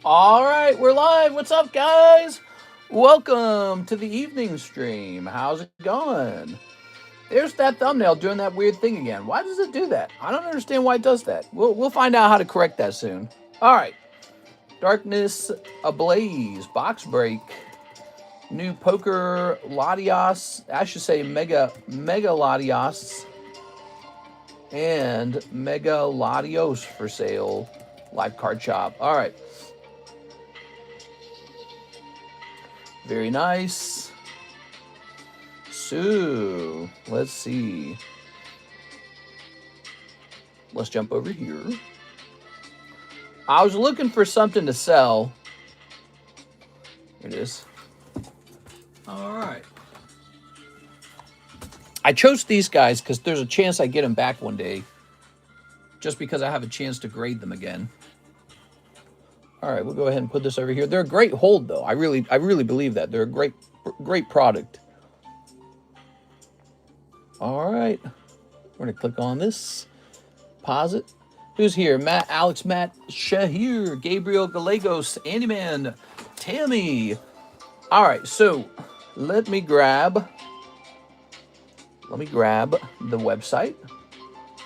All right, we're live. What's up, guys? Welcome to the evening stream. How's it going? There's that thumbnail doing that weird thing again. Why does it do that? I don't understand why it does that. We'll find out how to correct that soon. All right. Darkness Ablaze, Box Break, new poker Latias, I should say Mega Latias, and Mega Latios for sale. Live card shop. All right. Very nice. So, let's see. Let's jump over here. I was looking for something to sell. Here it is. All right. I chose these guys because there's a chance I get them back one day. Just because I have a chance to grade them again. All right, we'll go ahead and put this over here. They're a great hold, though. I really believe that. They're a great product. All right. We're going to click on this. Pause it. Who's here? Matt, Alex, Matt, Shahir, Gabriel, Gallegos, Andyman, Tammy. All right, so let me grab the website.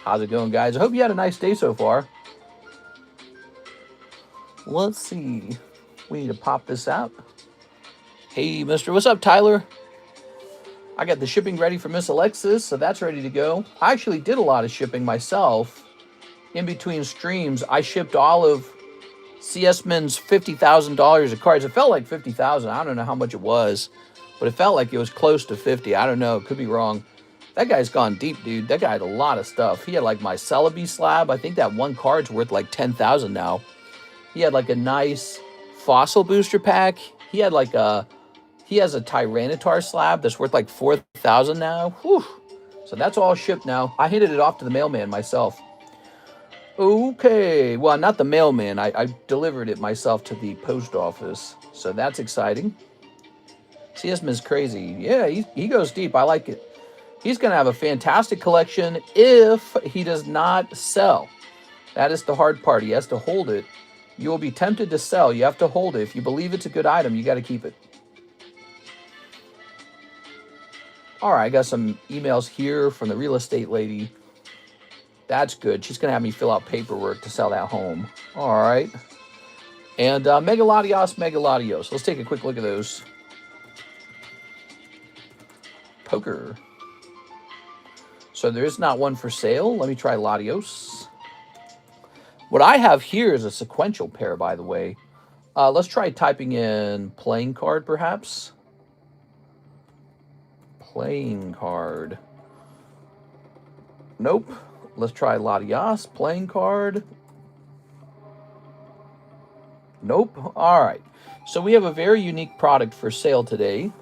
How's it going, guys? I hope you had a nice day so far. Let's see. We need to pop this out. Hey, mister. What's up, Tyler? I got the shipping ready for Miss Alexis, so that's ready to go. I actually did a lot of shipping myself. In between streams, I shipped all of CS-Min's $50,000 of cards. It felt like $50,000. I don't know how much it was, but it felt like it was close to 50. I don't know. Could be wrong. That guy's gone deep, dude. That guy had a lot of stuff. He had like my ZELLE slab. I think that one card's worth like 10,000 now. He had like a nice fossil booster pack. He has a Tyranitar slab that's worth like 4,000 now. Whew. So that's all shipped now. I handed it off to the mailman myself. Okay. Well, not the mailman. I delivered it myself to the post office. So that's exciting. CS-Min's crazy. Yeah, he goes deep. I like it. He's going to have a fantastic collection if he does not sell. That is the hard part. He has to hold it. You will be tempted to sell. You have to hold it. If you believe it's a good item, you got to keep it. All right, I got some emails here from the real estate lady. That's good. She's going to have me fill out paperwork to sell that home. All right. And Mega Latios. Let's take a quick look at those. Poker. So there is not one for sale. Let me try Latios. What I have here is a sequential pair, by the way. Let's try typing in playing card, perhaps. Playing card. Nope. Let's try Latias. Playing card. Nope. All right. So we have a very unique product for sale today.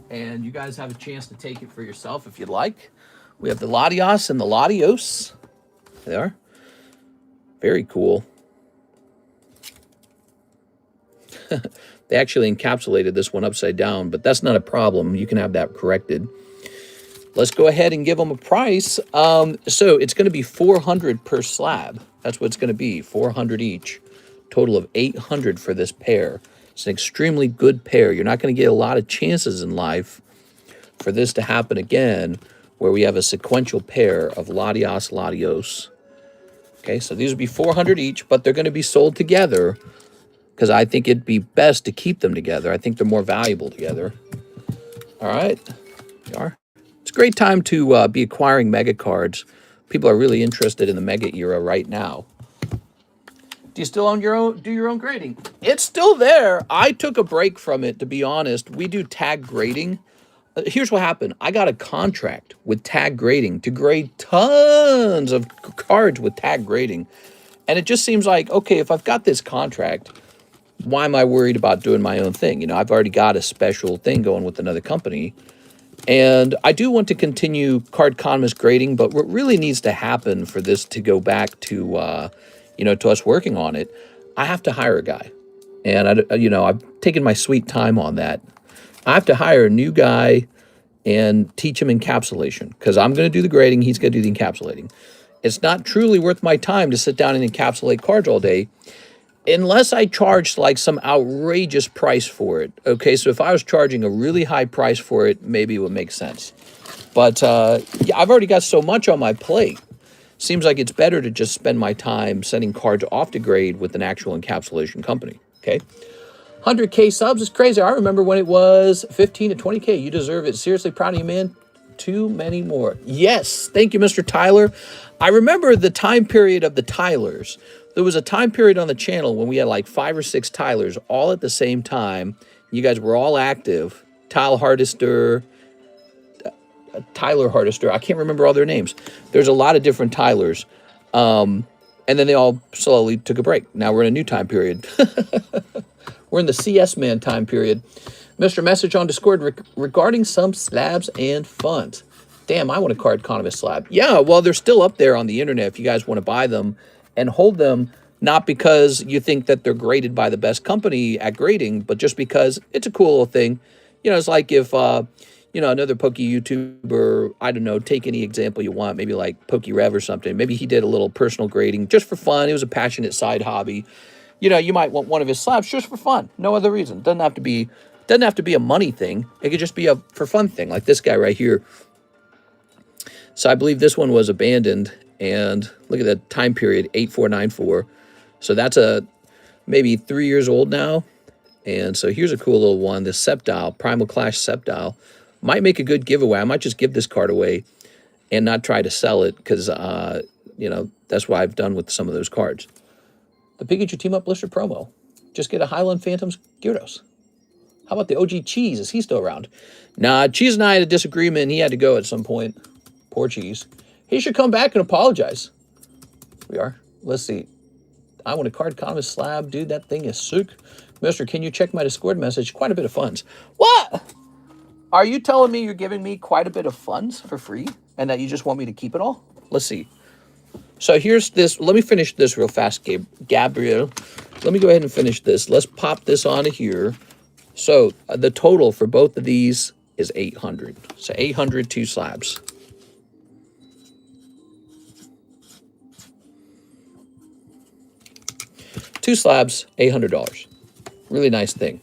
And you guys have a chance to take it for yourself if you'd like. We have the Latias and the Latios. There they are. Very cool. They actually encapsulated this one upside down, but that's not a problem. You can have that corrected. Let's go ahead and give them a price. So it's going to be $400 per slab. That's what it's going to be, $400 each. Total of $800 for this pair. It's an extremely good pair. You're not going to get a lot of chances in life for this to happen again, where we have a sequential pair of Latios. Okay, so these would be $400 each, but they're going to be sold together because I think it'd be best to keep them together. I think they're more valuable together. All right, they are. It's a great time to be acquiring mega cards. People are really interested in the mega era right now. Do you still own do your own grading? It's still there. I took a break from it, to be honest. We do tag grading. Here's what happened. I got a contract with tag grading to grade tons of cards with tag grading. And it just seems like, okay, if I've got this contract, why am I worried about doing my own thing? You know, I've already got a special thing going with another company. And I do want to continue TheCardconomist grading, but what really needs to happen for this to go back to, to us working on it, I have to hire a guy. And, I've taken my sweet time on that. I have to hire a new guy and teach him encapsulation because I'm going to do the grading. He's going to do the encapsulating. It's not truly worth my time to sit down and encapsulate cards all day. unless I charged like some outrageous price for it. Okay, so if I was charging a really high price for it, maybe it would make sense. But yeah, I've already got so much on my plate. Seems like it's better to just spend my time sending cards off to grade with an actual encapsulation company. Okay, 100K subs is crazy. I remember when it was 15 to 20K. You deserve it. Seriously, proud of you, man. Too many more. Yes, thank you, Mr. Tyler. I remember the time period of the Tylers. There was a time period on the channel when we had like 5 or 6 Tylers all at the same time. You guys were all active. Tyler Hardister, I can't remember all their names. There's a lot of different Tylers. And then they all slowly took a break. Now we're in a new time period. We're in the CS Man time period. Mr. Message on Discord regarding some slabs and funds. Damn, I want a Card Economist slab. Yeah, well, they're still up there on the internet if you guys want to buy them and hold them, not because you think that they're graded by the best company at grading, but just because it's a cool little thing. You know, it's like if, you know, another Poke YouTuber, I don't know, take any example you want, maybe like PokeRev or something. Maybe he did a little personal grading just for fun. It was a passionate side hobby. You know, you might want one of his slabs just for fun. No other reason. Doesn't have to be a money thing. It could just be a for fun thing, like this guy right here. So I believe this one was abandoned, and look at that time period, 8494. So that's maybe 3 years old now. And so here's a cool little one, the Sceptile, Primal Clash Sceptile. Might make a good giveaway. I might just give this card away and not try to sell it because, you know, that's what I've done with some of those cards. The Pikachu Team Up Blister promo. Just get a Highland Phantoms Gyarados. How about the OG Cheese? Is he still around? Nah, Cheese and I had a disagreement. He had to go at some point. Poor Cheese. He should come back and apologize. We are. Let's see. I want a Card Economist slab. Dude, that thing is sick. Mister, can you check my Discord message? Quite a bit of funds. What? Are you telling me you're giving me quite a bit of funds for free and that you just want me to keep it all? Let's see. So here's this. Let me finish this real fast, Gabriel. Let me go ahead and finish this. Let's pop this onto here. So the total for both of these is 800. So 800, 2 slabs. Two slabs, $800. Really nice thing.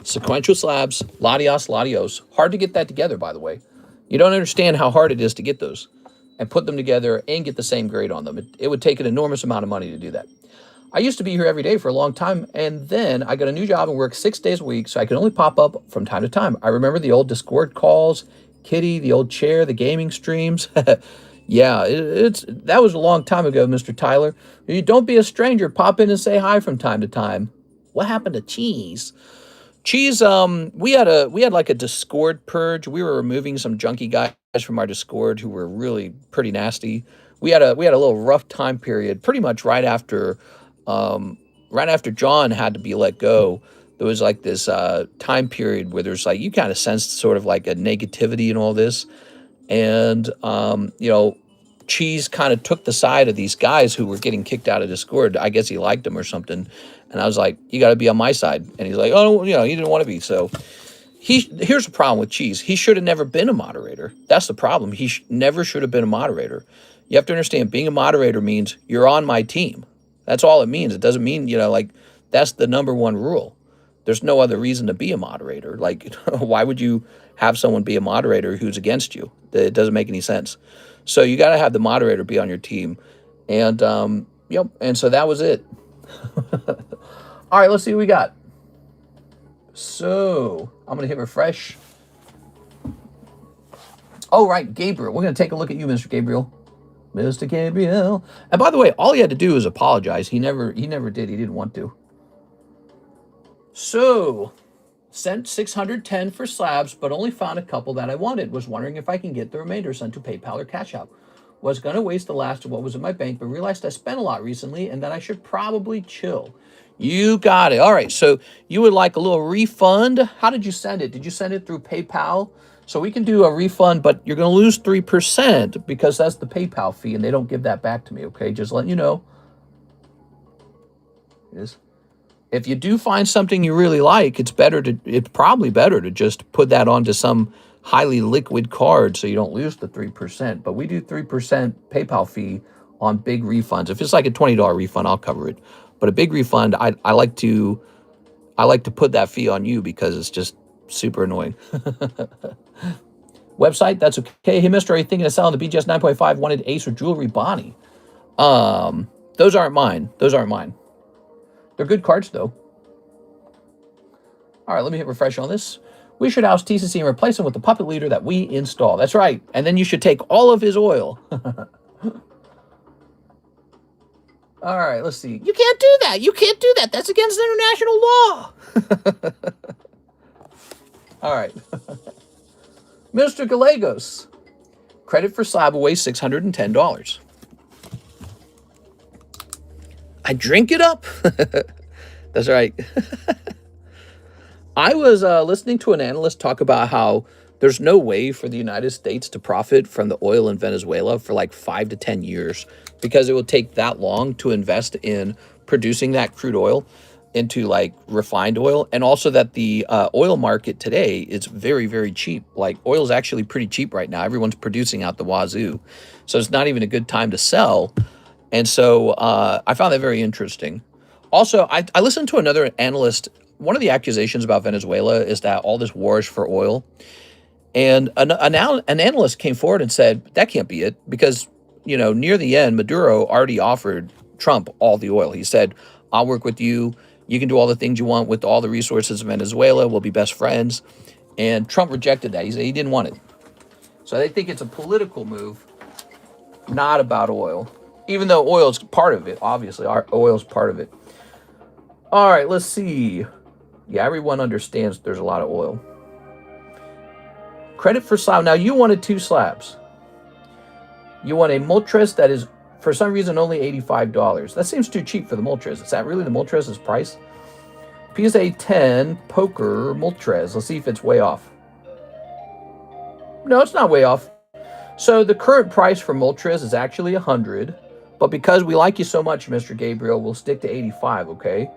Sequential slabs, Latios. Hard to get that together, by the way. You don't understand how hard it is to get those and put them together and get the same grade on them. It would take an enormous amount of money to do that. I used to be here every day for a long time, and then I got a new job and worked 6 days a week, so I could only pop up from time to time. I remember the old Discord calls, Kitty, the old chair, the gaming streams. Yeah, that was a long time ago, Mr. Tyler. You don't be a stranger. Pop in and say hi from time to time. What happened to Cheese? Cheese, we had like a Discord purge. We were removing some junky guys from our Discord who were really pretty nasty. We had a little rough time period, pretty much right after John had to be let go. There was like this time period where there's like, you kind of sensed sort of like a negativity and all this. And, you know, Cheese kind of took the side of these guys who were getting kicked out of Discord. I guess he liked them or something. And I was like, you got to be on my side. And he's like, oh, you know, he didn't want to be. So here's the problem with Cheese. He should have never been a moderator. That's the problem. He never should have been a moderator. You have to understand, being a moderator means you're on my team. That's all it means. It doesn't mean, you know, like, that's the #1 rule. There's no other reason to be a moderator. Like, why would you have someone be a moderator who's against you? It doesn't make any sense. So you got to have the moderator be on your team. And, yep, and so that was it. All right, let's see what we got. So I'm going to hit refresh. Oh, right, Gabriel. We're going to take a look at you, Mr. Gabriel. Mr. Gabriel. And by the way, all he had to do was apologize. He never did. He didn't want to. So, sent 610 for slabs, but only found a couple that I wanted. Was wondering if I can get the remainder sent to PayPal or Cash App. Was going to waste the last of what was in my bank, but realized I spent a lot recently and that I should probably chill. You got it. All right, so you would like a little refund. How did you send it? Did you send it through PayPal? So we can do a refund, but you're going to lose 3% because that's the PayPal fee, and they don't give that back to me, okay? Just letting you know. Yes. If you do find something you really like, it's probably better to just put that onto some highly liquid card so you don't lose the 3%. But we do 3% PayPal fee on big refunds. If it's like a $20 refund, I'll cover it. But a big refund, I like to put that fee on you because it's just super annoying. Website, that's okay. Hey, mister, are you thinking of selling the BGS 9.5 wanted Ace or Jewelry Bonnie? Those aren't mine. Those aren't mine. They're good cards, though. All right, let me hit refresh on this. We should oust TCC and replace him with the puppet leader that we install. That's right. And then you should take all of his oil. All right, let's see. You can't do that. You can't do that. That's against international law. All right. Mr. Gallegos. Credit for slab away $610. I drink it up. That's right. I was listening to an analyst talk about how there's no way for the United States to profit from the oil in Venezuela for like 5 to 10 years because it will take that long to invest in producing that crude oil into like refined oil. And also that the oil market today is very, very cheap. Like oil is actually pretty cheap right now. Everyone's producing out the wazoo. So it's not even a good time to sell. And so I found that very interesting. Also, I listened to another analyst. One of the accusations about Venezuela is that all this war is for oil. And an analyst came forward and said, that can't be it. Because, you know, near the end, Maduro already offered Trump all the oil. He said, I'll work with you. You can do all the things you want with all the resources of Venezuela. We'll be best friends. And Trump rejected that. He said he didn't want it. So they think it's a political move, not about oil. Even though oil is part of it, obviously. Oil is part of it. All right, let's see. Yeah, everyone understands there's a lot of oil. Credit for slab. Now, you wanted 2 slabs. You want a Moltres that is, for some reason, only $85. That seems too cheap for the Moltres. Is that really the Moltres' price? PSA 10 Poker Moltres. Let's see if it's way off. No, it's not way off. So the current price for Moltres is actually $100. But because we like you so much, Mr. Gabriel, we'll stick to $85, okay?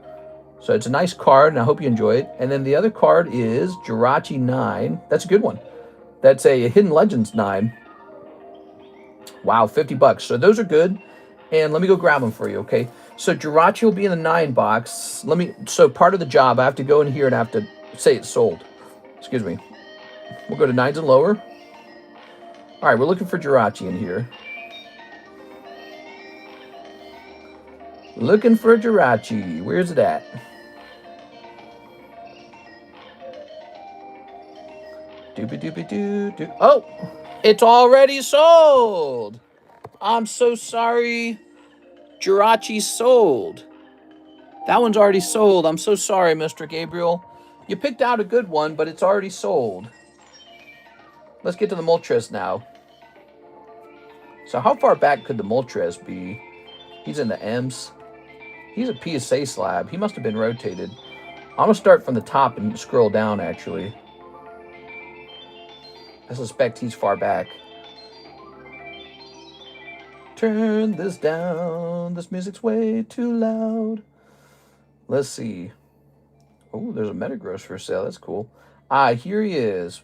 So it's a nice card, and I hope you enjoy it. And then the other card is Jirachi 9. That's a good one. That's a Hidden Legends 9. Wow, $50. So those are good. And let me go grab them for you, okay? So Jirachi will be in the 9 box. So part of the job, I have to go in here and I have to say it's sold. Excuse me. We'll go to 9s and lower. All right, we're looking for Jirachi in here. Looking for Jirachi. Where's it at? Doopy-doopy-doo-doo. Oh, it's already sold. I'm so sorry. Jirachi sold. That one's already sold. I'm so sorry, Mr. Gabriel. You picked out a good one, but it's already sold. Let's get to the Moltres now. So how far back could the Moltres be? He's in the M's. He's a PSA slab. He must have been rotated. I'm going to start from the top and scroll down, actually. I suspect he's far back. Turn this down. This music's way too loud. Let's see. Oh, there's a Metagross for sale. That's cool. Here he is.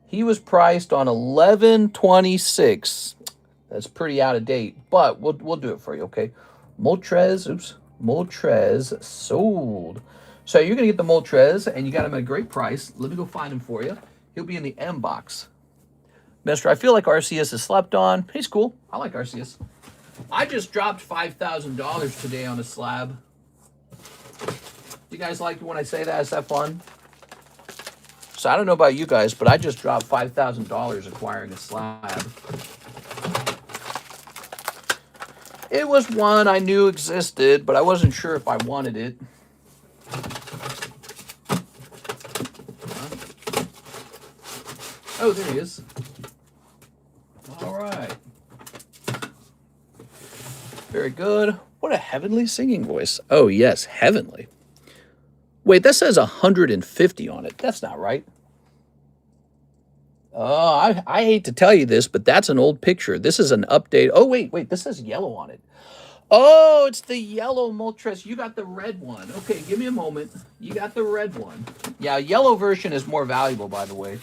He was priced on $11.26. That's pretty out of date, but we'll do it for you, okay? Moltres, Moltres sold. So you're going to get the Moltres, and you got him at a great price. Let me go find him for you. He'll be in the M box. Mister, I feel like Arceus is slept on. He's cool. I like Arceus. I just dropped $5,000 today on a slab. Do you guys like it when I say that? Is that fun? So I don't know about you guys, but I just dropped $5,000 acquiring a slab. It was one I knew existed, but I wasn't sure if I wanted it. Oh, there he is. All right. Very good. What a heavenly singing voice. Oh, yes, heavenly. Wait, that says 150 on it. That's not right. Oh, I hate to tell you this, but that's an old picture. This is an update. Oh, wait, this says yellow on it. Oh, it's the yellow Moltres. You got the red one. Okay, give me a moment. You got the red one. Yeah, yellow version is more valuable, by the way.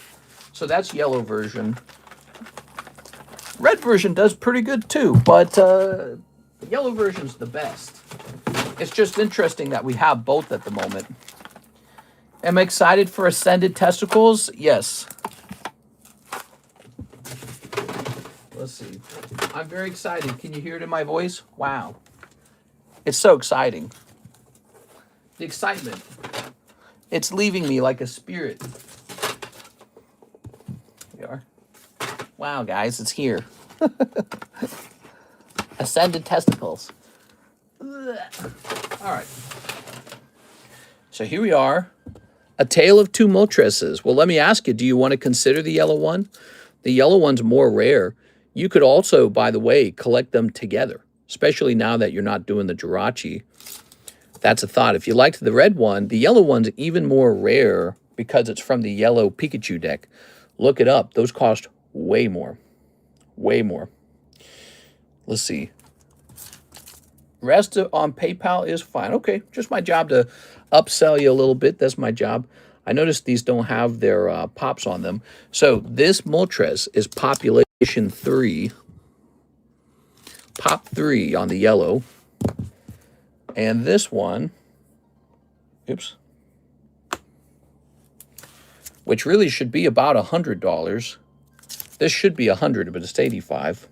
So that's yellow version. Red version does pretty good too, but yellow version's the best. It's just interesting that we have both at the moment. Am I excited for Ascended Testicles? Yes. Let's see. I'm very excited. Can you hear it in my voice? Wow. It's so exciting. The excitement. It's leaving me like a spirit. Here we are. Wow, guys, it's here. Ascended Testicles. All right. So here we are. A Tale of Two Moltresses. Well, let me ask you, do you want to consider the yellow one? The yellow one's more rare. You could also, by the way, collect them together, especially now that you're not doing the Jirachi. That's a thought. If you liked the red one, the yellow one's even more rare because it's from the yellow Pikachu deck. Look it up. Those cost way more. Way more. Let's see. Rest on PayPal is fine. Okay, just my job to upsell you a little bit. That's my job. I noticed these don't have their pops on them. So this Moltres is population 3. Pop 3 on the yellow. And this one, oops, which really should be about $100. This should be $100, but it's 85.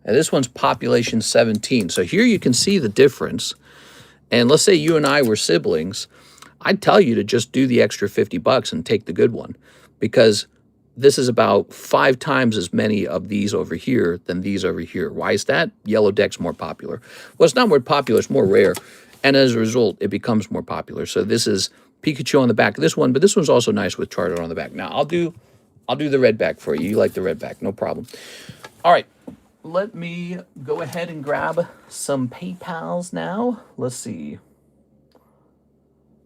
And this one's population 17. So here you can see the difference. And let's say you and I were siblings. I'd tell you to just do the extra $50 and take the good one, because this is about 5 times as many of these over here than these over here. Why is that? Yellow deck's more popular. Well, it's not more popular, it's more rare. And as a result, it becomes more popular. So this is Pikachu on the back of this one, but this one's also nice with Charizard on the back. Now, I'll do the red back for you. You like the red back, no problem. All right, let me go ahead and grab some PayPals now. Let's see.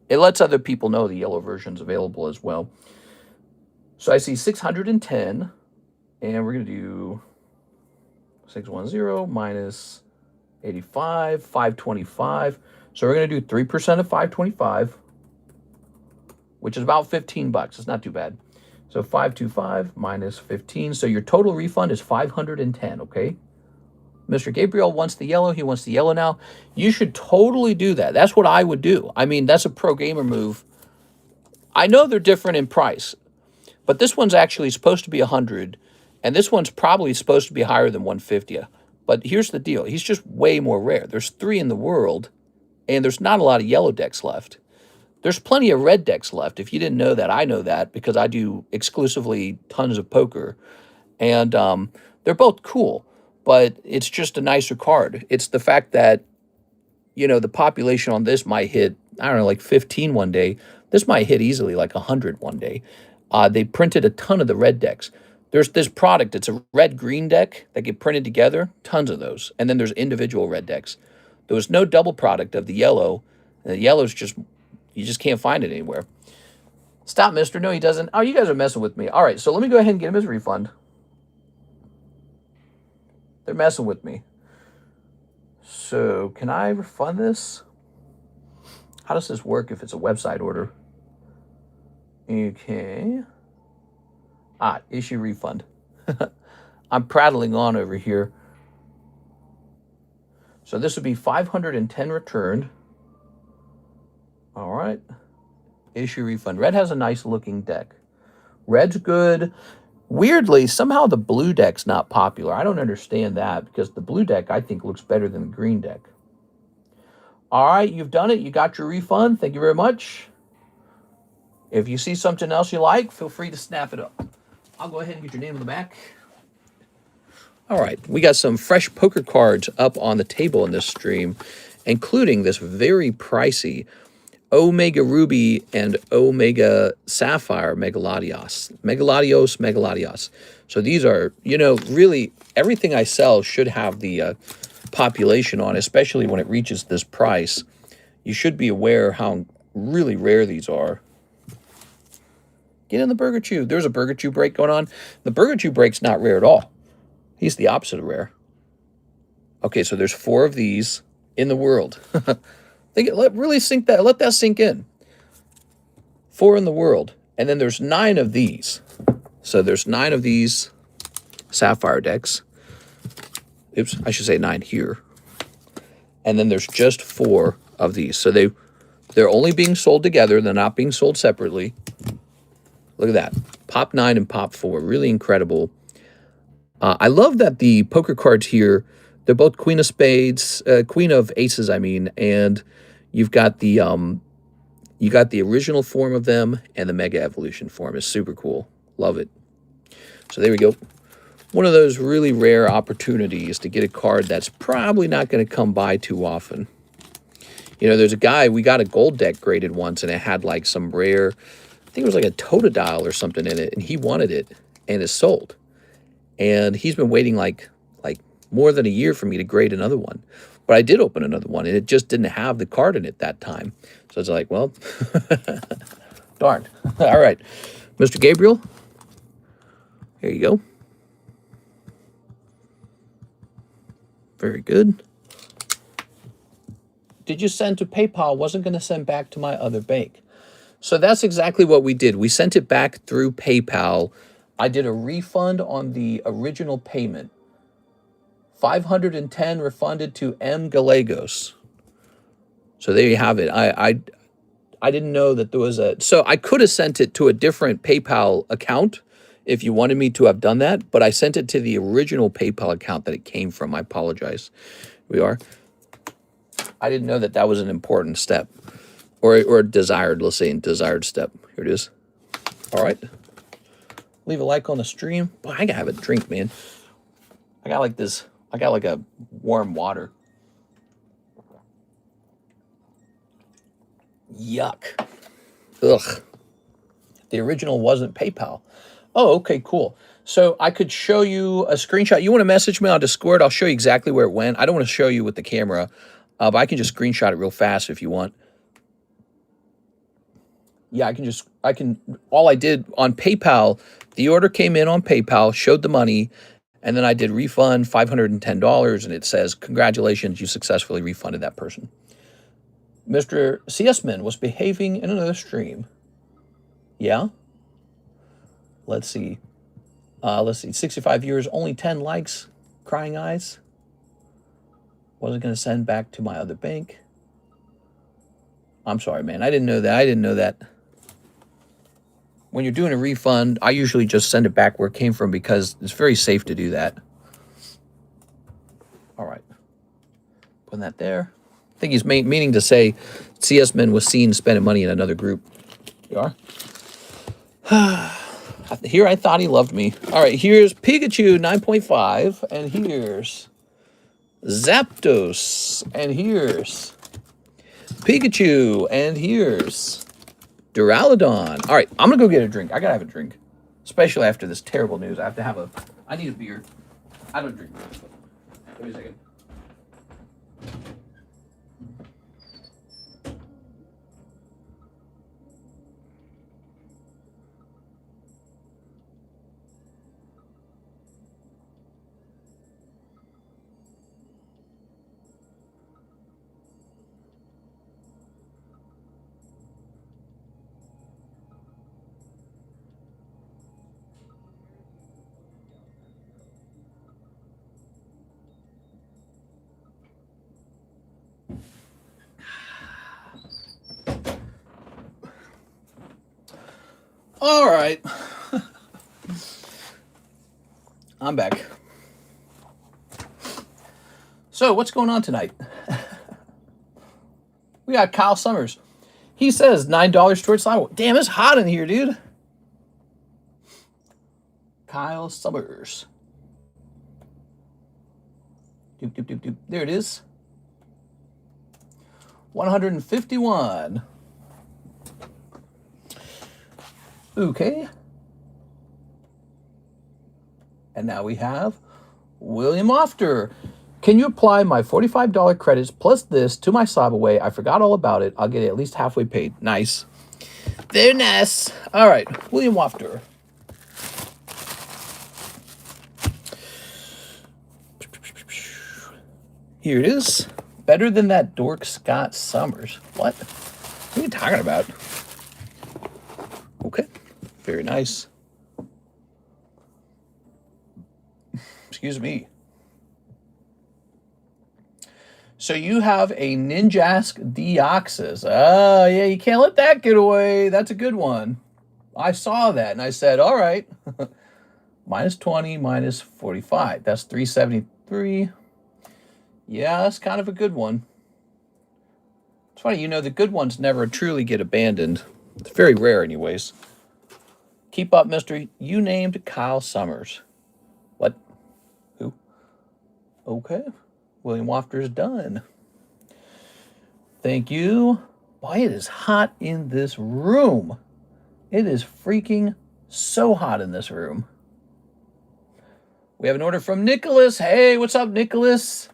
It lets other people know the yellow version's available as well. So I see 610, and we're going to do 610 minus 85, 525. So we're going to do 3% of 525, which is about $15. It's not too bad. So 525 minus 15. So your total refund is 510, okay? Mr. Gabriel wants the yellow. He wants the yellow now. You should totally do that. That's what I would do. I mean, that's a pro gamer move. I know they're different in price, but this one's actually supposed to be 100, and this one's probably supposed to be higher than 150. But here's the deal. He's just way more rare. There's 3 in the world, and there's not a lot of yellow decks left. There's plenty of red decks left. If you didn't know that, I know that because I do exclusively tons of poker. And they're both cool, but it's just a nicer card. It's the fact that, you know, the population on this might hit, I don't know, like 15 one day. This might hit easily like 100 one day. They printed a ton of the red decks. There's this product. It's a red-green deck that get printed together. Tons of those. And then there's individual red decks. There was no double product of the yellow. And the yellow's just, you just can't find it anywhere. Stop, mister. No, he doesn't. Oh, you guys are messing with me. All right, so let me go ahead and get him his refund. They're messing with me. So can I refund this? How does this work if it's a website order? Okay. Issue refund. I'm prattling on over here. So this would be 510 returned. All right. Issue refund. Red has a nice looking deck. Red's good. Weirdly, somehow the blue deck's not popular. I don't understand that because the blue deck, I think, looks better than the green deck. All right, you've done it. You got your refund. Thank you very much. If you see something else you like, feel free to snap it up. I'll go ahead and get your name on the back. All right, we got some fresh poker cards up on the table in this stream, including this very pricey Omega Ruby and Omega Sapphire Latios. Latios. So these are, you know, really everything I sell should have the population on, especially when it reaches this price. You should be aware how really rare these are. Get in the Burger Chew. There's a Burger Chew break going on. The Burger Chew break's not rare at all. He's the opposite of rare. Okay, so there's 4 of these in the world. Really sink that. Let that sink in. 4 in the world. And then there's 9 of these. So there's 9 of these Sapphire decks. Oops, I should say 9 here. and then there's just 4 of these. So they're only being sold together. They're not being sold separately. Look at that. Pop 9 and Pop 4. Really incredible. I love that the poker cards here, they're both Queen of Spades, Queen of Aces, I mean, and you've got the original form of them, and the Mega Evolution form is super cool. Love it. So there we go. One of those really rare opportunities to get a card that's probably not going to come by too often. You know, there's a guy, we got a gold deck graded once, and it had like some rare, I think it was like a Totodile or something in it, and he wanted it, and it's sold. And he's been waiting like more than a year for me to grade another one. But I did open another one, and it just didn't have the card in it that time. So it's like, well, darn. All right, Mr. Gabriel, here you go. Very good. Did you send to PayPal? Wasn't going to send back to my other bank. So that's exactly what we did. We sent it back through PayPal. I did a refund on the original payment. $510 refunded to M. Gallegos. So there you have it. I didn't know that there was a... So I could have sent it to a different PayPal account if you wanted me to have done that, but I sent it to the original PayPal account that it came from. I apologize. We are. I didn't know that that was an important step. Or desired, let's say, desired step. Here it is. All right. Leave a like on the stream. Boy, I gotta have a drink, man. I got like this... I got like a warm water. Yuck. Ugh. The original wasn't PayPal. Oh, okay, cool. So I could show you a screenshot. You want to message me on Discord? I'll show you exactly where it went. I don't want to show you with the camera, but I can just screenshot it real fast if you want. Yeah, all I did on PayPal, the order came in on PayPal, showed the money, and then I did refund $510, and it says, congratulations, you successfully refunded that person. Mr. CSman was behaving in another stream. Yeah? Let's see. 65 viewers, only 10 likes, crying eyes. Wasn't going to send back to my other bank. I'm sorry, man. I didn't know that. When you're doing a refund, I usually just send it back where it came from because it's very safe to do that. All right. Putting that there. I think he's meaning to say CS-Men was seen spending money in another group. You are? Here I thought he loved me. All right, here's Pikachu 9.5, and here's Zapdos, and here's Pikachu, and here's Duraludon. All right, I'm going to go get a drink. I got to have a drink, especially after this terrible news. I need a beer. I don't drink beer. Give me a second. All right. I'm back. So, what's going on tonight? We got Kyle Summers. He says $9 towards slide. Damn, it's hot in here, dude. Kyle Summers. Doop, doop, doop, doop. There it is. 151. Okay. And now we have William Ofter. Can you apply my $45 credits plus this to my Slabaway? I forgot all about it. I'll get it at least halfway paid. Nice. Very nice. All right, William Wafter. Here it is. Better than that dork Scott Summers. What? What are you talking about? Okay. Very nice. Excuse me. So you have a Ninjask Deoxys. Oh, yeah, you can't let that get away. That's a good one. I saw that, and I said, all right. Minus 20, minus 45. That's 373. Yeah, that's kind of a good one. It's funny, you know, the good ones never truly get abandoned. It's very rare anyways. Keep up, mystery. You named Kyle Summers. What? Who? Okay. William Wafter's done. Thank you. Boy, it is hot in this room. It is freaking so hot in this room. We have an order from Nicholas. Hey, what's up, Nicholas?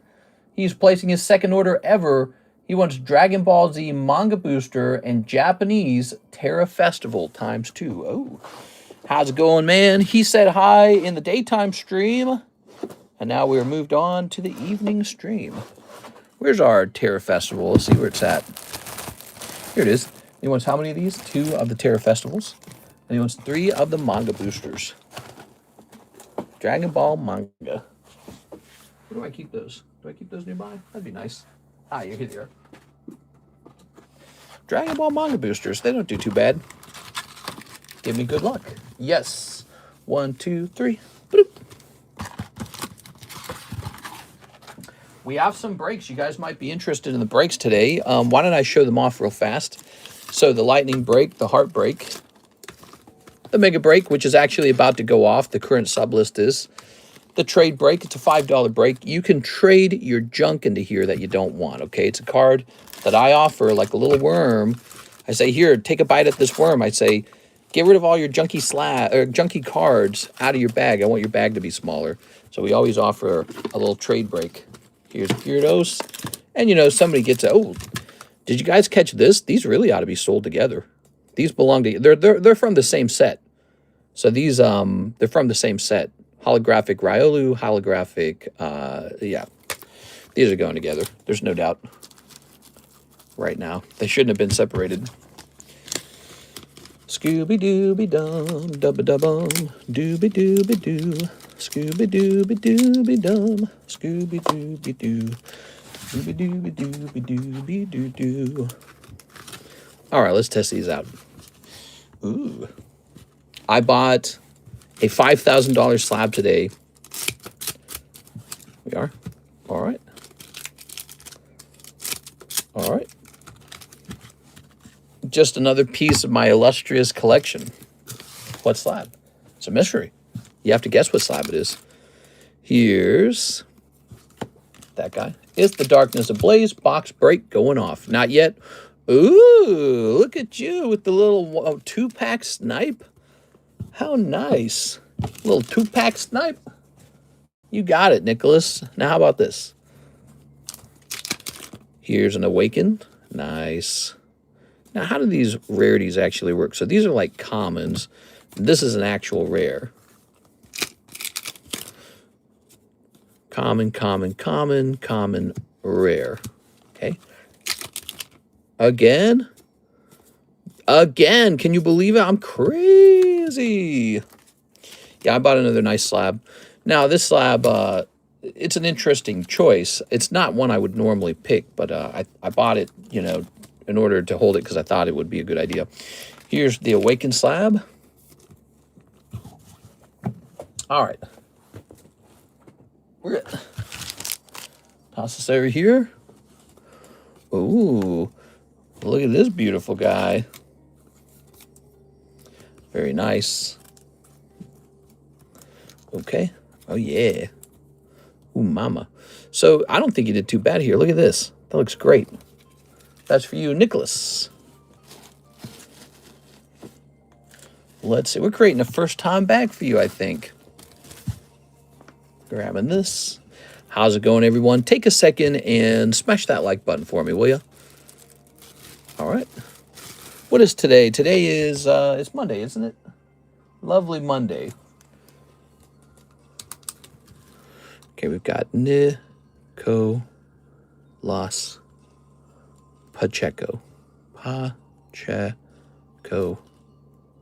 He's placing his second order ever. He wants Dragon Ball Z Manga Booster and Japanese Terra Festival ×2. Oh, how's it going, man? He said hi in the daytime stream, and now we're moved on to the evening stream. Where's our Terra Festival? Let's see where it's at. Here it is. He wants how many of these? 2 of the Terra Festivals. And he wants 3 of the Manga Boosters. Dragon Ball Manga. Where do I keep those? Do I keep those nearby? That'd be nice. Ah, you're here. Dragon Ball Manga Boosters. They don't do too bad. Give me good luck. Yes. 1, 2, 3. Boop. We have some breaks. You guys might be interested in the breaks today. Why don't I show them off real fast? So the lightning break, the heart break, the mega break, which is actually about to go off. The current sub list is the trade break. It's a $5 break. You can trade your junk into here that you don't want, okay? It's a card that I offer like a little worm. I say, here, take a bite at this worm. I say, get rid of all your junky cards out of your bag. I want your bag to be smaller. So we always offer a little trade break. Here's Gyarados. And, you know, somebody gets, oh, did you guys catch this? These really ought to be sold together. These belong to, they're from the same set. So these, they're from the same set. Holographic Riolu, holographic, yeah. These are going together. There's no doubt. Right now. They shouldn't have been separated. Scooby-Dooby-Dum, dubba-dubum, dooby-dooby-doo. Scooby-Dooby-Dooby-Dum, Scooby-Dooby-Doo, Dooby-Dooby-Dooby-Dooby-Doo. All right, let's test these out. Ooh. I bought a $5,000 slab today. We are? All right. All right. Just another piece of my illustrious collection. What slab? It's a mystery. You have to guess what slab it is. Here's that guy. It's the Darkness Ablaze box break going off. Not yet. Ooh, look at you with the little 2-pack snipe. How nice. Little 2-pack snipe. You got it, Nicholas. Now how about this? Here's an Awaken. Nice. Now, how do these rarities actually work? So these are like commons. This is an actual rare. Common, common, common, common, rare. Okay. Again? Again. Can you believe it? I'm crazy. Yeah, I bought another nice slab. Now, this slab, it's an interesting choice. It's not one I would normally pick, but I bought it, you know, in order to hold it because I thought it would be a good idea. Here's the Awakened slab. All right. We're good. Toss this over here. Ooh, look at this beautiful guy. Very nice. Okay. Oh, yeah. Ooh, mama. So I don't think you did too bad here. Look at this. That looks great. That's for you, Nicholas. Let's see. We're creating a first-time bag for you, I think. Grabbing this. How's it going, everyone? Take a second and smash that like button for me, will you? All right. What is today? Today is, it's Monday, isn't it? Lovely Monday. Okay, we've got Nicolas Pacheco. Pacheco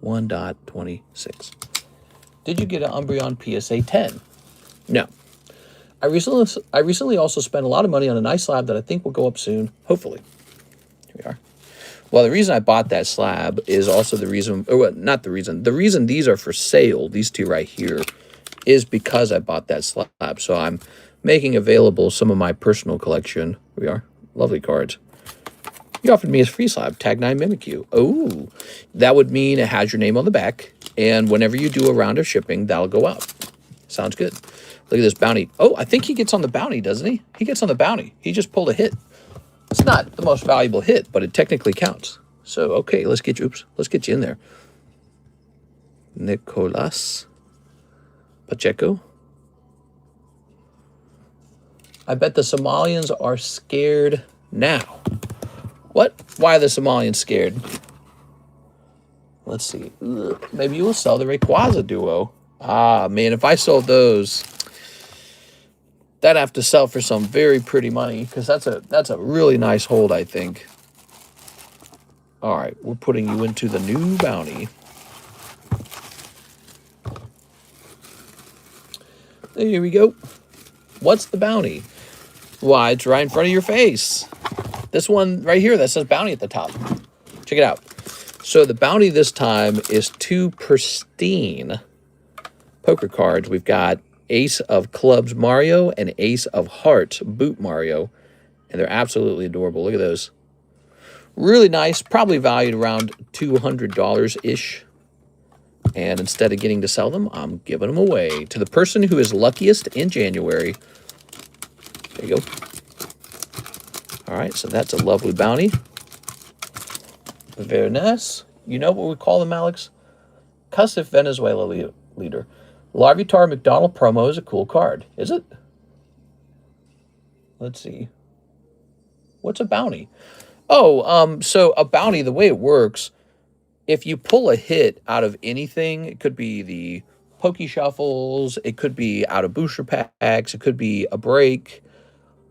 1.26. Did you get an Umbreon PSA 10? No. I recently also spent a lot of money on a nice slab that I think will go up soon, hopefully. Here we are. Well, the reason I bought that slab is also the reason, or well, not the reason. The reason these are for sale, these two right here, is because I bought that slab. So I'm making available some of my personal collection. Here we are. Lovely cards. He offered me his free slab, Tag 9 Mimikyu. Oh, that would mean it has your name on the back. And whenever you do a round of shipping, that'll go out. Sounds good. Look at this bounty. Oh, I think he gets on the bounty, doesn't he? He gets on the bounty. He just pulled a hit. It's not the most valuable hit, but it technically counts. So, okay, let's get you, let's get you in there. Nicolas Pacheco. I bet the Somalians are scared now. What? Why are the Somalians scared? Let's see. Ugh. Maybe you will sell the Rayquaza duo. Ah, man, if I sold those, that'd have to sell for some very pretty money, because that's a really nice hold, I think. All right, we're putting you into the new bounty. Here we go. What's the bounty? Why, it's right in front of your face. This one right here that says bounty at the top. Check it out. So the bounty this time is 2 pristine poker cards. We've got Ace of Clubs Mario and Ace of Hearts Boot Mario. And they're absolutely adorable. Look at those. Really nice. Probably valued around $200-ish. And instead of getting to sell them, I'm giving them away to the person who is luckiest in January. There you go. All right, so that's a lovely bounty. Very nice. You know what we call them, Alex? Cussif Venezuela leader. Larvitar McDonald promo is a cool card. Is it? Let's see. What's a bounty? Oh, so a bounty, the way it works, if you pull a hit out of anything, it could be the Pokey Shuffles, it could be out of booster packs, it could be a break.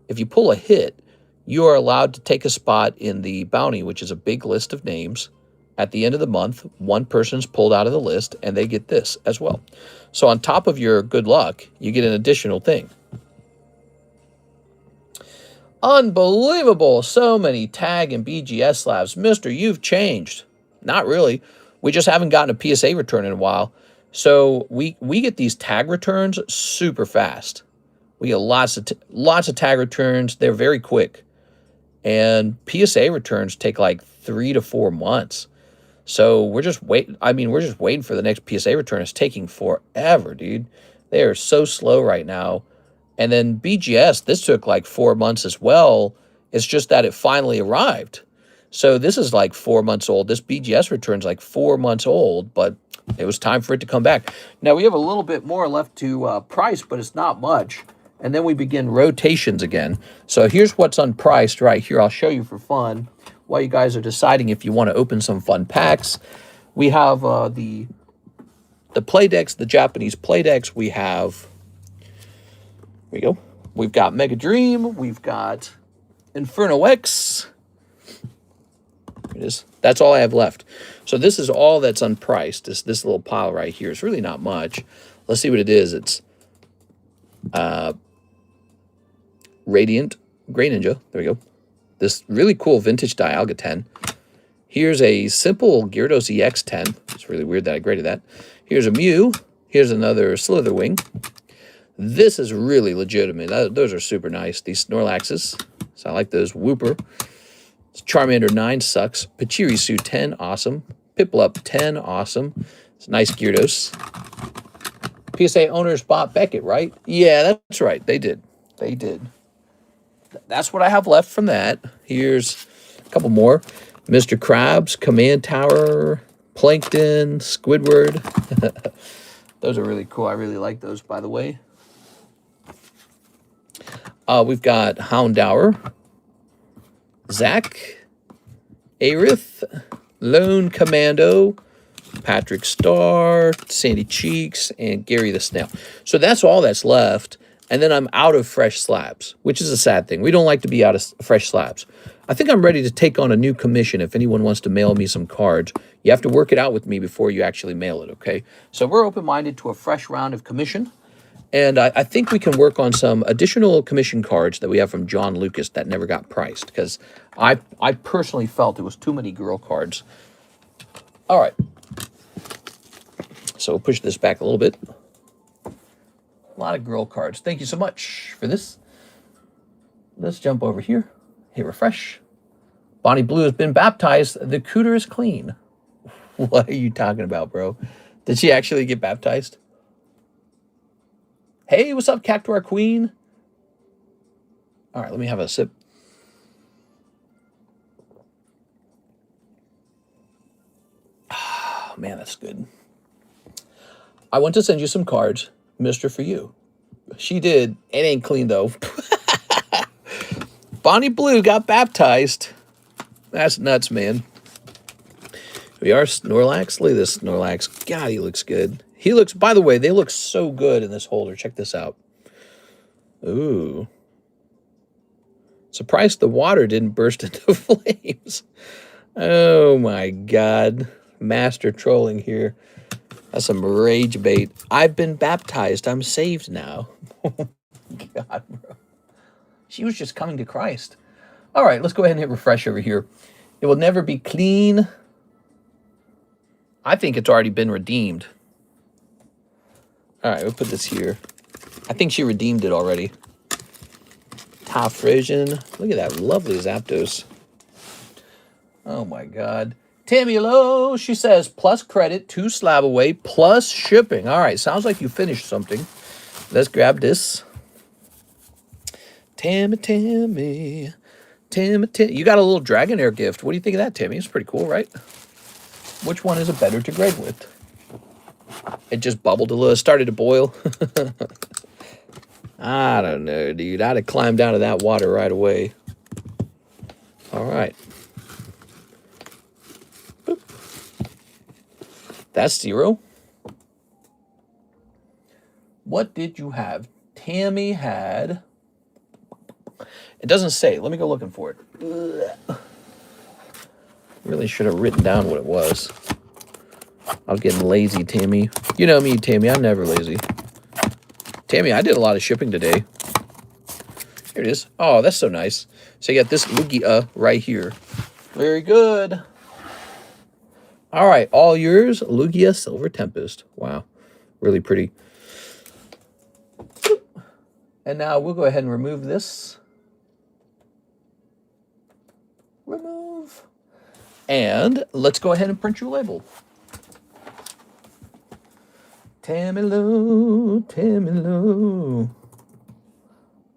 If you pull a hit, you are allowed to take a spot in the bounty, which is a big list of names. At the end of the month, one person's pulled out of the list, and they get this as well. So on top of your good luck, you get an additional thing. Unbelievable. So many tag and BGS slabs. Mister, you've changed. Not really. We just haven't gotten a PSA return in a while. So we get these tag returns super fast. We get lots of tag returns. They're very quick. And PSA returns take like 3 to 4 months. So we're just waiting. I mean, we're just waiting for the next PSA return. It's taking forever, dude. They are so slow right now. And then BGS, this took like 4 months as well. It's just that it finally arrived. So this is like 4 months old. This BGS return's like 4 months old, but it was time for it to come back. Now we have a little bit more left to price, but it's not much. And then we begin rotations again. So here's what's unpriced right here. I'll show you for fun while you guys are deciding if you want to open some fun packs. We have the play decks, the Japanese play decks. We have, here we go. We've got Mega Dream. We've got Inferno X. Here it is. That's all I have left. So this is all that's unpriced. This little pile right here. It's really not much. Let's see what it is. It's Radiant Gray Ninja. There we go. This really cool vintage Dialga 10. Here's a simple Gyarados EX 10. It's really weird that I graded that. Here's a Mew. Here's another Slitherwing. This is really legitimate. Those are super nice. These Snorlaxes. So I like those. Wooper. Charmander 9 sucks. Pachirisu 10. Awesome. Piplup 10. Awesome. It's a nice Gyarados. PSA owners bought Beckett, right? Yeah, that's right. They did. They did. That's what I have left from that. Here's a couple more. Mr. Krabs, Command Tower, Plankton, Squidward. Those are really cool. I really like those, by the way. We've got Houndour, Zach, Aerith, Lone Commando, Patrick Starr, Sandy Cheeks, and Gary the Snail. So that's all that's left. And then I'm out of fresh slabs, which is a sad thing. We don't like to be out of fresh slabs. I think I'm ready to take on a new commission if anyone wants to mail me some cards. You have to work it out with me before you actually mail it, okay? So we're open-minded to a fresh round of commission. And I think we can work on some additional commission cards that we have from John Lucas that never got priced, because I personally felt it was too many girl cards. All right. So we'll push this back a little bit. A lot of girl cards. Thank you so much for this. Let's jump over here. Hit refresh. Bonnie Blue has been baptized. The cooter is clean. What are you talking about, bro? Did she actually get baptized? Hey, what's up, Cactuar Queen? All right, let me have a sip. Oh, man, that's good. I want to send you some cards, mister, for you. She did. It ain't clean, though. Bonnie Blue got baptized. That's nuts, man. We are Snorlax. Look at this Snorlax. God, he looks good. He looks, by the way, they look so good in this holder. Check this out. Ooh. Surprised the water didn't burst into flames. Oh my God. Master trolling here. That's some rage bait. I've been baptized. I'm saved now. God, bro. She was just coming to Christ. All right, let's go ahead and hit refresh over here. It will never be clean. I think it's already been redeemed. All right, we'll put this here. I think she redeemed it already. Top Frisian. Look at that lovely Zapdos. Oh, my God. Tammy Lowe, she says, plus credit, 2 slab away, plus shipping. All right, sounds like you finished something. Let's grab this. Tammy. You got a little Dragonair gift. What do you think of that, Tammy? It's pretty cool, right? Which one is it better to grade with? It just bubbled a little, started to boil. I don't know, dude. I'd have climbed down to that water right away. All right. Boop. That's 0. What did you have? Tammy had... It doesn't say. Let me go looking for it. Ugh. Really should have written down what it was. I was getting lazy, Tammy. You know me, Tammy. I'm never lazy. Tammy, I did a lot of shipping today. Here it is. Oh, that's so nice. So you got this Lugia right here. Very good. All right, all yours. Lugia Silver Tempest. Wow, really pretty. And now we'll go ahead and remove this. Remove. And let's go ahead and print you a label. Tammy Lou, Tammy Lou.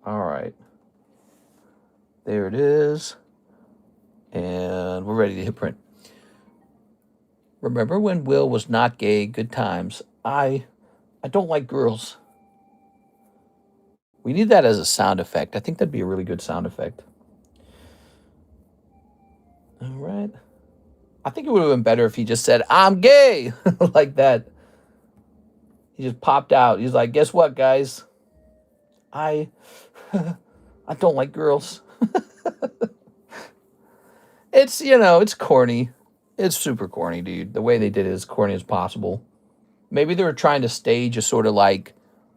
All right. There it is. And we're ready to hit print. Remember when Will was not gay? Good times. I don't like girls. We need that as a sound effect. I think that'd be a really good sound effect. All right. I think it would have been better if he just said, I'm gay, like that. He just popped out. He's like, guess what, guys? I don't like girls. It's, you know, it's corny. It's super corny, dude. The way they did it is as corny as possible. Maybe they were trying to stage a sort of like,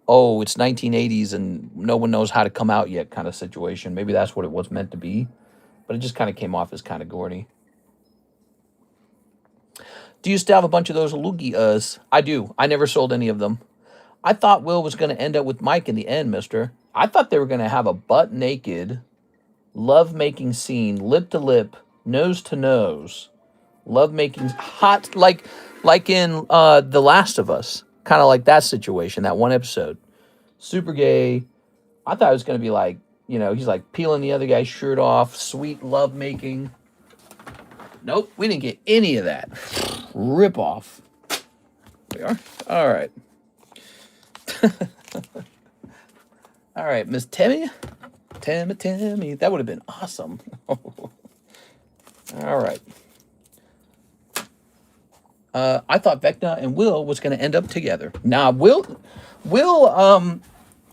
oh, it's 1980s and no one knows how to come out yet kind of situation. Maybe that's what it was meant to be. But it just kind of came off as kind of corny. Do you still have a bunch of those Lugias? I do. I never sold any of them. I thought Will was going to end up with Mike in the end, mister. I thought they were going to have a butt-naked, love-making scene, lip-to-lip, nose-to-nose. Love-making, hot, like in The Last of Us. Kind of like that situation, that one episode. Super gay. I thought it was going to be like, you know, he's like peeling the other guy's shirt off, sweet love-making. Nope, we didn't get any of that. Rip off. We are? All right. All right, Miss Tammy. Tammy. That would have been awesome. All right. I thought Vecna and Will was going to end up together. Now, Will,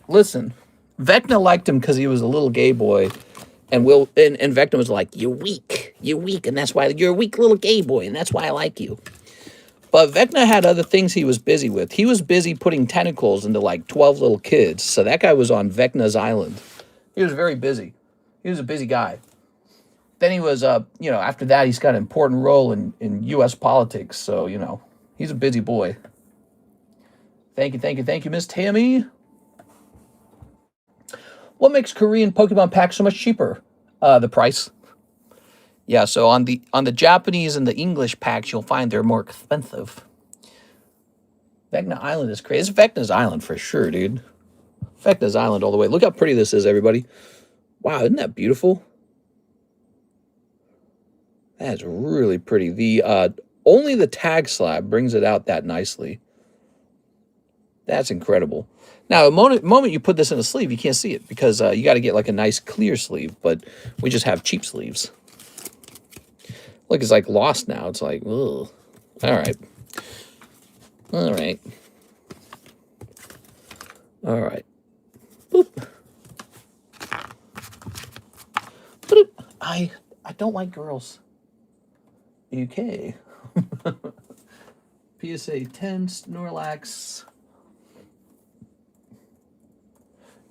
listen, Vecna liked him because he was a little gay boy. And Will and Vecna was like, you're weak, and that's why you're a weak little gay boy, and that's why I like you. But Vecna had other things he was busy with. He was busy putting tentacles into like 12 little kids. So that guy was on Vecna's island. He was very busy. He was a busy guy. Then he was, after that, he's got an important role in U.S. politics. So, he's a busy boy. Thank you, Miss Tammy. What makes Korean Pokemon packs so much cheaper? The price. Yeah, so on the Japanese and the English packs, you'll find they're more expensive. Vecna Island is crazy. It's Vecna's Island for sure, dude. Vecna's Island all the way. Look how pretty this is, everybody. Wow, isn't that beautiful? That's really pretty. The only the tag slab brings it out that nicely. That's incredible. Now, the moment you put this in a sleeve, you can't see it because you got to get like a nice clear sleeve, but we just have cheap sleeves. Look, it's like lost now. It's like, ugh. All right. All right. All right. Boop. Boop. I don't like girls. UK. PSA 10, Snorlax.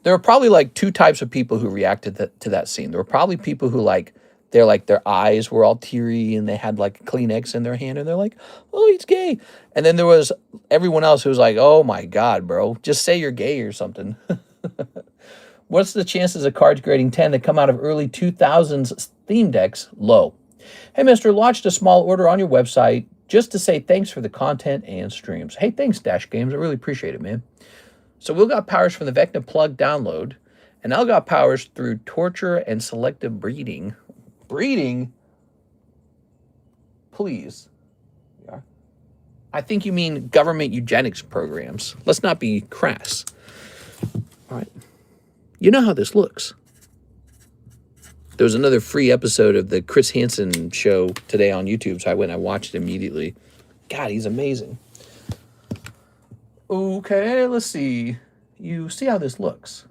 There were probably like two types of people who reacted to that scene. There were probably people who their eyes were all teary and they had like a Kleenex in their hand and they're like, oh, he's gay. And then there was everyone else who was like, oh my God, bro, just say you're gay or something. What's the chances of cards grading 10 that come out of early 2000s theme decks? Low. Hey, mister, launched a small order on your website just to say thanks for the content and streams. Hey, thanks, Dash Games. I really appreciate it, man. So Will got powers from the Vecna plug download, and Al got powers through torture and selective breeding. Breeding? Please. Yeah. I think you mean government eugenics programs. Let's not be crass. All right. You know how this looks. There was another free episode of the Chris Hansen show today on YouTube, so I went and I watched it immediately. God, he's amazing. Okay, let's see. You see how this looks.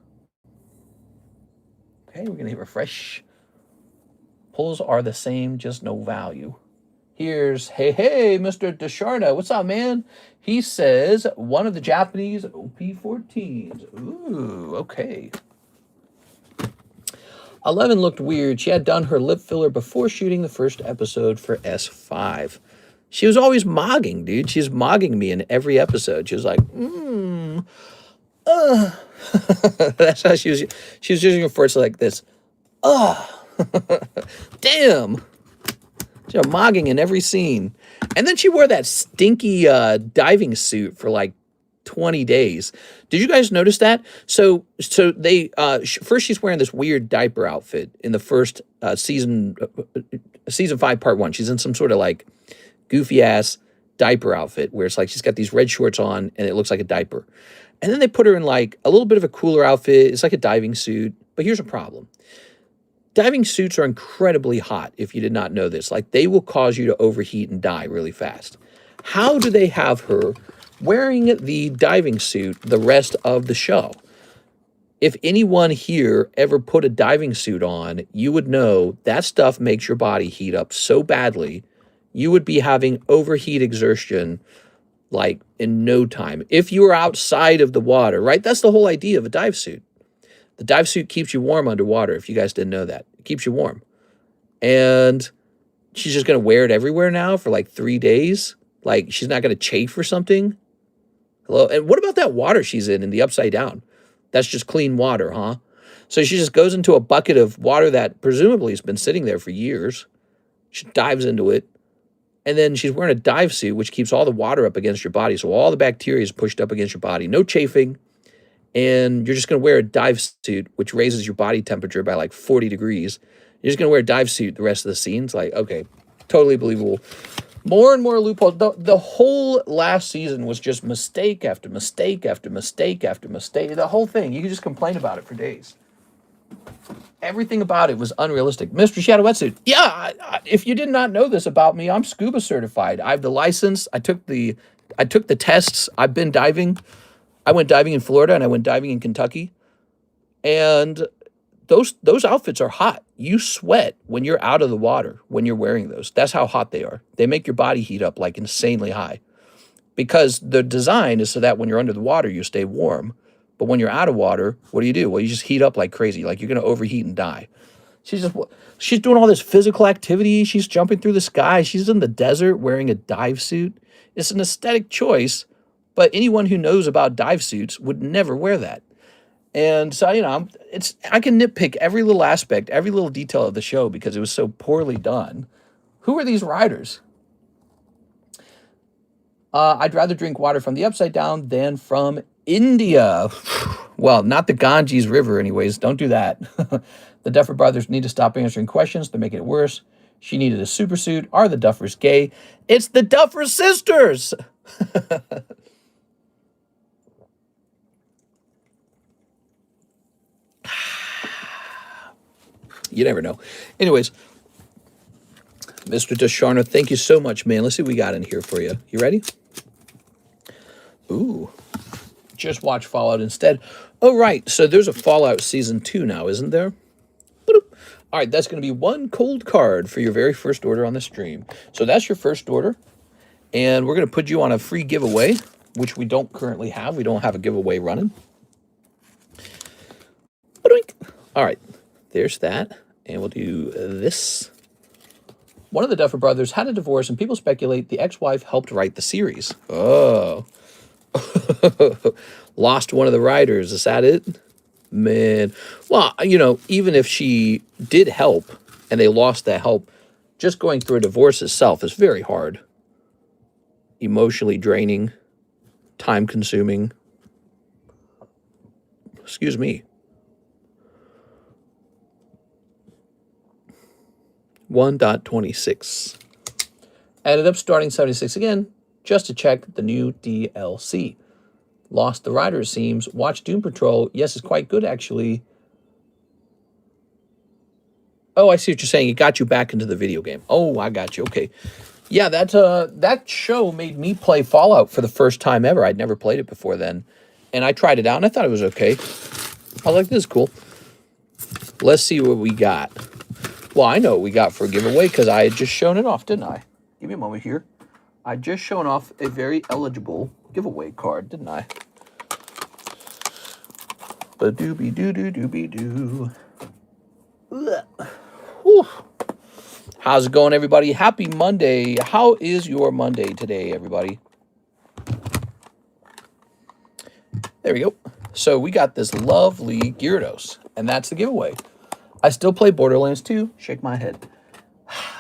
Okay, we're going to hit refresh. Pulls are the same, just no value. Here's, hey, Mr. Desharna. What's up, man? He says, one of the Japanese OP14s. Ooh, okay. 11 looked weird. She had done her lip filler before shooting the first episode for S5. She was always mogging, dude. She's mogging me in every episode. She was like, That's how she was using her force like this. Damn. She's mogging in every scene. And then she wore that stinky diving suit for like 20 days. Did you guys notice that? So they first she's wearing this weird diaper outfit in the first season 5 part 1. She's in some sort of like goofy ass diaper outfit where it's like she's got these red shorts on and it looks like a diaper. And then they put her in like a little bit of a cooler outfit. It's like a diving suit. But here's a problem. Diving suits are incredibly hot if you did not know this. Like they will cause you to overheat and die really fast. How do they have her wearing the diving suit the rest of the show? If anyone here ever put a diving suit on, you would know that stuff makes your body heat up so badly, you would be having overheat exertion like in no time. If you were outside of the water, right? That's the whole idea of a dive suit. The dive suit keeps you warm underwater, if you guys didn't know that. It keeps you warm. And she's just going to wear it everywhere now for like 3 days? Like she's not going to chafe or something? Hello? And what about that water she's in the upside down? That's just clean water, huh? So she just goes into a bucket of water that presumably has been sitting there for years. She dives into it. And then she's wearing a dive suit, which keeps all the water up against your body. So all the bacteria is pushed up against your body. No chafing. And you're just going to wear a dive suit, which raises your body temperature by like 40 degrees. You're just going to wear a dive suit the rest of the scenes. Like, okay, totally believable. More and more loopholes. The whole last season was just mistake after mistake after mistake after mistake. The whole thing. You could just complain about it for days. Everything about it was unrealistic. Mr. Shadow Wetsuit. Yeah, if you did not know this about me, I'm scuba certified. I have the license. I took the tests. I've been diving. I went diving in Florida and I went diving in Kentucky. And those outfits are hot. You sweat when you're out of the water when you're wearing those. That's how hot they are. They make your body heat up like insanely high. because the design is so that when you're under the water, you stay warm. But when you're out of water, what do? Well, you just heat up like crazy. Like you're going to overheat and die. She's doing all this physical activity. She's jumping through the sky. She's in the desert wearing a dive suit. It's an aesthetic choice, but anyone who knows about dive suits would never wear that. And so, I can nitpick every little aspect, every little detail of the show because it was so poorly done. Who are these riders? I'd rather drink water from the upside down than from India. Well, not the Ganges River anyways. Don't do that. The Duffer brothers need to stop answering questions. They're making it worse. She needed a super suit. Are the Duffers gay? It's the Duffer sisters. You never know. Anyways, Mr. Desharna, thank you so much, man. Let's see what we got in here for you. You ready? Ooh. Just watch Fallout instead. Oh, right. So there's a Fallout Season 2 now, isn't there? Boop. All right, that's going to be one cold card for your very first order on the stream. So that's your first order. And we're going to put you on a free giveaway, which we don't currently have. We don't have a giveaway running. All right, there's that. And we'll do this. One of the Duffer brothers had a divorce, and people speculate the ex-wife helped write the series. Oh. Lost one of the writers. Is that it? Man. Well, even if she did help and they lost that help, just going through a divorce itself is very hard. Emotionally draining, time-consuming. Excuse me. 1.26. Added up starting 76 again, just to check the new DLC. Lost the Rider, seems. Watch Doom Patrol. Yes, it's quite good, actually. Oh, I see what you're saying. It got you back into the video game. Oh, I got you. Okay. Yeah, that show made me play Fallout for the first time ever. I'd never played it before then. And I tried it out, and I thought it was okay. I was like, this is cool. Let's see what we got. Well, I know what we got for a giveaway because I had just shown it off, didn't I? Give me a moment here. I just shown off a very eligible giveaway card, didn't I? Ba-doobie-doo-doo-doobie-doo. How's it going, everybody? Happy Monday. How is your Monday today, everybody? There we go. So we got this lovely Gyarados, and that's the giveaway. I still play Borderlands 2. Shake my head.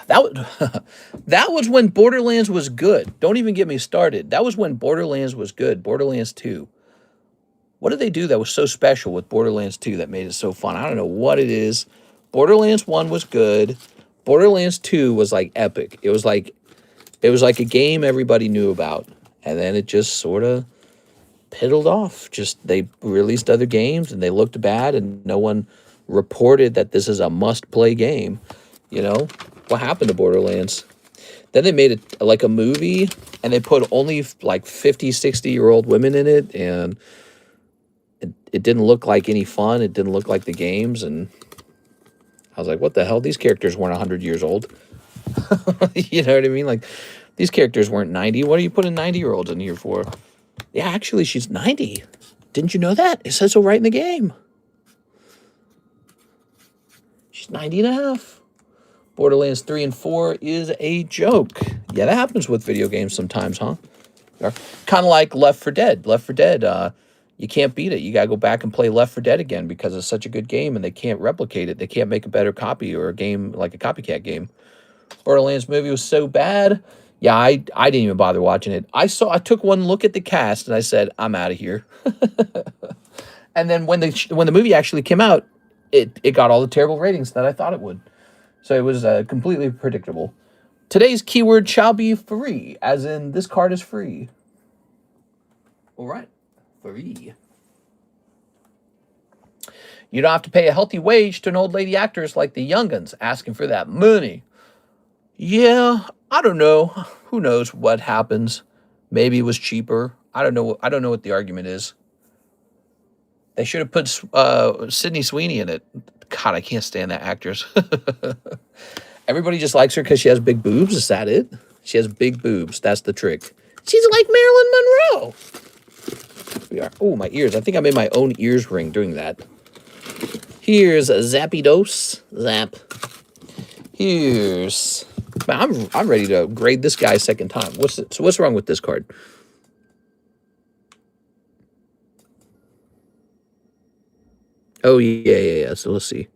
That was when Borderlands was good. Don't even get me started. That was when Borderlands was good. Borderlands 2. What did they do that was so special with Borderlands 2 that made it so fun? I don't know what it is. Borderlands 1 was good. Borderlands 2 was like epic. It was like a game everybody knew about. And then it just sort of piddled off. Just they released other games and they looked bad and no one reported that this is a must-play game. What happened to Borderlands? Then they made it like a movie, and they put only like 50, 60-year-old women in it, and it didn't look like any fun. It didn't look like the games, and I was like, what the hell? These characters weren't 100 years old. You know what I mean? Like, these characters weren't 90. What are you putting 90-year-olds in here for? Yeah, actually, she's 90. Didn't you know that? It says so right in the game. She's 90 and a half. Borderlands 3 and 4 is a joke. Yeah, that happens with video games sometimes, huh? Kind of like Left 4 Dead. Left 4 Dead, you can't beat it. You got to go back and play Left 4 Dead again because it's such a good game and they can't replicate it. They can't make a better copy or a game like a copycat game. Borderlands movie was so bad. Yeah, I didn't even bother watching it. I took one look at the cast and I said, I'm out of here. And then when the movie actually came out, it got all the terrible ratings that I thought it would. So it was completely predictable. Today's keyword shall be free, as in this card is free. All right, free. You don't have to pay a healthy wage to an old lady actress like the young'uns asking for that money. Yeah, I don't know. Who knows what happens? Maybe it was cheaper. I don't know. I don't know what the argument is. They should have put Sydney Sweeney in it. God, I can't stand that actress. Everybody just likes her because she has big boobs. Is that it? She has big boobs. That's the trick. She's like Marilyn Monroe. We are. Oh, my ears. I think I made my own ears ring doing that. Here's a Zapdos. Zap. Here's... I'm ready to grade this guy second time. What's wrong with this card? Oh, yeah. So let's see.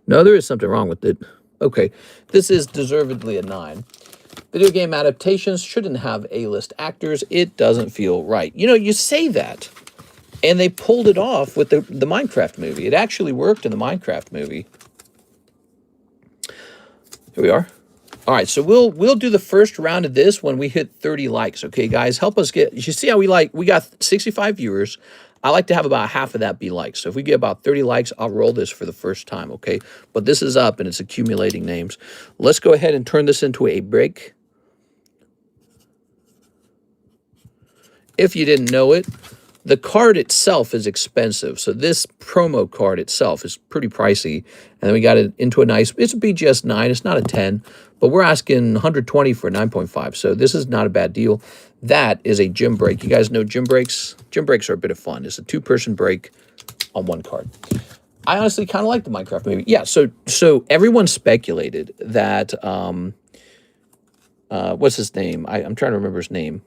No, there is something wrong with it. Okay. This is deservedly a 9. Video game adaptations shouldn't have A-list actors. It doesn't feel right. You know, you say that, and they pulled it off with the Minecraft movie. It actually worked in the Minecraft movie. Here we are. All right, so we'll do the first round of this when we hit 30 likes. Okay, guys, help us get. You see how we got 65 viewers. I like to have about half of that be likes. So if we get about 30 likes, I'll roll this for the first time. Okay, but this is up and it's accumulating names. Let's go ahead and turn this into a break. If you didn't know it, the card itself is expensive. So this promo card itself is pretty pricey. And then we got it into a nice, it's a BGS 9. It's not a 10, but we're asking 120 for a 9.5. So this is not a bad deal. That is a gym break. You guys know gym breaks? Gym breaks are a bit of fun. It's a 2-person break on one card. I honestly kind of like the Minecraft movie. Yeah, so everyone speculated that, what's his name? I'm trying to remember his name.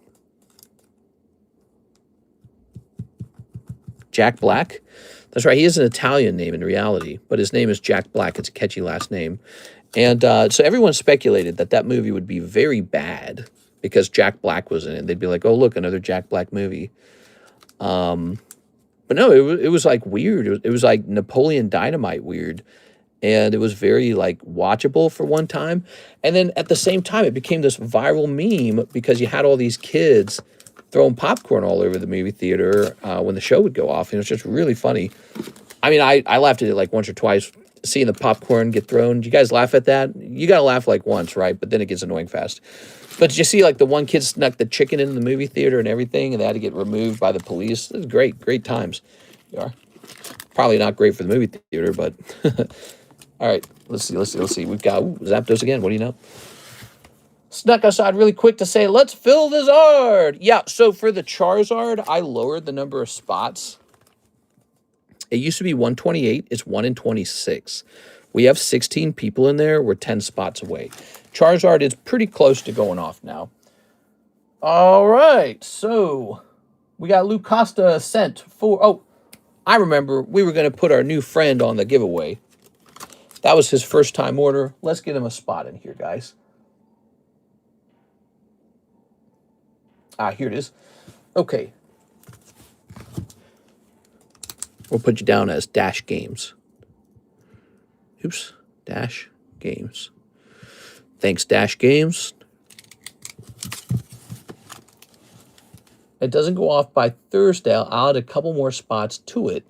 Jack Black. That's right. He is an Italian name in reality, but his name is Jack Black. It's a catchy last name. And so everyone speculated that that movie would be very bad because Jack Black was in it. They'd be like, oh, look, another Jack Black movie. But no, it was like weird. It was like Napoleon Dynamite weird. And it was very like watchable for one time. And then at the same time, it became this viral meme because you had all these kids throwing popcorn all over the movie theater when the show would go off. And it was just really funny. I mean, I laughed at it like once or twice, seeing the popcorn get thrown. Do you guys laugh at that? You got to laugh like once, right? But then it gets annoying fast. But did you see like the one kid snuck the chicken into the movie theater and everything, and they had to get removed by the police? It was great times. You are probably not great for the movie theater, but all right, let's see. We've got Zapdos again. What do you know? Snuck aside really quick to say, let's fill the Zard. Yeah, so for the Charizard, I lowered the number of spots. It used to be 128. It's 1 in 26. We have 16 people in there. We're 10 spots away. Charizard is pretty close to going off now. All right, so we got Lou Costa sent for... Oh, I remember we were going to put our new friend on the giveaway. That was his first time order. Let's get him a spot in here, guys. Ah, here it is. Okay. We'll put you down as Dash Games. Oops. Dash Games. Thanks, Dash Games. It doesn't go off by Thursday. I'll add a couple more spots to it.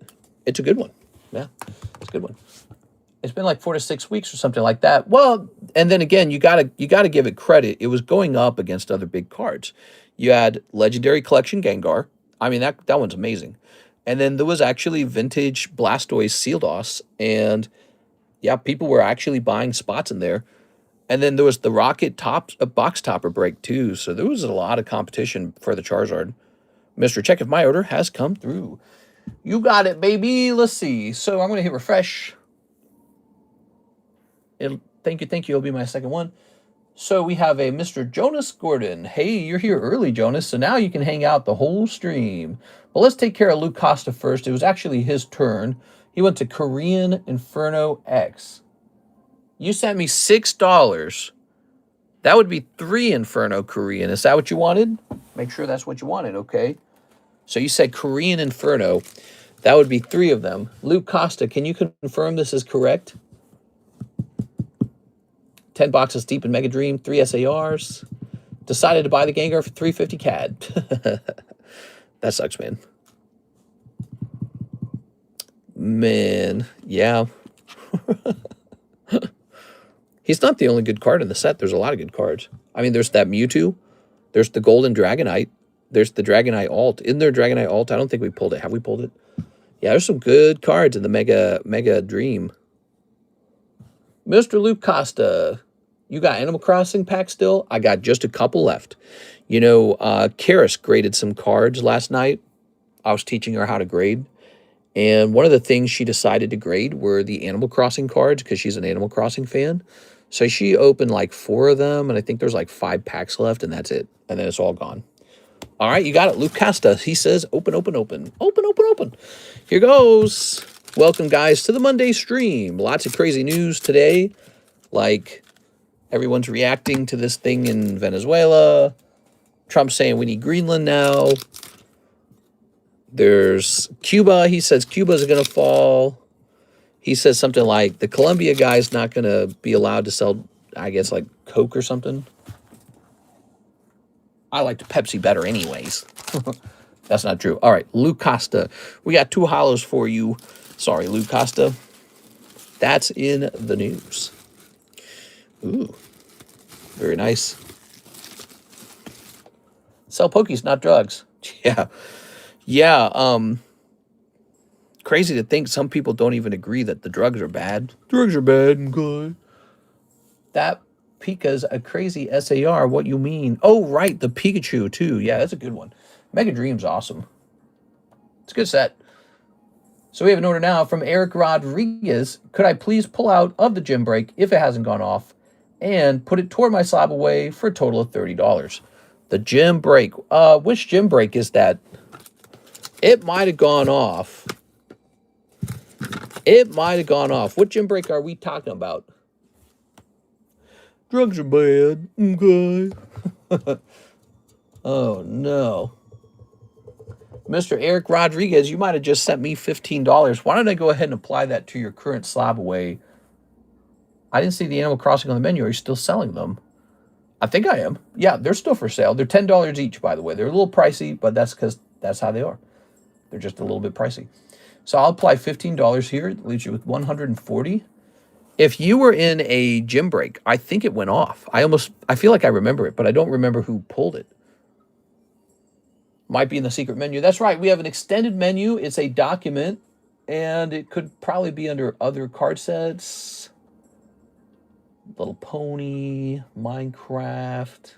It's a good one. Yeah, it's a good one. It's been like 4 to 6 weeks or something like that. Well, and then again, you gotta give it credit. It was going up against other big cards. You had Legendary Collection Gengar. I mean, that one's amazing. And then there was actually Vintage Blastoise Sealdos. And yeah, people were actually buying spots in there. And then there was the Rocket Box Topper break too. So there was a lot of competition for the Charizard. Mr. Check if my order has come through. You got it, baby. Let's see. So I'm going to hit refresh. Thank you. It'll be my second one. So we have a Mr. Jonas Gordon. Hey, you're here early, Jonas. So now you can hang out the whole stream. But let's take care of Luke Costa first. It was actually his turn. He went to Korean Inferno X. You sent me $6. That would be 3 Inferno Korean. Is that what you wanted? Make sure that's what you wanted, okay? So you said Korean Inferno. That would be 3 of them. Luke Costa, can you confirm this is correct? 10 boxes deep in Mega Dream, 3 SARs. Decided to buy the Gengar for 350 CAD. That sucks, man. Man, yeah. He's not the only good card in the set. There's a lot of good cards. I mean, there's that Mewtwo. There's the Golden Dragonite. There's the Dragonite Alt. Isn't there Dragonite Alt? I don't think we pulled it. Have we pulled it? Yeah, there's some good cards in the Mega Dream. Mr. Luke Costa. You got Animal Crossing pack still? I got just a couple left. You know, Karis graded some cards last night. I was teaching her how to grade. And one of the things she decided to grade were the Animal Crossing cards because she's an Animal Crossing fan. So she opened like 4 of them, and I think there's like 5 packs left, and that's it. And then it's all gone. All right, you got it. Luke Costa, he says, open, open, open. Open, open, open. Here goes. Welcome, guys, to the Monday stream. Lots of crazy news today. Like, everyone's reacting to this thing in Venezuela. Trump saying we need Greenland now. There's Cuba. He says Cuba's going to fall. He says something like the Colombia guy's not going to be allowed to sell, I guess, like Coke or something. I like the Pepsi better anyways. That's not true. All right, Luke Costa. We got 2 hollows for you. Sorry, Luke Costa. That's in the news. Ooh, very nice. Sell pokies, not drugs. Yeah. Yeah, crazy to think some people don't even agree that the drugs are bad. Drugs are bad, okay. That Pika's a crazy SAR. What you mean? Oh, right, the Pikachu, too. Yeah, that's a good one. Mega Dream's awesome. It's a good set. So we have an order now from Eric Rodriguez. Could I please pull out of the gym break, if it hasn't gone off, and put it toward my slab away for a total of $30? The gym break. Which gym break is that? It might have gone off. It might have gone off. What gym break are we talking about? Drugs are bad. Okay. Oh, no. Mr. Eric Rodriguez, you might have just sent me $15. Why don't I go ahead and apply that to your current slab away? I didn't see the Animal Crossing on the menu. Are you still selling them? I think I am. Yeah, they're still for sale. They're $10 each, by the way. They're a little pricey, but that's because that's how they are. They're just a little bit pricey. So I'll apply $15 here. It leaves you with $140. If you were in a gym break, I think it went off. I feel like I remember it, but I don't remember who pulled it. Might be in the secret menu. That's right. We have an extended menu. It's a document, and it could probably be under other card sets. Little Pony, Minecraft,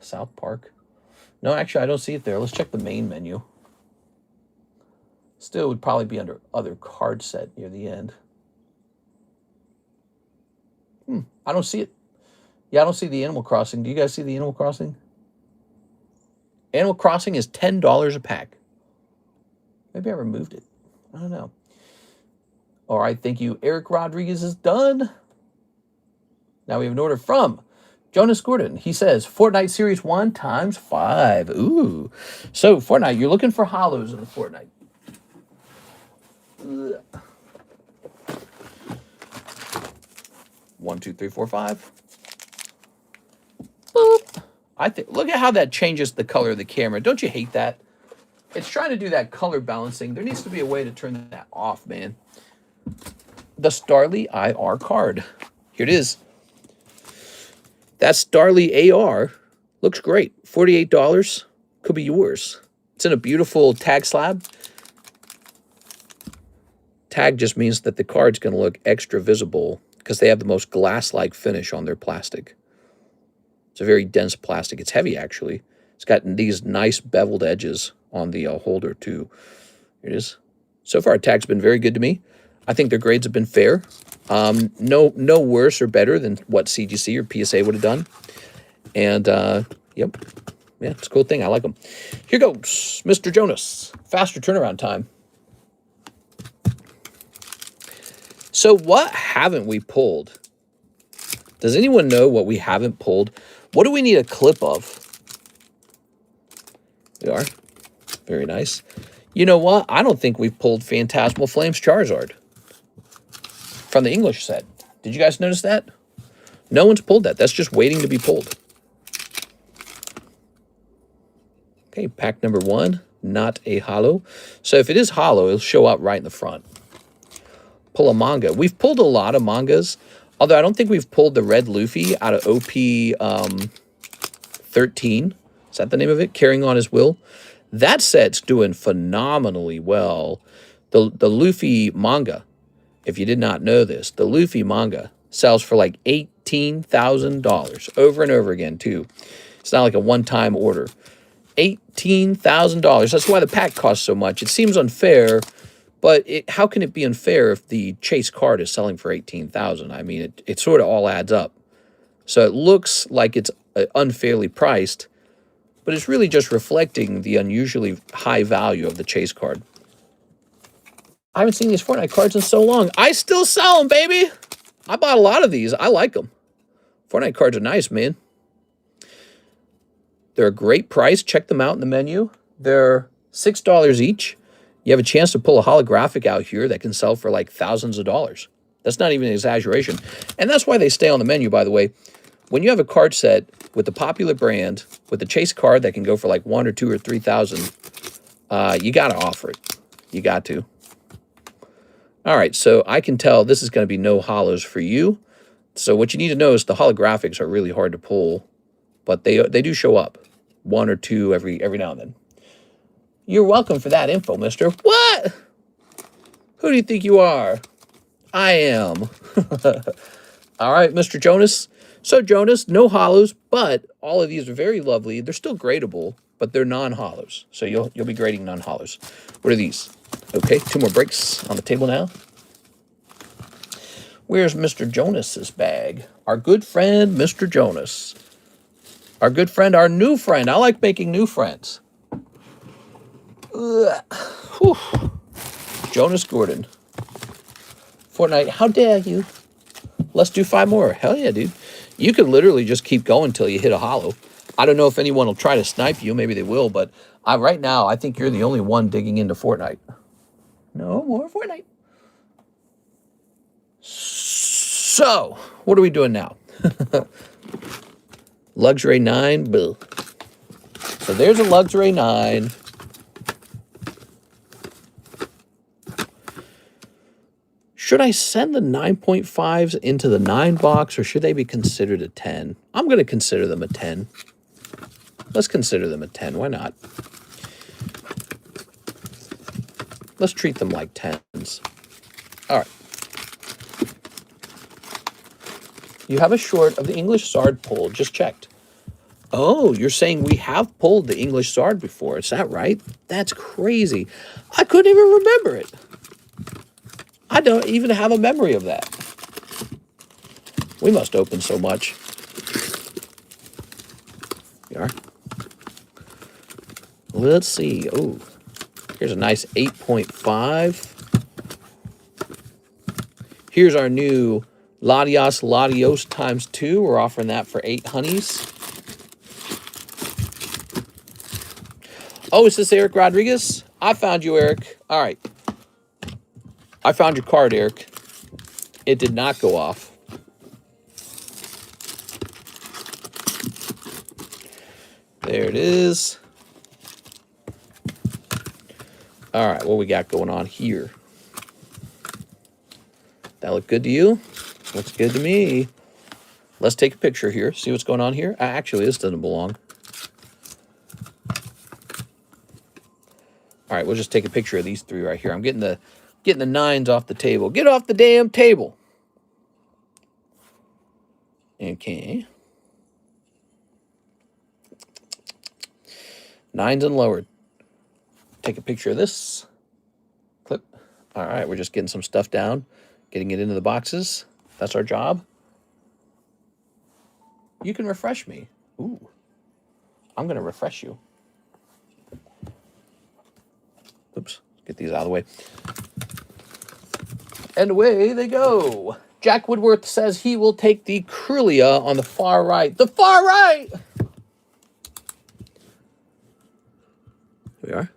South Park. No, actually, I don't see it there. Let's check the main menu. Still would probably be under other card set near the end. I don't see it. Yeah, I don't see the Animal Crossing. Do you guys see the Animal Crossing? Animal Crossing is $10 a pack. Maybe I removed it. I don't know. All right, thank you. Eric Rodriguez is done. Now we have an order from Jonas Gordon. He says, Fortnite Series 1 times 5. Ooh. So, Fortnite, you're looking for hollows in the Fortnite. Ugh. 1, 2, 3, 4, 5. Boop. Look at how that changes the color of the camera. Don't you hate that? It's trying to do that color balancing. There needs to be a way to turn that off, man. The Starly IR card. Here it is. That Starly AR looks great. $48 could be yours. It's in a beautiful tag slab. Tag just means that the card's going to look extra visible because they have the most glass-like finish on their plastic. It's a very dense plastic. It's heavy, actually. It's got these nice beveled edges on the holder, too. Here it is. So far, tag's been very good to me. I think their grades have been fair. No worse or better than what CGC or PSA would have done. And, yep. Yeah, it's a cool thing. I like them. Here goes Mr. Jonas. Faster turnaround time. So what haven't we pulled? Does anyone know what we haven't pulled? What do we need a clip of? We are. Very nice. You know what? I don't think we've pulled Phantasmal Flames Charizard from the English set. Did you guys notice that? No one's pulled that. That's just waiting to be pulled. Okay, pack number 1, not a hollow. So if it is hollow, it'll show up right in the front. Pull a manga. We've pulled a lot of mangas, although I don't think we've pulled the Red Luffy out of OP 13. Is that the name of it? Carrying on His Will. That set's doing phenomenally well. The Luffy manga, if you did not know this, the Luffy manga sells for like $18,000 over and over again, too. It's not like a one-time order. $18,000. That's why the pack costs so much. It seems unfair, but how can it be unfair if the chase card is selling for $18,000? I mean, it sort of all adds up. So it looks like it's unfairly priced, but it's really just reflecting the unusually high value of the chase card. I haven't seen these Fortnite cards in so long. I still sell them, baby. I bought a lot of these. I like them. Fortnite cards are nice, man. They're a great price. Check them out in the menu. They're $6 each. You have a chance to pull a holographic out here that can sell for like thousands of dollars. That's not even an exaggeration. And that's why they stay on the menu, by the way. When you have a card set with the popular brand, with the chase card that can go for like 1 or 2 or 3,000, you got to offer it. You got to. All right, so I can tell this is going to be no hollows for you. So what you need to know is the holographics are really hard to pull, but they do show up. 1 or 2 every now and then. You're welcome for that info, mister. What? Who do you think you are? I am. All right, Mr. Jonas. So, Jonas, no hollows, but all of these are very lovely. They're still gradable, but they're non-hollows. So you'll be grading non-hollows. What are these? Okay, 2 more breaks on the table now. Where's Mr. Jonas's bag? Our good friend, Mr. Jonas. Our good friend, our new friend. I like making new friends. Jonas Gordon. Fortnite, how dare you? Let's do 5 more. Hell yeah, dude. You could literally just keep going until you hit a hollow. I don't know if anyone will try to snipe you. Maybe they will, but right now, I think you're the only one digging into Fortnite. No more Fortnite. So, what are we doing now? Luxury 9. Boo. So there's a Luxury 9. Should I send the 9.5s into the 9 box, or should they be considered a 10? I'm going to consider them a 10. Let's consider them a 10. Why not? Let's treat them like 10s. All right. You have a short of the English Sard pull. Just checked. Oh, you're saying we have pulled the English Sard before. Is that right? That's crazy. I couldn't even remember it. I don't even have a memory of that. We must open so much. Here we are. Let's see. Oh, here's a nice 8.5. Here's our new Latios times 2. We're offering that for 8 honeys. Oh, is this Eric Rodriguez? I found you, Eric. All right. I found your card, Eric. It did not go off. There it is. All right, what we got going on here? That look good to you? Looks good to me. Let's take a picture here. See what's going on here? Actually, this doesn't belong. All right, we'll just take a picture of these 3 right here. I'm getting the 9s off the table. Get off the damn table. Okay. 9s and lowered. Take a picture of this. Clip. All right, we're just getting some stuff down, getting it into the boxes. That's our job. You can refresh me. Ooh. I'm going to refresh you. Oops. Get these out of the way. And away they go. Jack Woodworth says he will take the Crulia on the far right. The far right! Here we are.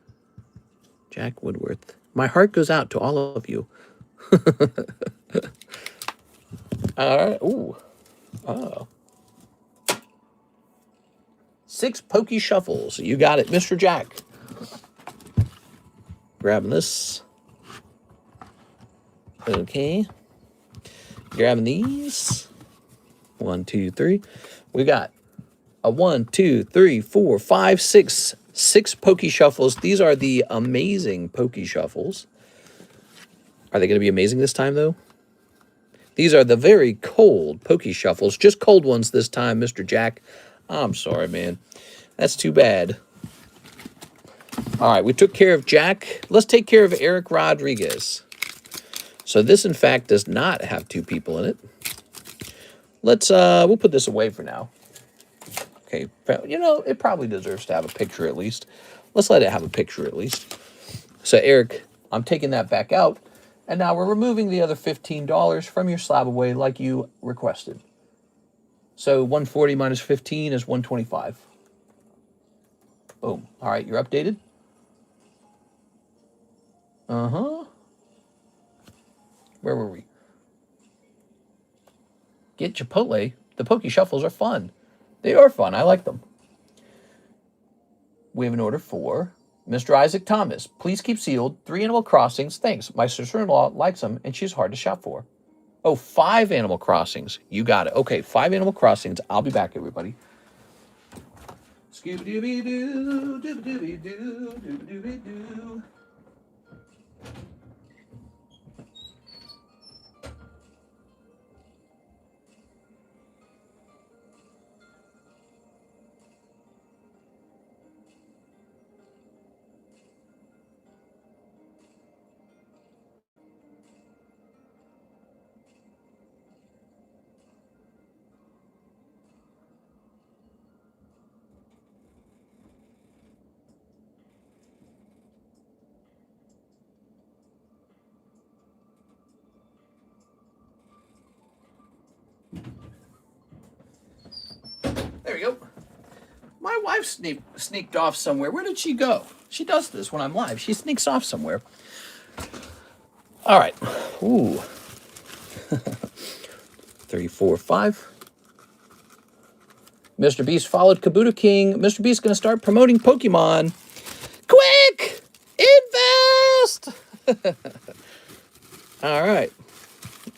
Jack Woodworth. My heart goes out to all of you. All right. Ooh. Oh. 6 pokey shuffles. You got it, Mr. Jack. Grabbing this. Okay. Grabbing these. 1, 2, 3. We got a 1, 2, 3, 4, 5, 6. 6 pokey shuffles. These are the amazing pokey shuffles. Are they going to be amazing this time, though? These are the very cold Poke Shuffles. Just cold ones this time, Mr. Jack. I'm sorry, man. That's too bad. All right, we took care of Jack. Let's take care of Eric Rodriguez. So this, in fact, does not have 2 people in it. Let's, we'll put this away for now. Okay, you know, it probably deserves to have a picture at least. Let's let it have a picture at least. So, Eric, I'm taking that back out. And now we're removing the other $15 from your slab away like you requested. So 140 minus 15 is 125. Boom. All right, you're updated. Uh-huh. Where were we? Get Chipotle. The Poke Shuffles are fun. They are fun. I like them. We have an order for Mr. Isaac Thomas. Please keep sealed. 3 Animal Crossings. Thanks. My sister-in-law likes them, and she's hard to shop for. Oh, 5 Animal Crossings. You got it. Okay, 5 Animal Crossings. I'll be back, everybody. Scooby-Dooby-Doo, Dooby-Dooby-Doo, Dooby-Dooby-Doo. There we go. My wife sneaked off somewhere. Where did she go? She does this when I'm live. She sneaks off somewhere. All right. Ooh. 34, 5. Mr. Beast followed Kabuto King. Mr. Beast going to start promoting Pokemon. Quick! Invest! All right.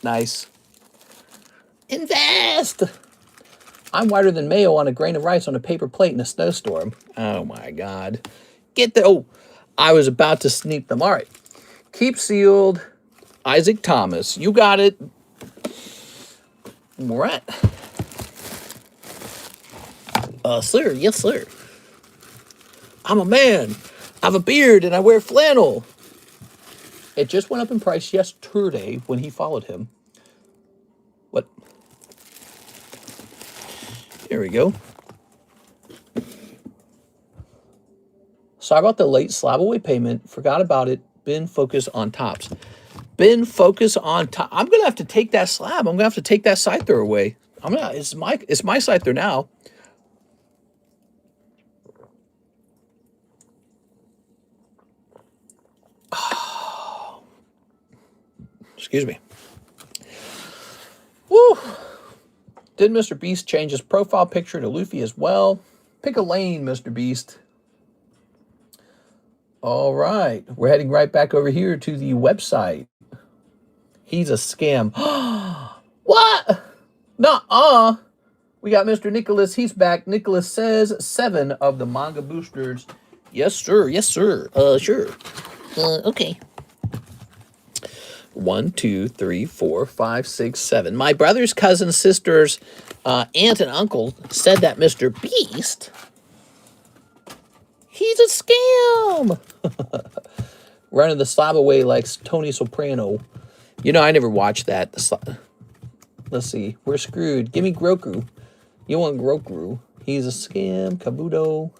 Nice. Invest! I'm whiter than mayo on a grain of rice on a paper plate in a snowstorm. Oh, my God. Get the... Oh, I was about to sneak them. All right. Keep sealed. Isaac Thomas. You got it. All right. Sir. Yes, sir. I'm a man. I have a beard and I wear flannel. It just went up in price yesterday when he followed him. What? Here we go. Sorry about the late slab away payment. Forgot about it. Been focused on tops. Been focused on top. I'm gonna have to take that slab. I'm gonna have to take that Scyther away. It's my Scyther now. Excuse me. Woo! Did Mr. Beast change his profile picture to Luffy as well? Pick a lane, Mr. Beast. All right. We're heading right back over here to the website. He's a scam. What? Nuh-uh. We got Mr. Nicholas. He's back. Nicholas says 7 of the manga boosters. Yes, sir. Yes, sir. Sure. Okay. 1, 2, 3, 4, 5, 6, 7. My brothers, cousins, sisters, aunt, and uncle said that Mr. Beast, he's a scam. Running the slab away like Tony Soprano. You know, I never watched that. Let's see. We're screwed. Give me Groku. You want Groku. He's a scam. Kabuto.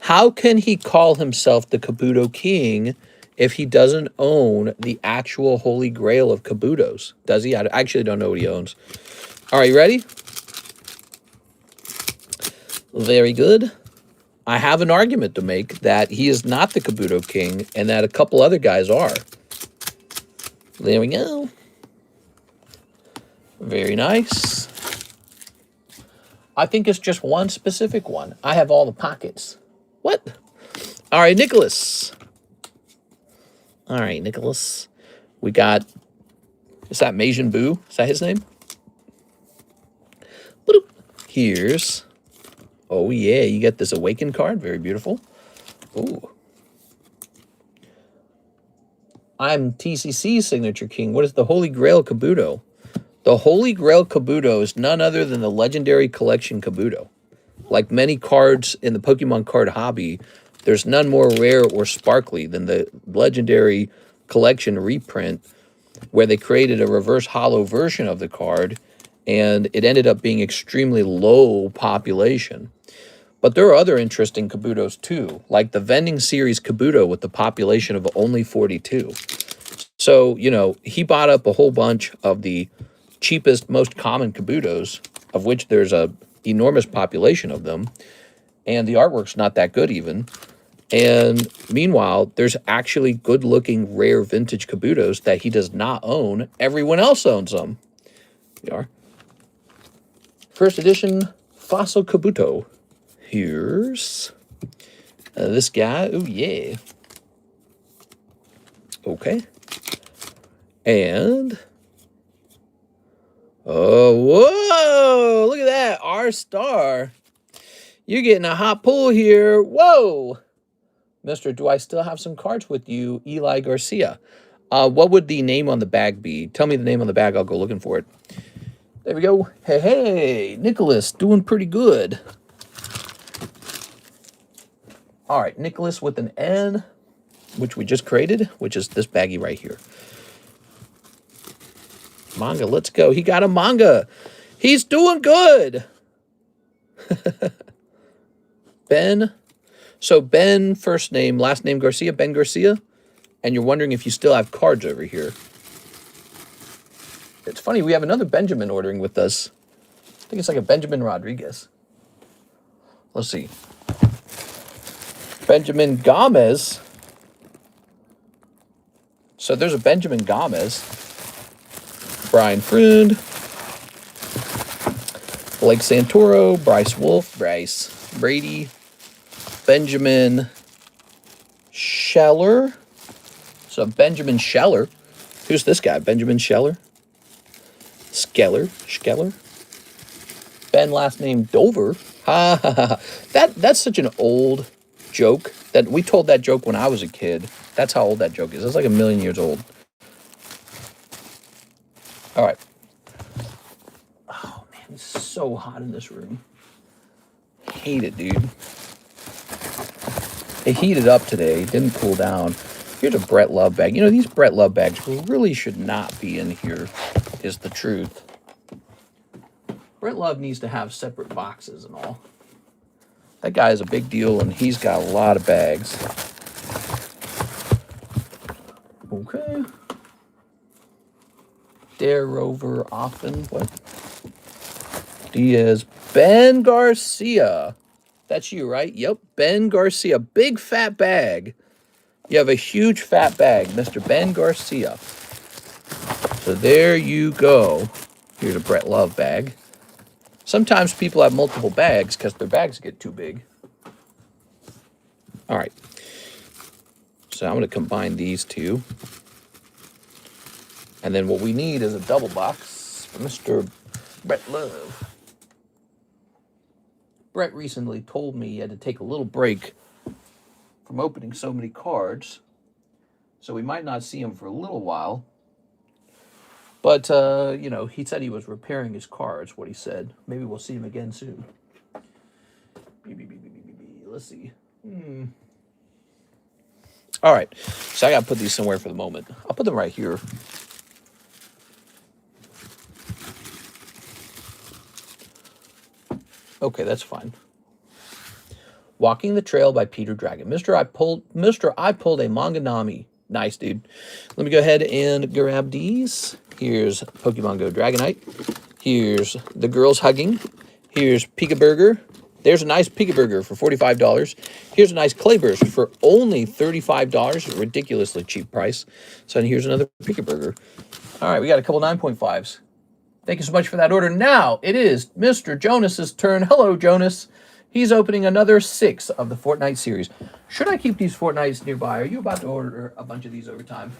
How can he call himself the Kabuto King if he doesn't own the actual Holy Grail of Kabutos? Does he? I actually don't know what he owns. All right, you ready? Very good. I have an argument to make that he is not the Kabuto King and that a couple other guys are. There we go. Very nice. I think it's just one specific one. I have all the pockets. What? All right, Nicholas. All right, Nicholas. We got... Is that Majin Buu? Is that his name? Boop. Here's... Oh, yeah. You get this Awaken card. Very beautiful. Ooh. I'm TCC Signature King. What is the Holy Grail Kabuto? The Holy Grail Kabuto is none other than the Legendary Collection Kabuto. Like many cards in the Pokemon card hobby, there's none more rare or sparkly than the Legendary Collection reprint, where they created a reverse holo version of the card, and it ended up being extremely low population. But there are other interesting Kabutos too, like the Vending Series Kabuto with the population of only 42. So, you know, he bought up a whole bunch of the cheapest, most common Kabutos, of which there's a enormous population of them, and the artwork's not that good even. And meanwhile, there's actually good-looking, rare vintage Kabutos that he does not own. Everyone else owns them. They are. First edition Fossil Kabuto. Here's this guy. Oh, yeah. Okay. And... oh, whoa! Look at that. R-Star. You're getting a hot pull here. Whoa! Mr. Do I still have some cards with you? Eli Garcia. What would the name on the bag be? Tell me the name on the bag. I'll go looking for it. There we go. Hey, hey. Nicholas, doing pretty good. All right. Nicholas with an N, which we just created, which is this baggie right here. Manga, let's go. He got a manga. He's doing good. Ben. So Ben, first name, last name Garcia, Ben Garcia. And you're wondering if you still have cards over here. It's funny, we have another Benjamin ordering with us. I think it's like a Benjamin Rodriguez. Let's see. Benjamin Gomez. So there's a Benjamin Gomez. Brian Freund. Blake Santoro. Bryce Wolf. Bryce Brady. Benjamin Scheller. So Benjamin Scheller. Who's this guy? Benjamin Scheller? Scheller? Ben, last name Dover. Ha ha ha. That's such an old joke that we told that joke when I was a kid. That's how old that joke is. It's like 1,000,000 years old. All right. Oh, man, it's so hot in this room. Hate it, dude. It heated up today. Didn't cool down. Here's a Brett Love bag. You know, these Brett Love bags really should not be in here, is the truth. Brett Love needs to have separate boxes and all. That guy is a big deal, and he's got a lot of bags. Okay. Dare Rover Offen. What? Diaz. Ben Garcia. That's you, right? Yep. Ben Garcia. Big fat bag. You have a huge fat bag, Mr. Ben Garcia. So there you go. Here's a Brett Love bag. Sometimes people have multiple bags because their bags get too big. All right. So I'm going to combine these two. And then what we need is a double box for Mr. Brett Love. Brett recently told me he had to take a little break from opening so many cards. So we might not see him for a little while. But, you know, he said he was repairing his cards, what he said. Maybe we'll see him again soon. Let's see. All right. So I got to put these somewhere for the moment. I'll put them right here. Okay, that's fine. Walking the Trail by Peter Dragon. Mr. I pulled a Manganami. Nice, dude. Let me go ahead and grab these. Here's Pokemon Go Dragonite. Here's the girls hugging. Here's Pika Burger. There's a nice Pika Burger for $45. Here's a nice Clayburst for only $35. A ridiculously cheap price. So here's another Pika Burger. All right, we got a couple 9.5s. Thank you so much for that order. Now it is Mr. Jonas's turn. Hello, Jonas. He's opening another 6 of the Fortnite series. Should I keep these Fortnites nearby? Are you about to order a bunch of these over time?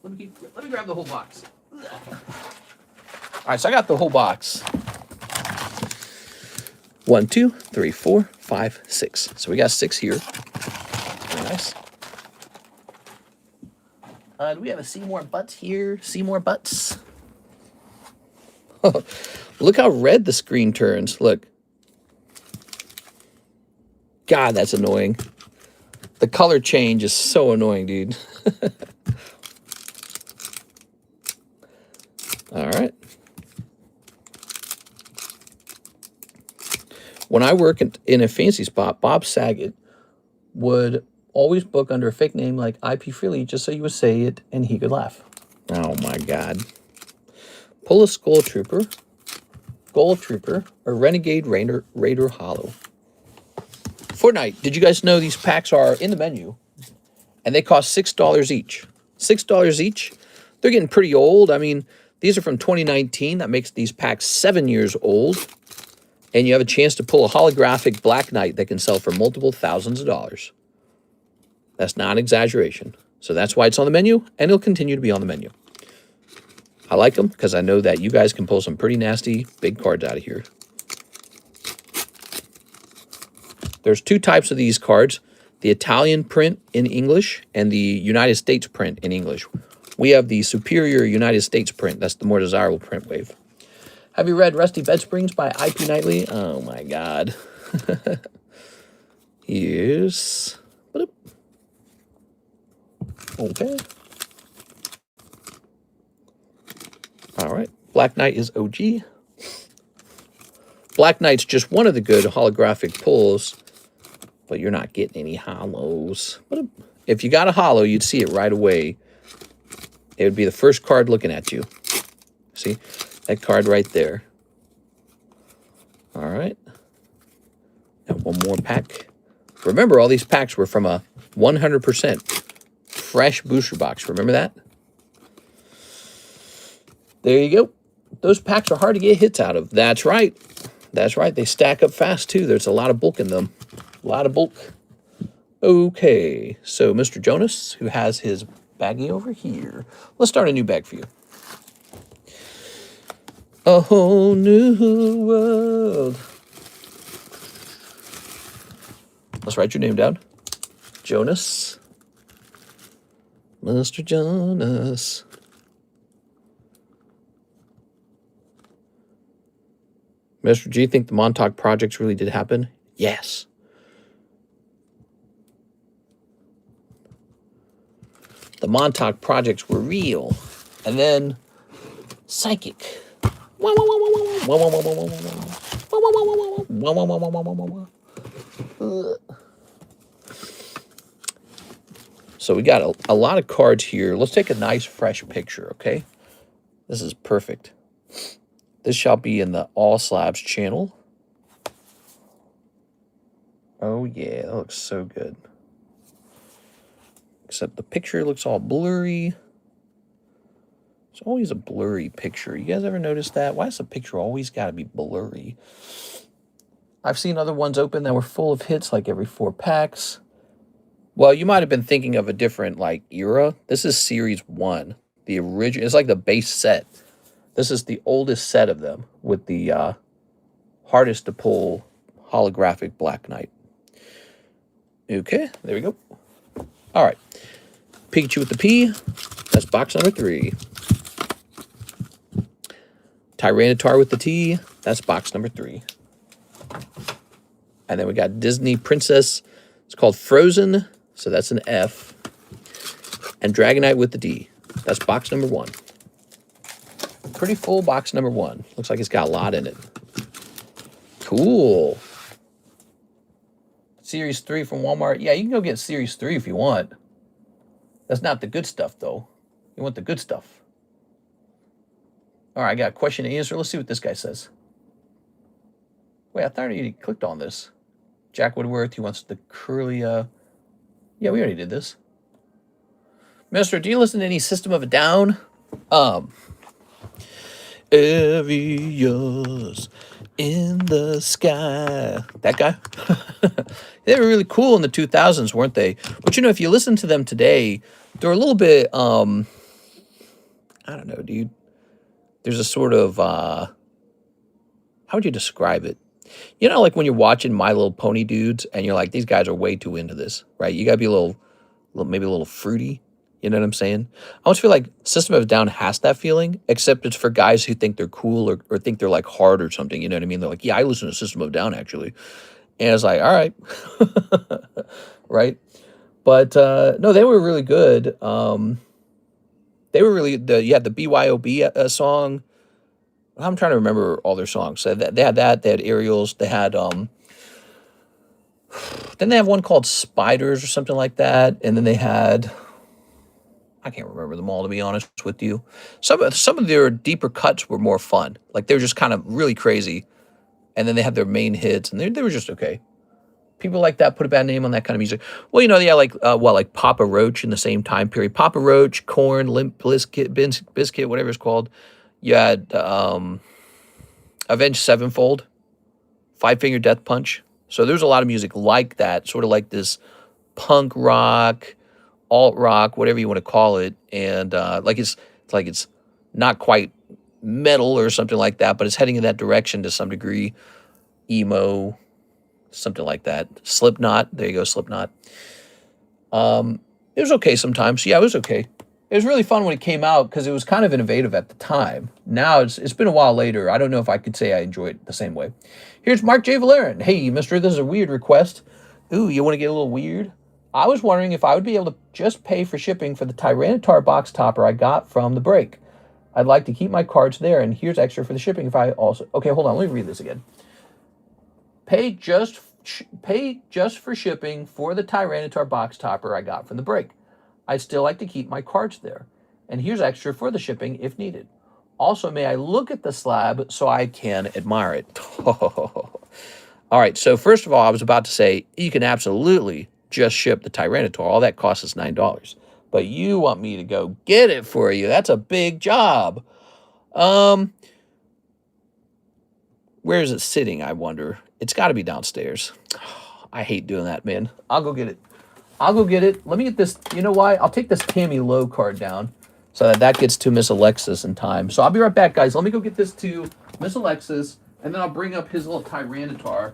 Let me grab the whole box. All right, so I got the whole box. 1, 2, 3, 4, 5, 6. So we got 6 here. Very nice. Do we have a see more butts here? See more butts? Look how red the screen turns. Look. God, that's annoying. The color change is so annoying, dude. All right. When I work in a fancy spot, Bob Saget would always book under a fake name like IP Freely just so you would say it and he could laugh. Oh my God. Pull a Skull Trooper, Gold Trooper, or Renegade Raider Hollow. Fortnite, did you guys know these packs are in the menu and they cost $6 each? $6 each? They're getting pretty old. I mean, these are from 2019. That makes these packs 7 years old. And you have a chance to pull a holographic Black Knight that can sell for multiple thousands of dollars. That's not an exaggeration. So that's why it's on the menu, and it'll continue to be on the menu. I like them because I know that you guys can pull some pretty nasty big cards out of here. There's two types of these cards, the Italian print in English and the United States print in English. We have the superior United States print. That's the more desirable print wave. Have you read Rusty Bed Springs by IP Knightley? Oh my God. Here's... Okay. All right. Black Knight is OG. Black Knight's just one of the good holographic pulls, but you're not getting any hollows. If you got a hollow, you'd see it right away. It would be the first card looking at you. See? That card right there. All right. And one more pack. Remember, all these packs were from a 100% fresh booster box. Remember that? There you go. Those packs are hard to get hits out of. That's right. That's right. They stack up fast, too. There's a lot of bulk in them. A lot of bulk. Okay. So, Mr. Jonas, who has his baggie over here. Let's start a new bag for you. A whole new world. Let's write your name down. Jonas. Mr. Jonas. Mr. G, think the Montauk projects really did happen? Yes. The Montauk projects were real. And then psychic. So we got a lot of cards here. Let's take a nice fresh picture, okay? This is perfect. This shall be in the All Slabs channel. Oh yeah, that looks so good. Except the picture looks all blurry. It's always a blurry picture. You guys ever notice that? Why does the picture always got to be blurry? I've seen other ones open that were full of hits like every 4 packs. Well, you might have been thinking of a different like era. This is Series 1. The original. It's like the base set. This is the oldest set of them with the hardest to pull holographic Black Knight. Okay, there we go. All right. Pikachu with the P. That's box number 3. Tyranitar with the T. That's box number 3. And then we got Disney Princess. It's called Frozen. So that's an F. And Dragonite with the D. That's box number 1. Pretty full box number 1. Looks like it's got a lot in it. Cool. Series 3 from Walmart. Yeah, you can go get Series 3 if you want. That's not the good stuff, though. You want the good stuff. All right, I got a question and answer. Let's see what this guy says. Wait, I thought he clicked on this. Jack Woodworth, he wants the curly... Yeah, we already did this. Mister, do you listen to any System of a Down? Areas in the sky. That guy? They were really cool in the 2000s, weren't they? But, you know, if you listen to them today, they're a little bit, I don't know, dude. There's a sort of, how would you describe it? You know, like when you're watching My Little Pony dudes and you're like, these guys are way too into this, right? You got to be maybe a little fruity. You know what I'm saying? I almost feel like System of a Down has that feeling, except it's for guys who think they're cool or think they're like hard or something. You know what I mean? They're like, yeah, I listen to System of a Down actually. And it's like, all right. Right? But no, they were really good. They were really, the BYOB song. I'm trying to remember all their songs. So they had that, they had Aerials, they had, then they have one called Spiders or something like that. And then they had, I can't remember them all, to be honest with you. Some of their deeper cuts were more fun. Like they were just kind of really crazy. And then they had their main hits, and they were just okay. People like that put a bad name on that kind of music. Well, yeah, like like Papa Roach in the same time period. Papa Roach, Korn, Limp Bizkit, whatever it's called. You had Avenged Sevenfold, Five Finger Death Punch. So there's a lot of music like that, sort of like this punk rock, alt rock, whatever you want to call it, and it's not quite metal or something like that, but it's heading in that direction to some degree. Emo, something like that. Slipknot, there you go, Slipknot. It was okay sometimes. Yeah, it was okay. It was really fun when it came out because it was kind of innovative at the time. Now it's been a while later. I don't know if I could say I enjoy it the same way. Here's Mark J. Valerian. Hey, mister, this is a weird request. Ooh, you want to get a little weird? I was wondering if I would be able to just pay for shipping for the Tyranitar box topper I got from the break. I'd like to keep my cards there, and here's extra for the shipping if I also... Okay, hold on. Let me read this again. Pay just for shipping for the Tyranitar box topper I got from the break. I'd still like to keep my cards there, and here's extra for the shipping if needed. Also, may I look at the slab so I can admire it? All right, so first of all, I was about to say you can absolutely just ship the Tyranitar. All that costs is $9. But you want me to go get it for you. That's a big job. Where is it sitting, I wonder? It's got to be downstairs. I hate doing that, man. I'll go get it. Let me get this. You know why? I'll take this Tammy Lowe card down so that gets to Miss Alexis in time. So I'll be right back, guys. Let me go get this to Miss Alexis, and then I'll bring up his little Tyranitar.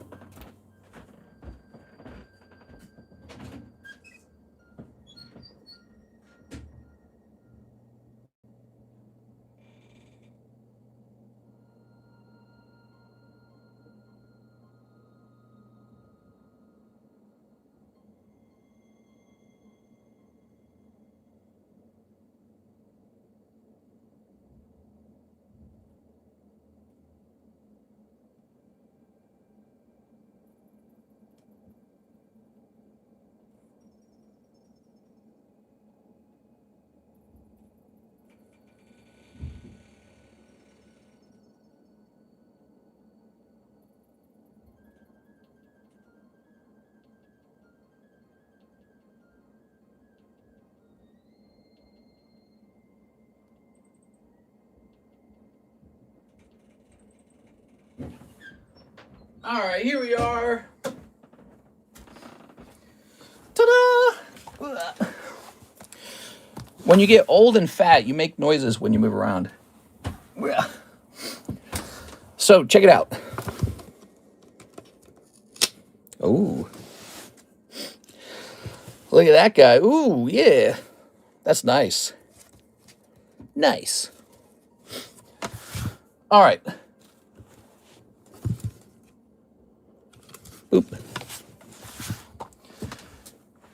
All right, here we are. Ta-da! When you get old and fat, you make noises when you move around. So, check it out. Ooh. Look at that guy. Ooh, yeah. That's nice. Nice. All right. Oop.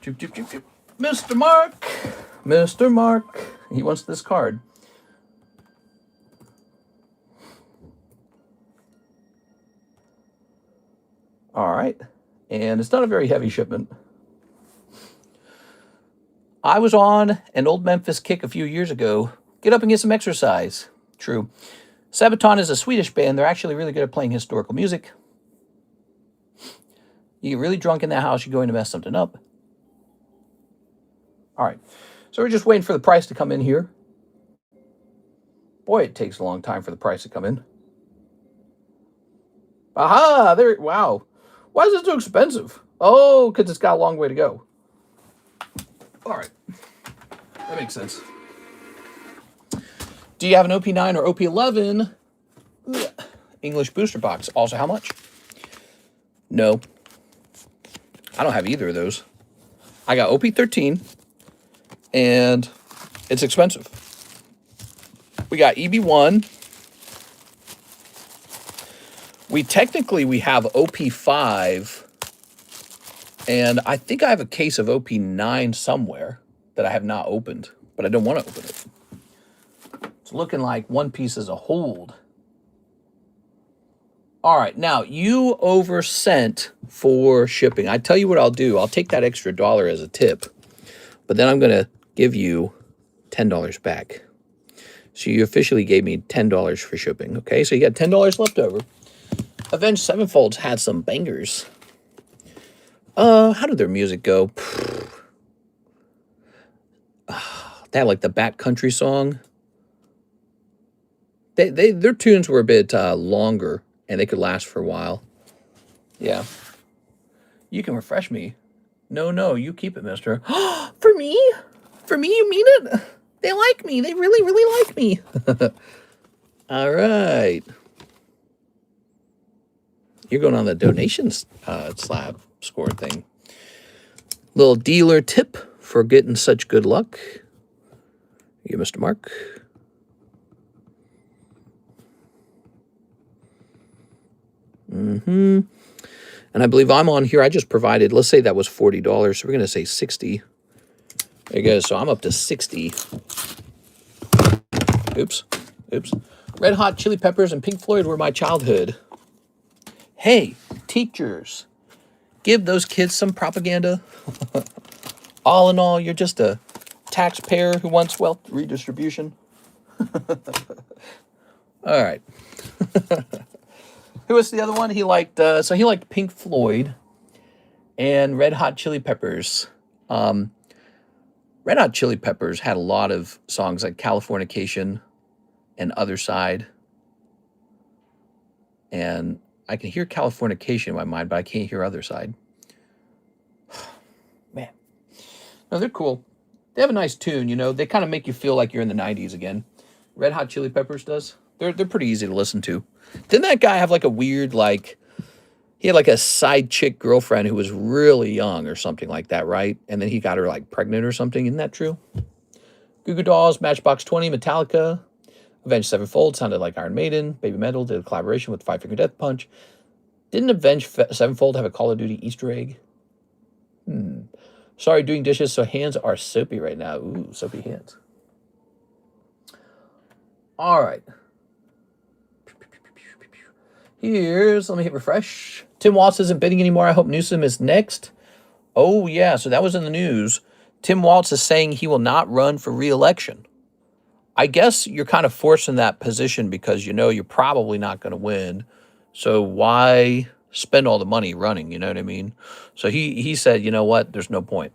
Choop, choop, choop, choop. Mr. Mark. Mr. Mark. He wants this card. All right. And it's not a very heavy shipment. I was on an old Memphis kick a few years ago. Get up and get some exercise. True. Sabaton is a Swedish band. They're actually really good at playing historical music. You get really drunk in that house, you're going to mess something up. All right. So we're just waiting for the price to come in here. Boy, it takes a long time for the price to come in. Aha! There. Wow. Why is it so expensive? Oh, because it's got a long way to go. All right. That makes sense. Do you have an OP9 or OP11? English booster box. Also, how much? No. I don't have either of those. I got OP13 and It's expensive. We got EB1. We have OP5. And I think I have a case of OP9 somewhere that I have not opened, but I don't want to open it. It's looking like One Piece is a hold. All right, now you oversent for shipping. I tell you what I'll do. I'll take that extra $1 as a tip, but then I'm going to give you $10 back. So you officially gave me $10 for shipping. Okay, so you got $10 left over. Avenged Sevenfold's had some bangers. How did their music go? They had like the backcountry song. Their tunes were a bit longer, and they could last for a while. Yeah. You can refresh me. No, you keep it, mister. For me? For me, you mean it? They like me. They really, really like me. All right. You're going on the donations slab score thing. Little dealer tip for getting such good luck. You, Mr. Mark. And I believe I'm on here. I just provided, let's say that was $40. So we're going to say 60. There you go. So I'm up to 60. Oops. Red Hot Chili Peppers and Pink Floyd were my childhood. Hey, teachers, give those kids some propaganda. All in all, you're just a taxpayer who wants wealth redistribution. All right. Who was the other one? He liked, so he liked Pink Floyd and Red Hot Chili Peppers. Red Hot Chili Peppers had a lot of songs like Californication and Other Side. And I can hear Californication in my mind, but I can't hear Other Side. Man. No, they're cool. They have a nice tune, you know. They kind of make you feel like you're in the 90s again. Red Hot Chili Peppers does. They're pretty easy to listen to. Didn't that guy have like a weird, like, he had like a side chick girlfriend who was really young or something like that, right? And then he got her like pregnant or something. Isn't that true? Goo Goo Dolls, Matchbox 20, Metallica, Avenged Sevenfold sounded like Iron Maiden. Baby Metal did a collaboration with Five Finger Death Punch. Didn't Avenged Sevenfold have a Call of Duty Easter egg? Sorry, doing dishes, so hands are soapy right now. Ooh, soapy hands. All right. Let me hit refresh. Tim Waltz isn't bidding anymore. I hope Newsom is next. Oh, yeah, so that was in the news. Tim Waltz is saying he will not run for re-election. I guess you're kind of forced in that position because you know you're probably not going to win. So why spend all the money running, you know what I mean? So he said, you know what, there's no point.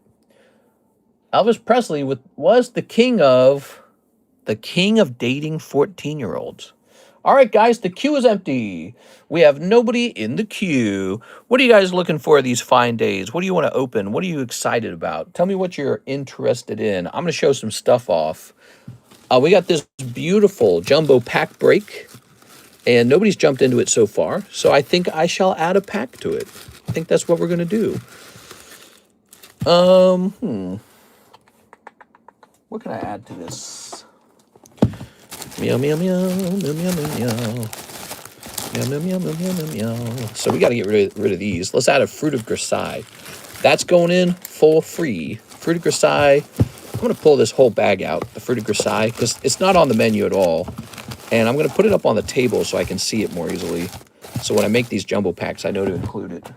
Elvis Presley was the king of dating 14-year-olds. All right, guys, the queue is empty. We have nobody in the queue. What are you guys looking for these fine days? What do you want to open? What are you excited about? Tell me what you're interested in. I'm going to show some stuff off. We got this beautiful jumbo pack break, and nobody's jumped into it so far. So I think I shall add a pack to it. I think that's what we're going to do. What can I add to this? Meow, meow, meow, meow, meow, meow, meow. Meow, meow, meow, meow, meow, meow, meow. So we got to get rid of these. Let's add a Fruit of Grisai. That's going in for free. Fruit of Grisai. I'm going to pull this whole bag out, the Fruit of Grisai, because it's not on the menu at all. And I'm going to put it up on the table so I can see it more easily. So when I make these jumbo packs, I know to include it.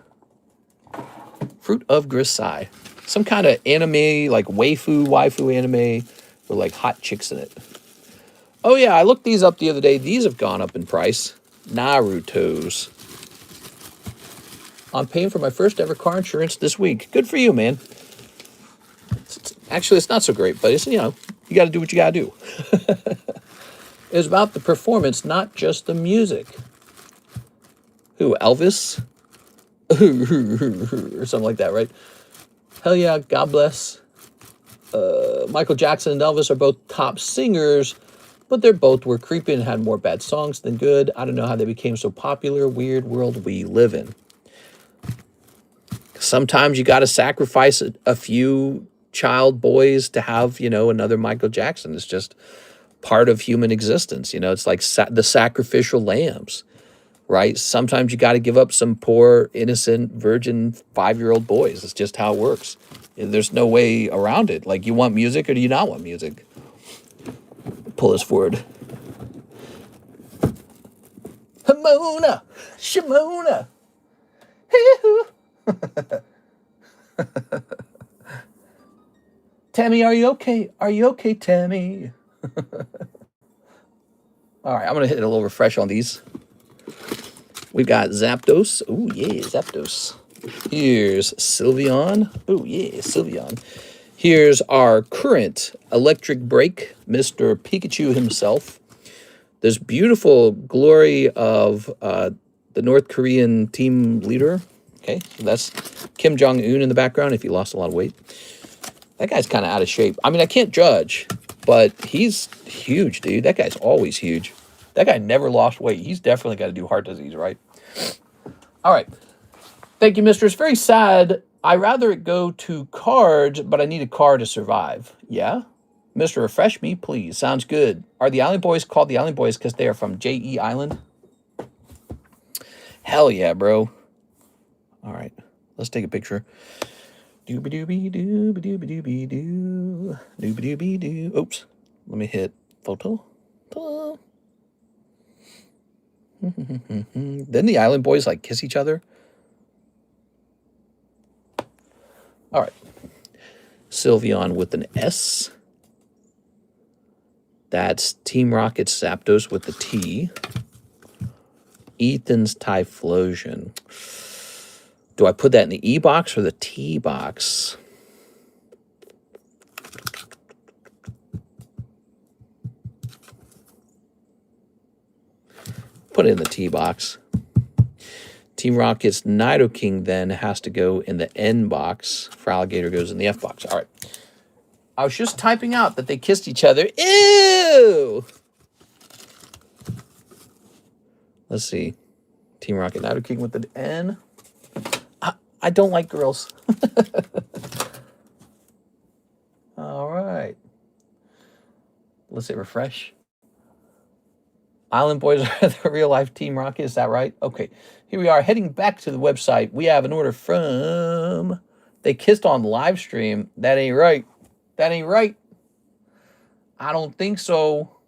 Fruit of Grisai. Some kind of anime, like waifu anime with like hot chicks in it. Oh yeah, I looked these up the other day. These have gone up in price. Naruto's. I'm paying for my first ever car insurance this week. Good for you, man. Actually, it's not so great, but it's, you know, you got to do what you got to do. It's about the performance, not just the music. Who, Elvis? Or something like that, right? Hell yeah, God bless. Michael Jackson and Elvis are both top singers, but they both were creepy and had more bad songs than good. I don't know how they became so popular. Weird world we live in. Sometimes you got to sacrifice a few child boys to have, you know, another Michael Jackson. It's just part of human existence. You know, it's like the sacrificial lambs, right? Sometimes you got to give up some poor, innocent, virgin 5-year-old boys. It's just how it works. There's no way around it. Like, you want music or do you not want music? Pull this forward. Hamona, Shimona. Tammy, are you okay? Are you okay, Tammy? All right, I'm going to hit a little refresh on these. We've got Zapdos. Oh, yeah, Zapdos. Here's Sylveon. Oh, yeah, Sylveon. Here's our current electric break, Mr. Pikachu himself. This beautiful glory of the North Korean team leader. Okay, so that's Kim Jong-un in the background if he lost a lot of weight. That guy's kind of out of shape. I mean, I can't judge, but he's huge, dude. That guy's always huge. That guy never lost weight. He's definitely got to do heart disease, right? All right. Thank you, mister. It's very sad. I rather it go to cards, but I need a card to survive. Yeah? Mr. Refresh me, please. Sounds good. Are the Island Boys called the Island Boys because they are from J.E. Island? Hell yeah, bro. All right. Let's take a picture. Dooby-dooby-doo-ba-dooby-dooby-doo. Dooby-dooby-doo. Oops. Let me hit photo. Didn't the Island Boys, like, kiss each other? All right. Sylveon with an S. That's Team Rocket's Zapdos with the T. Ethan's Typhlosion. Do I put that in the E box or the T box? Put it in the T box. Team Rocket's Nidoking then has to go in the N box. For Alligator goes in the F box. All right. I was just typing out that they kissed each other. Ew! Let's see. Team Rocket Nidoking with the N. I don't like girls. All right. Let's hit refresh. Island Boys are the real-life Team Rocket. Is that right? Okay. Here we are heading back to the website. We have an order from... They kissed on live stream. That ain't right. That ain't right. I don't think so.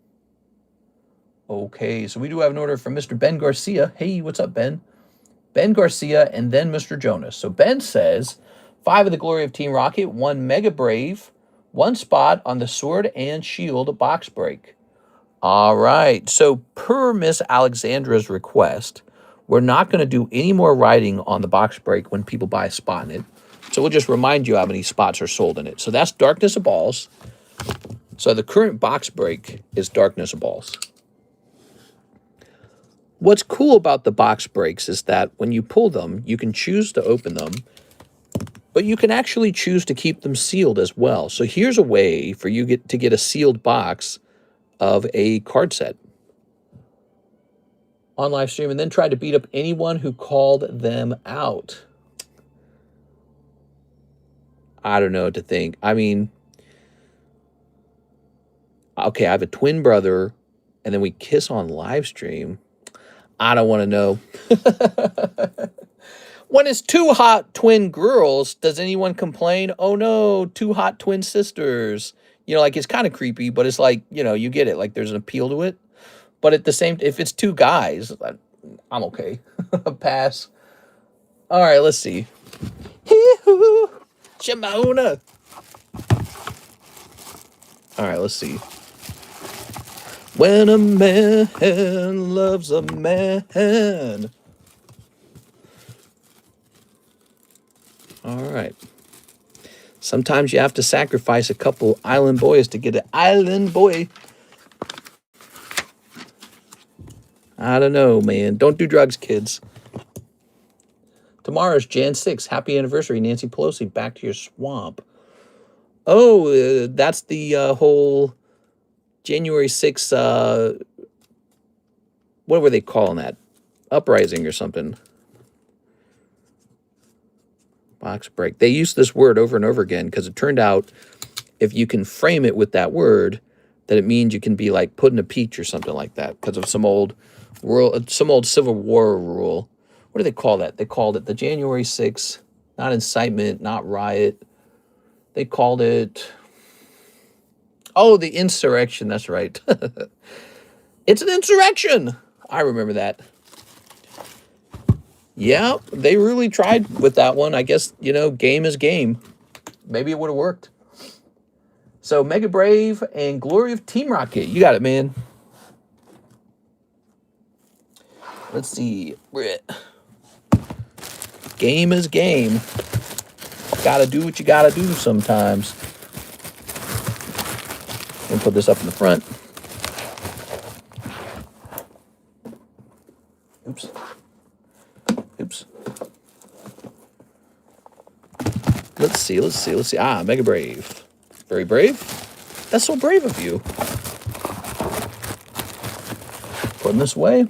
Okay, so we do have an order from Mr. Ben Garcia. Hey, what's up, Ben? Ben Garcia and then Mr. Jonas. So Ben says, 5 of the glory of Team Rocket, 1 Mega Brave, 1 spot on the Sword and Shield box break. All right, so per Miss Alexandra's request, we're not going to do any more writing on the box break when people buy a spot in it. So we'll just remind you how many spots are sold in it. So that's Darkness of Balls. So the current box break is Darkness of Balls. What's cool about the box breaks is that when you pull them, you can choose to open them, but you can actually choose to keep them sealed as well. So here's a way for you to get a sealed box of a card set on live stream and then try to beat up anyone who called them out. I don't know what to think. I mean, okay, I have a twin brother, and then we kiss on live stream. I don't want to know. When it's 2 hot twin girls, does anyone complain? Oh no, 2 hot twin sisters. You know, like, it's kind of creepy, but it's like, you know, you get it. Like, there's an appeal to it. But at the same, if it's 2 guys, I'm okay. Pass. All right, let's see. Hee-hoo, Shimona. All right, let's see. When a man loves a man. All right. Sometimes you have to sacrifice a couple island boys to get an island boy. I don't know, man. Don't do drugs, kids. Tomorrow's Jan 6th. Happy anniversary, Nancy Pelosi. Back to your swamp. Oh, that's the whole January 6th, what were they calling that? Uprising or something. Box break. They used this word over and over again because it turned out if you can frame it with that word, that it means you can be like put in a peach or something like that because of some old Civil War rule. What do they call that? They called it the January 6th, not incitement, not riot. They called it, oh, the insurrection. That's right. It's an insurrection. I remember that. Yeah, they really tried with that one. I guess, game is game. Maybe it would have worked. So, Mega Brave and Glory of Team Rocket. You got it, man. Let's see. Game is game. Gotta do what you gotta do sometimes. And put this up in the front. Oops. Oops. Let's see. Ah, Mega Brave. Very brave. That's so brave of you. Putting this away.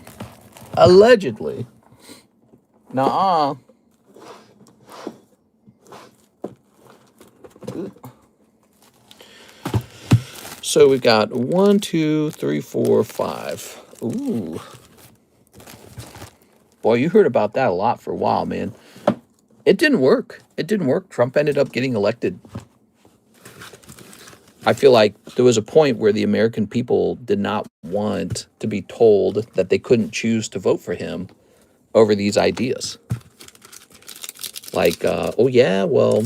Allegedly. Nuh-uh. So we got 1, 2, 3, 4, 5. Ooh. Boy, you heard about that a lot for a while, man. It didn't work. Trump ended up getting elected. I feel like there was a point where the American people did not want to be told that they couldn't choose to vote for him over these ideas. Like, oh yeah, well,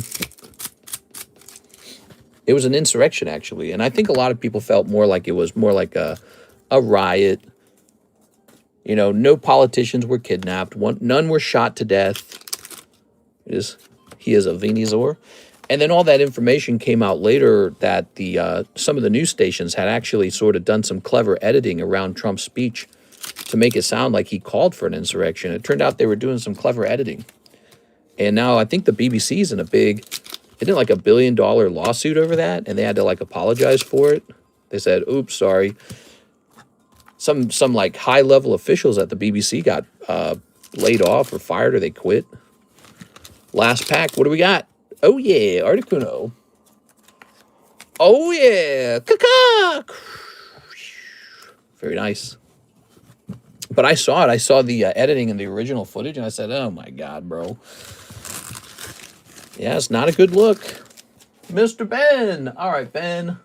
it was an insurrection, actually. And I think a lot of people felt more like it was more like a riot. No politicians were kidnapped. None were shot to death. He is a Venezuela. And then all that information came out later that some of the news stations had actually sort of done some clever editing around Trump's speech to make it sound like he called for an insurrection. It turned out they were doing some clever editing. And now I think the BBC's in isn't it like $1 billion lawsuit over that? And they had to apologize for it. They said, oops, sorry. Some high level officials at the BBC got laid off or fired or they quit. Last pack, what do we got? Oh yeah, Articuno. Oh yeah, caca. Very nice. But I saw it. I saw the editing and the original footage, and I said, "Oh my god, bro." Yeah, it's not a good look, Mr. Ben. All right, Ben.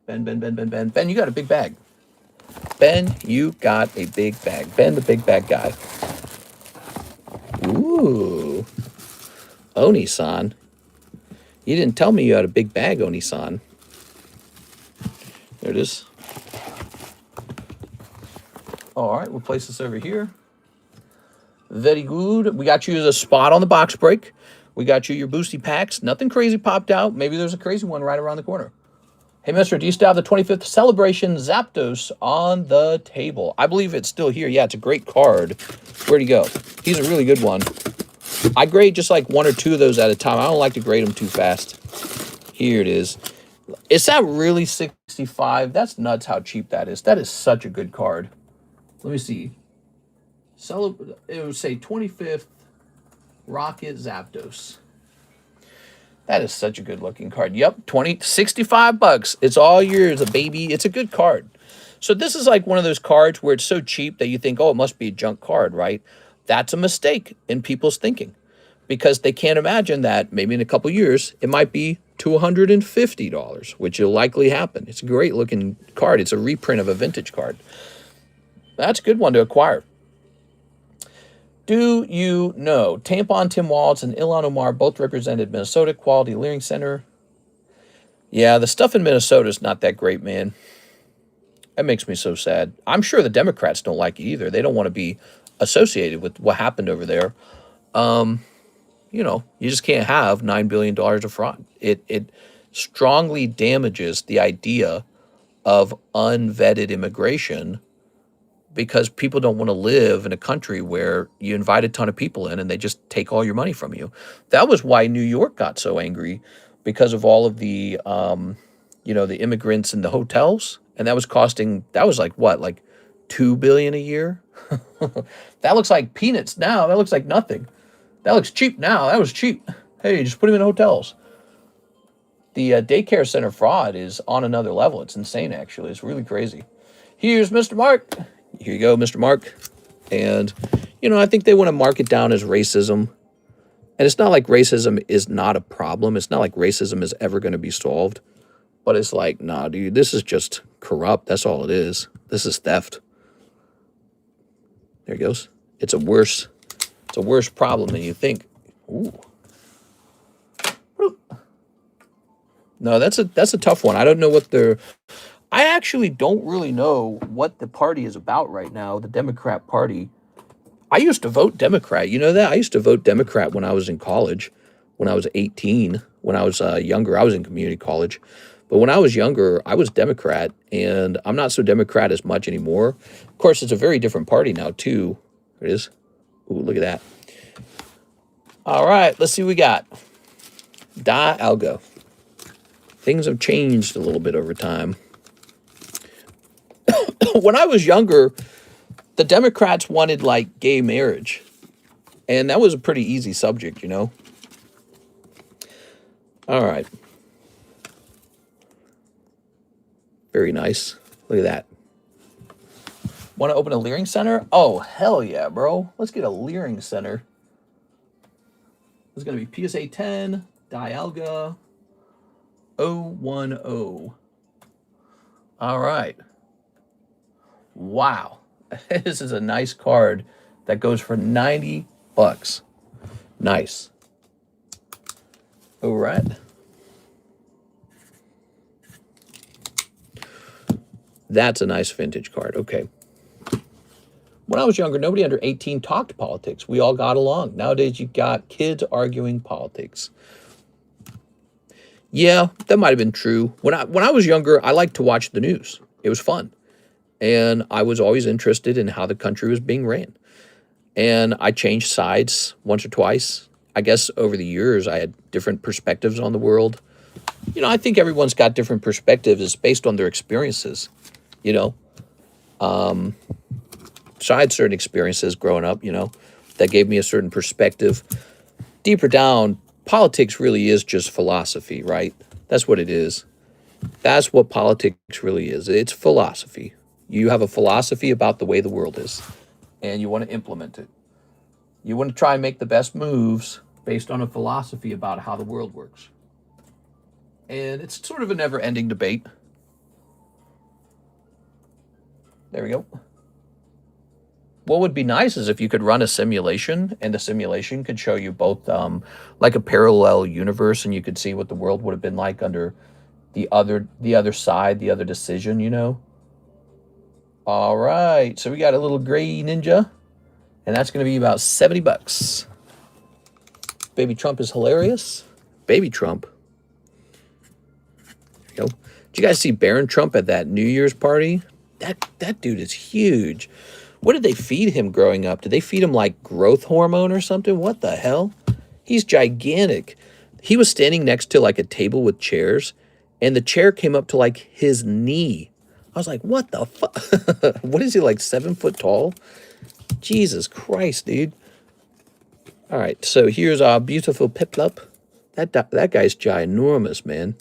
Ben, you got a big bag. Ben, you got a big bag. Ben, the big bag guy. Ooh. Oni-san. You didn't tell me you had a big bag, Oni-san. There it is. All right, we'll place this over here. Very good. We got you the spot on the box break. We got you your boosty packs. Nothing crazy popped out. Maybe there's a crazy one right around the corner. Hey, mister, do you still have the 25th celebration Zapdos on the table? I believe it's still here. Yeah, it's a great card. Where'd he go? He's a really good one. I grade just like 1 or 2 of those at a time. I don't like to grade them too fast. Here it is. Is that really 65? That's nuts how cheap that is. That is such a good card. Let me see. It would say 25th Rocket Zapdos. That is such a good looking card. Yep, 65 bucks. It's all yours, a baby. It's a good card. So this is like one of those cards where it's so cheap that you think, oh, it must be a junk card, right? That's a mistake in people's thinking because they can't imagine that maybe in a couple years it might be $250, which will likely happen. It's a great looking card. It's a reprint of a vintage card. That's a good one to acquire. Do you know Tampon Tim Waltz and Ilan Omar both represented Minnesota Quality Learning Center? Yeah, the stuff in Minnesota is not that great, man. That makes me so sad. I'm sure the Democrats don't like it either. They don't want to be associated with what happened over there. You just can't have $9 billion of fraud. It strongly damages the idea of unvetted immigration because people don't want to live in a country where you invite a ton of people in and they just take all your money from you. That was why New York got so angry because of all of the, the immigrants in the hotels. And that was like what, like $2 billion a year? That looks like peanuts now. That looks like nothing. That looks cheap now. That was cheap. Hey, just put them in hotels. The daycare center fraud is on another level. It's insane, actually. It's really crazy. Here's Mr. Mark. Here you go, Mr. Mark. And, you know, I think they want to mark it down as racism. And it's not like racism is not a problem. It's not like racism is ever going to be solved. But it's like, nah, dude, this is just corrupt. That's all it is. This is theft. There he goes. It's a worse problem than you think. Ooh. No, that's a tough one. I don't know what I actually don't really know what the party is about right now, the Democrat Party. I used to vote Democrat. You know that? I used to vote Democrat when I was in college, when I was 18, when I was younger. I was in community college. But when I was younger, I was Democrat, and I'm not so Democrat as much anymore. Of course, it's a very different party now, too. There it is. Ooh, look at that. All right, let's see what we got. Algo. Things have changed a little bit over time. When I was younger, the Democrats wanted, like, gay marriage. And that was a pretty easy subject, you know? All right. Very nice. Look at that. Want to open a Leering Center? Oh, hell yeah, bro. Let's get a Leering Center. It's going to be PSA 10, Dialga 010. All right. Wow. This is a nice card that goes for 90 bucks. Nice. All right. That's a nice vintage card. Okay. When I was younger, nobody under 18 talked politics. We all got along. Nowadays, you got kids arguing politics. Yeah, that might have been true. When I was younger, I liked to watch the news. It was fun. And I was always interested in how the country was being ran. And I changed sides once or twice. I guess over the years, I had different perspectives on the world. You know, I think everyone's got different perspectives based on their experiences, you know. So I had certain experiences growing up, you know, that gave me a certain perspective. Deeper down, politics really is just philosophy, right? That's what it is. That's what politics really is. It's philosophy. You have a philosophy about the way the world is, and you want to implement it. You want to try and make the best moves based on a philosophy about how the world works. And it's sort of a never-ending debate. There we go. What would be nice is if you could run a simulation, and the simulation could show you both like a parallel universe, and you could see what the world would have been like under the other side, the other decision, you know. All right, so we got a little gray ninja, and that's going to be about 70 bucks. Baby Trump is hilarious. Baby Trump. There you go. Did you guys see Barron Trump at that New Year's party? That dude is huge. What did they feed him growing up? Did they feed him like growth hormone or something? What the hell? He's gigantic. He was standing next to like a table with chairs, and the chair came up to like his knee. I was like, what the fuck? What is he, like 7 foot tall? Jesus Christ, dude. All right, so here's our beautiful Piplup. That guy's ginormous, man.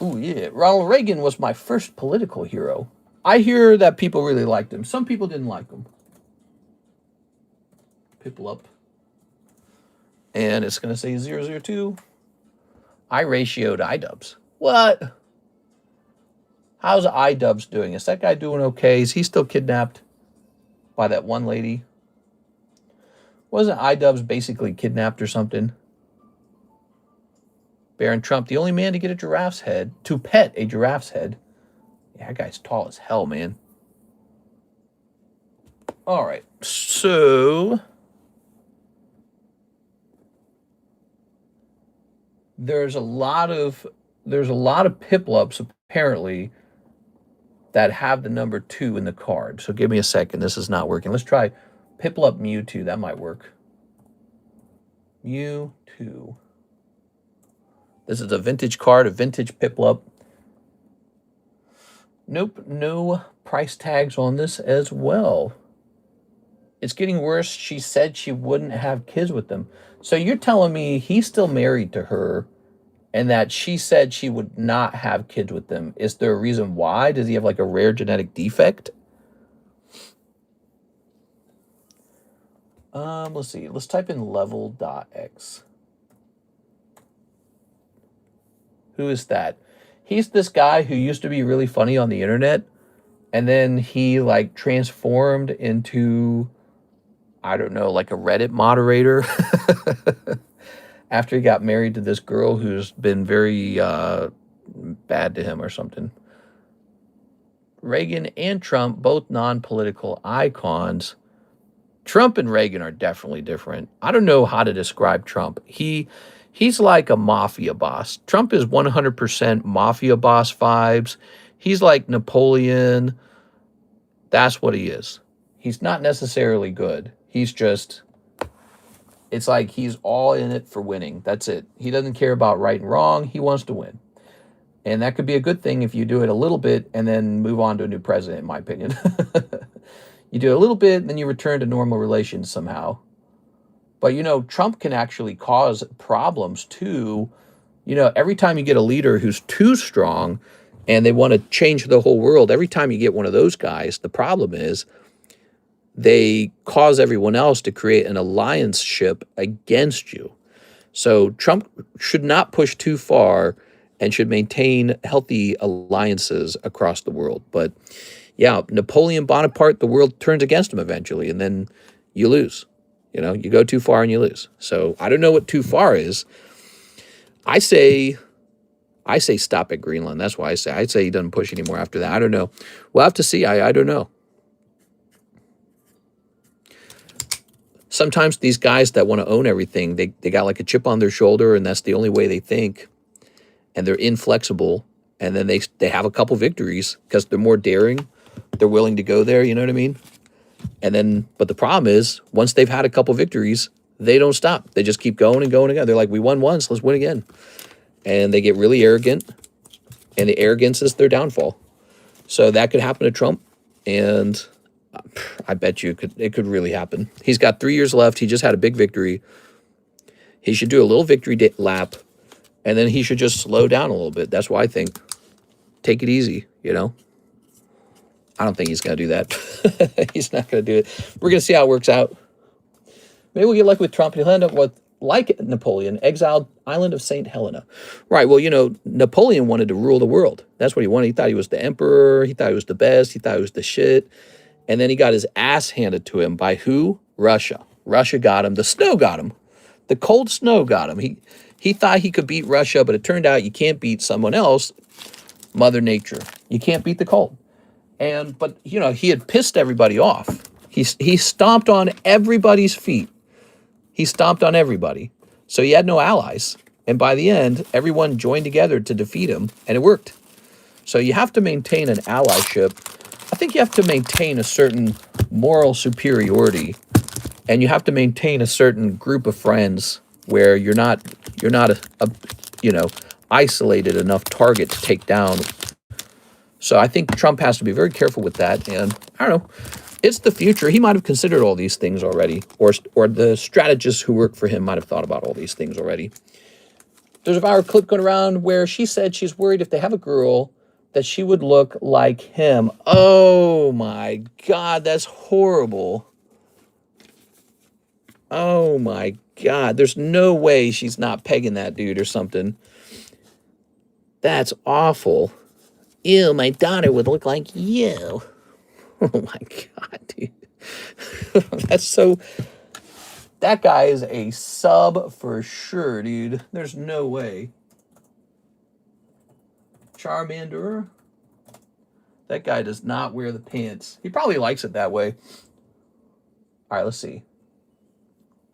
Ooh, yeah. Ronald Reagan was my first political hero. I hear that people really liked him. Some people didn't like him. Piplup. And it's going to say 002. I ratioed iDubbbz. What? How's iDubbbz doing? Is that guy doing okay? Is he still kidnapped by that one lady? Wasn't iDubbbz basically kidnapped or something? Barron Trump, the only man to get a giraffe's head, to pet a giraffe's head. Yeah, that guy's tall as hell, man. All right, so there's a lot of Piplups apparently that have the number 2 in the card. So give me a second. This is not working. Let's try Piplup Mewtwo. That might work. Mewtwo. This is a vintage card, a vintage Piplup. Nope, no price tags on this as well. It's getting worse. She said she wouldn't have kids with them. So you're telling me he's still married to her and that she said she would not have kids with them. Is there a reason why? Does he have like a rare genetic defect? Let's see. Let's type in level.x. Who is that? He's this guy who used to be really funny on the internet, and then he like transformed into, I don't know, like a Reddit moderator after he got married to this girl who's been very bad to him or something. Reagan and Trump, both non-political icons. Trump and Reagan are definitely different. I don't know how to describe Trump. He's like a mafia boss. Trump is 100% mafia boss vibes. He's like Napoleon. That's what he is. He's not necessarily good. He's just, it's like he's all in it for winning. That's it. He doesn't care about right and wrong. He wants to win. And that could be a good thing if you do it a little bit and then move on to a new president, in my opinion. You do a little bit, and then you return to normal relations somehow. But, you know, Trump can actually cause problems too. You know, every time you get a leader who's too strong and they want to change the whole world, every time you get one of those guys, the problem is they cause everyone else to create an alliance ship against you. So Trump should not push too far and should maintain healthy alliances across the world. But yeah, Napoleon Bonaparte, the world turns against him eventually, and then you lose. You know, you go too far and you lose. So I don't know what too far is. I say stop at Greenland. That's why I'd say he doesn't push anymore after that. I don't know. We'll have to see. I don't know. Sometimes these guys that want to own everything, they got like a chip on their shoulder, and that's the only way they think. And they're inflexible, and then they have a couple victories because they're more daring. They're willing to go there, you know what I mean? And then, but the problem is, once they've had a couple victories, they don't stop. They just keep going and going again. They're like, we won once, let's win again. And they get really arrogant, and the arrogance is their downfall. So that could happen to Trump, and I bet you it could really happen. He's got 3 years left. He just had a big victory. He should do a little victory lap, and then he should just slow down a little bit. That's what I think. Take it easy, you know? I don't think he's going to do that. He's not going to do it. We're going to see how it works out. Maybe we'll get lucky with Trump, and he'll end up with, like Napoleon, exiled island of St. Helena. Right, well, you know, Napoleon wanted to rule the world. That's what he wanted. He thought he was the emperor. He thought he was the best. He thought he was the shit. And then he got his ass handed to him by who? Russia. Russia got him. The snow got him. The cold snow got him. He thought he could beat Russia, but it turned out you can't beat someone else, Mother Nature. You can't beat the cold. But you know, he had pissed everybody off. He stomped on everybody's feet. He stomped on everybody. So he had no allies. And by the end, everyone joined together to defeat him, and it worked. So you have to maintain an allyship. I think you have to maintain a certain moral superiority, and you have to maintain a certain group of friends where you're not a you know, isolated enough target to take down. So I think Trump has to be very careful with that. And I don't know, it's the future. He might have considered all these things already, or the strategists who work for him might have thought about all these things already. There's a viral clip going around where she said she's worried if they have a girl that she would look like him. Oh my God, that's horrible. Oh my God, there's no way she's not pegging that dude or something. That's awful. Ew, my daughter would look like you. Oh my God, dude. That's so... That guy is a sub for sure, dude. There's no way. Charmander. That guy does not wear the pants. He probably likes it that way. All right, let's see.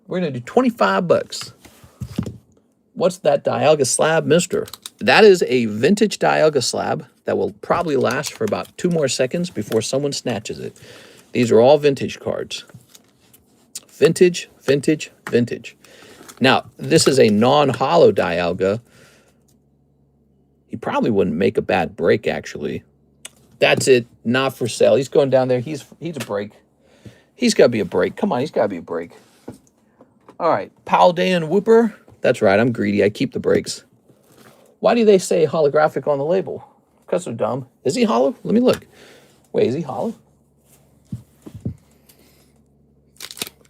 We're going to do 25 bucks. What's that Dialga slab, mister? That is a vintage Dialga slab that will probably last for about 2 more seconds before someone snatches it. These are all vintage cards. Vintage, vintage, vintage. Now, this is a non-hollow Dialga. He probably wouldn't make a bad break, actually. That's it. Not for sale. He's going down there. He's a break. He's got to be a break. Come on, he's got to be a break. All right, Paldean Whooper. That's right, I'm greedy. I keep the breaks. Why do they say holographic on the label? Because they're dumb. Is he hollow? Let me look. Wait, is he hollow?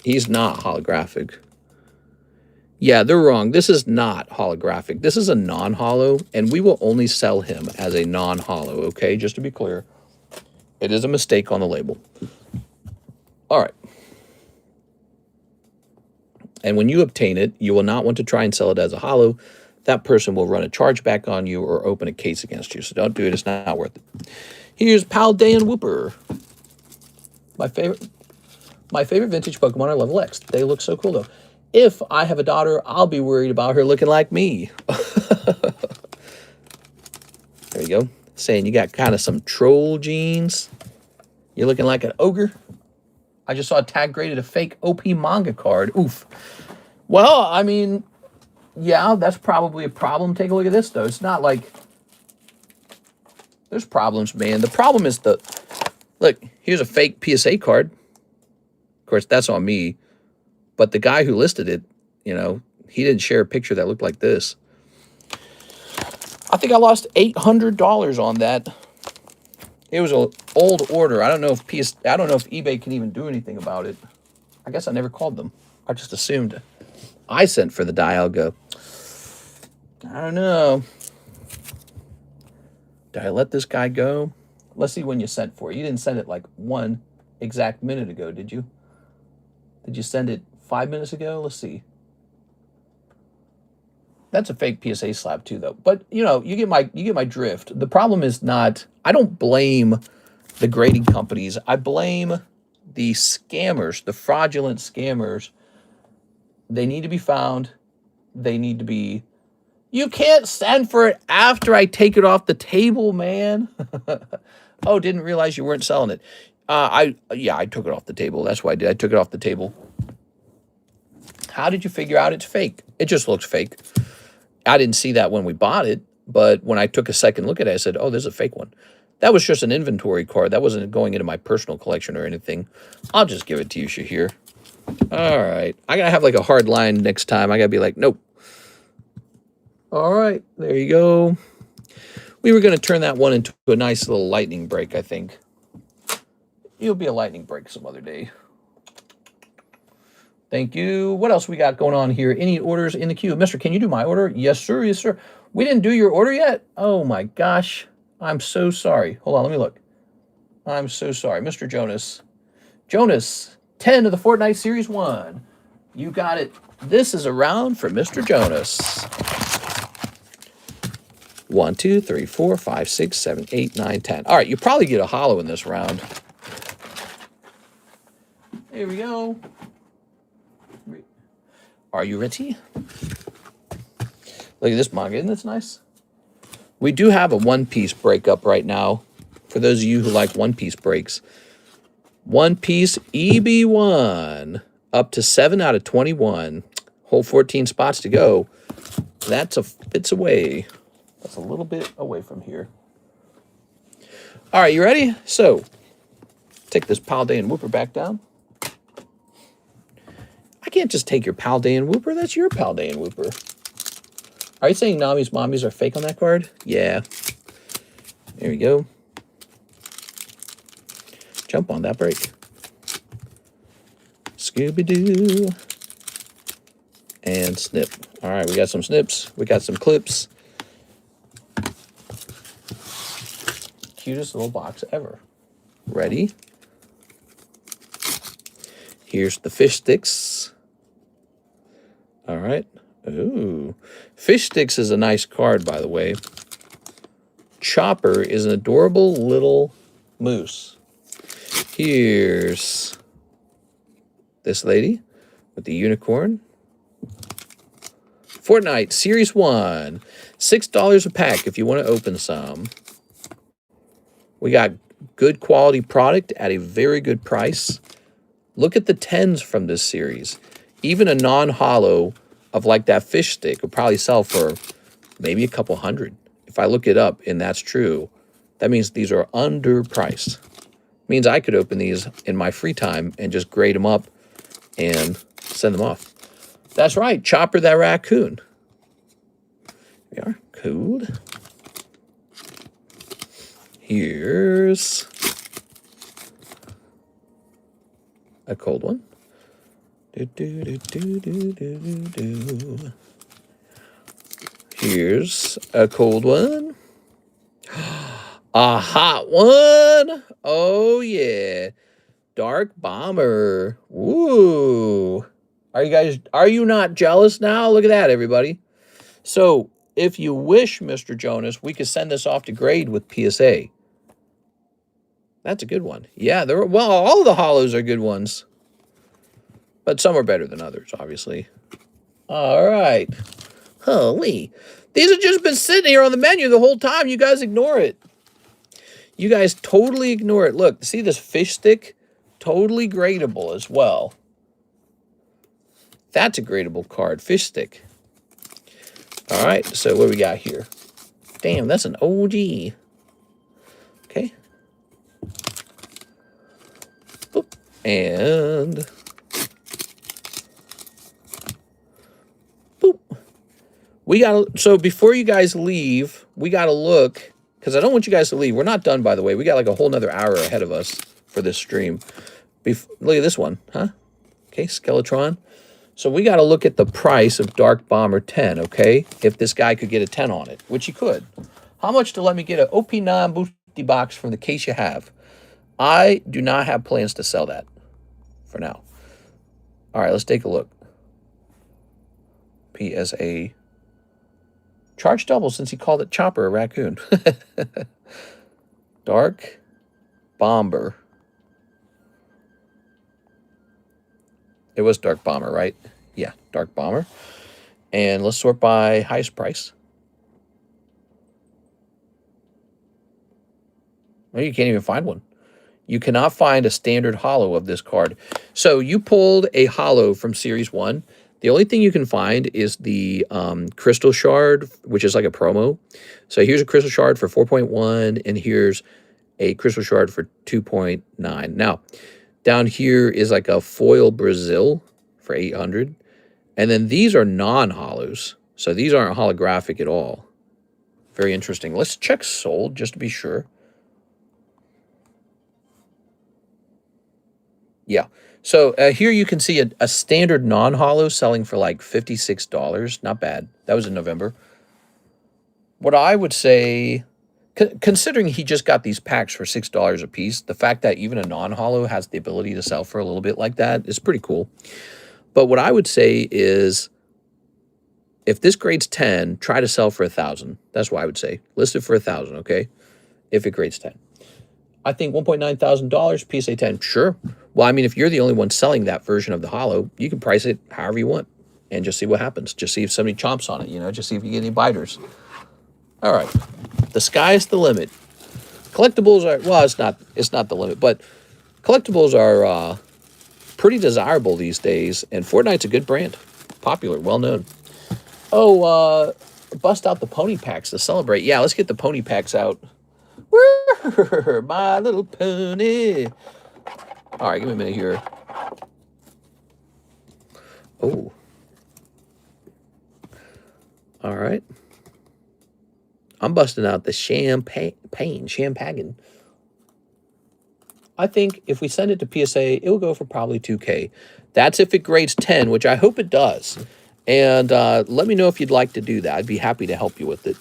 He's not holographic. Yeah, they're wrong. This is not holographic. This is a non-hollow, and we will only sell him as a non-hollow, okay? Just to be clear. It is a mistake on the label. All right. And when you obtain it, you will not want to try and sell it as a hollow. That person will run a chargeback on you or open a case against you. So don't do it. It's not worth it. Here's Paldean Whooper. My favorite vintage Pokemon are level X. They look so cool, though. If I have a daughter, I'll be worried about her looking like me. There you go. Saying you got kind of some troll genes. You're looking like an ogre. I just saw a tag graded a fake OP manga card. Oof. Well, I mean, yeah, that's probably a problem. Take a look at this, though. It's not like... There's problems, man. The problem is the... Look, here's a fake PSA card. Of course, that's on me. But the guy who listed it, you know, he didn't share a picture that looked like this. I think I lost $800 on that. It was an old order. I don't know if eBay can even do anything about it. I guess I never called them. I just assumed I sent for the Dialga. I don't know. Did I let this guy go? Let's see when you sent for it. You didn't send it like 1 exact minute ago, did you? Did you send it 5 minutes ago? Let's see. That's a fake PSA slab too, though. But you know, you get my drift. The problem is not. I don't blame the grading companies. I blame the scammers, the fraudulent scammers. They need to be found. They need to be. You can't send for it after I take it off the table, man. Oh, didn't realize you weren't selling it. I took it off the table. That's why I did. I took it off the table. How did you figure out it's fake? It just looks fake. I didn't see that when we bought it, but when I took a second look at it, I said, oh, there's a fake one. That was just an inventory card. That wasn't going into my personal collection or anything. I'll just give it to you, Shahir. All right. I got to have like a hard line next time. I got to be like, nope. All right. There you go. We were going to turn that one into a nice little lightning break, I think. It'll be a lightning break some other day. Thank you. What else we got going on here? Any orders in the queue? Mister, can you do my order? Yes, sir. Yes, sir. We didn't do your order yet? Oh, my gosh. I'm so sorry. Hold on. Let me look. I'm so sorry. Mr. Jonas. Jonas, 10 of the Fortnite Series 1. You got it. This is a round for Mr. Jonas. 1, 2, 3, 4, 5, 6, 7, 8, 9, 10. All right. You probably get a hollow in this round. Here we go. Are you ready? Look at this manga. Isn't this nice? We do have a One Piece breakup right now. For those of you who like One Piece breaks. One Piece EB1. Up to 7 out of 21. Whole 14 spots to go. That's a bits away. That's a little bit away from here. All right, you ready? So, take this Paldean Whooper back down. I can't just take your Paldean Whooper. That's your Paldean Whooper. Are you saying Nami's mommies are fake on that card? Yeah. There we go. Jump on that break. Scooby-Doo. And snip. All right, we got some snips. We got some clips. Cutest little box ever. Ready? Here's the fish sticks. All right. Ooh. Fish sticks is a nice card, by the way. Chopper is an adorable little moose. Here's this lady with the unicorn. Fortnite Series 1. $6 a pack if you want to open some. We got good quality product at a very good price. Look at the 10s from this series. Even a non-hollow of like that fish stick will probably sell for maybe a couple hundred. If I look it up and that's true, that means these are underpriced. Means I could open these in my free time and just grade them up and send them off. That's right, Chopper that raccoon. We are cool. Here's a cold one. Here's a cold one. A hot one. Oh, yeah. Dark Bomber. Woo. Are you not jealous now? Look at that, everybody. So, if you wish, Mr. Jonas, we could send this off to grade with PSA. That's a good one. Yeah, well, all the hollows are good ones. But some are better than others, obviously. All right. Holy. These have just been sitting here on the menu the whole time. You guys ignore it. You guys totally ignore it. Look, see this fish stick? Totally gradable as well. That's a gradable card. Fish stick. All right, so what do we got here? Damn, that's an OG. Okay. Boop. And boop. So before you guys leave, we gotta look, because I don't want you guys to leave. We're not done, by the way. We got like a whole nother hour ahead of us for this stream. Look at this one, huh? Okay, Skeletron. So we got to look at the price of Dark Bomber 10, okay? If this guy could get a 10 on it, which he could. How much to let me get an OP9 Boosty box from the case you have? I do not have plans to sell that for now. All right, let's take a look. PSA. Charge double since he called it Chopper a raccoon. Dark Bomber. It was Dark Bomber, right? Yeah, Dark Bomber. And let's sort by highest price. Well, you can't even find one. You cannot find a standard holo of this card. So you pulled a holo from Series 1. The only thing you can find is the Crystal Shard, which is like a promo. So here's a Crystal Shard for 4.1, and here's a Crystal Shard for 2.9. Now, down here is like a foil Brazil for 800. And then these are non-holos. So these aren't holographic at all. Very interesting. Let's check sold just to be sure. Yeah. So here you can see a standard non-holo selling for like $56. Not bad. That was in November. What I would say, considering he just got these packs for $6 a piece, the fact that even a non-holo has the ability to sell for a little bit like that is pretty cool. But what I would say is, if this grades 10, try to sell for 1,000. That's what I would say. List it for 1,000, okay? If it grades 10. I think $1,900, PSA 10, sure. Well, I mean, if you're the only one selling that version of the holo, you can price it however you want and just see what happens. Just see if somebody chomps on it, you know, just see if you get any biters. All right. The sky's the limit. Collectibles are, well, it's not the limit, but collectibles are pretty desirable these days, and Fortnite's a good brand. Popular, well-known. Oh, bust out the pony packs to celebrate. Yeah, let's get the pony packs out. My little pony. All right, give me a minute here. Oh. All right. I'm busting out the champagne. I think if we send it to PSA, it will go for probably 2K. That's if it grades 10, which I hope it does. And let me know if you'd like to do that. I'd be happy to help you with it.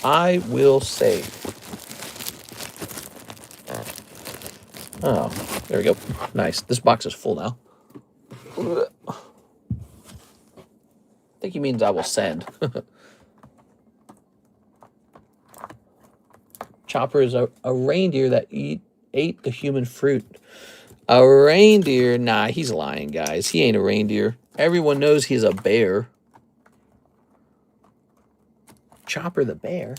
I will save. Oh, there we go. Nice. This box is full now. I think he means I will send. Chopper is a reindeer that ate the human fruit. A reindeer? Nah, he's lying, guys. He ain't a reindeer. Everyone knows he's a bear. Chopper the bear.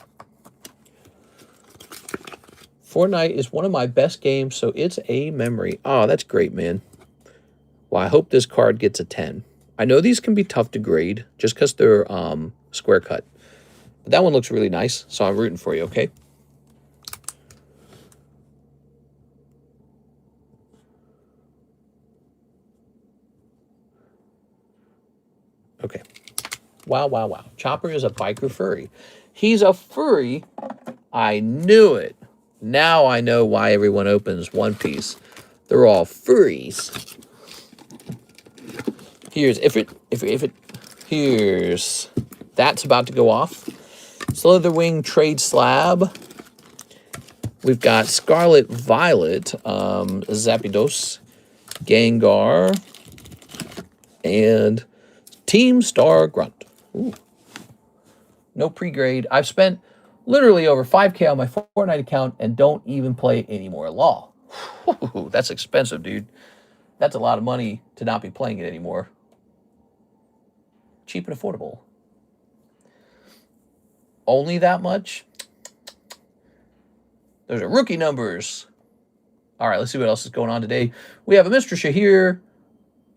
Fortnite is one of my best games, so it's a memory. Oh, that's great, man. Well, I hope this card gets a 10. I know these can be tough to grade just because they're square cut. But that one looks really nice, so I'm rooting for you, okay? Wow, wow, wow. Chopper is a biker furry. He's a furry. I knew it. Now I know why everyone opens One Piece. They're all furries. Here's here's that's about to go off. Slitherwing Trade Slab. We've got Scarlet Violet, Zapdos, Gengar, and Team Star Grunt. Ooh. No pre-grade. I've spent literally over 5K on my Fortnite account and don't even play anymore. Law. That's expensive, dude. That's a lot of money to not be playing it anymore. Cheap and affordable. Only that much? Those are rookie numbers. All right, let's see what else is going on today. We have a Mr. Shahir.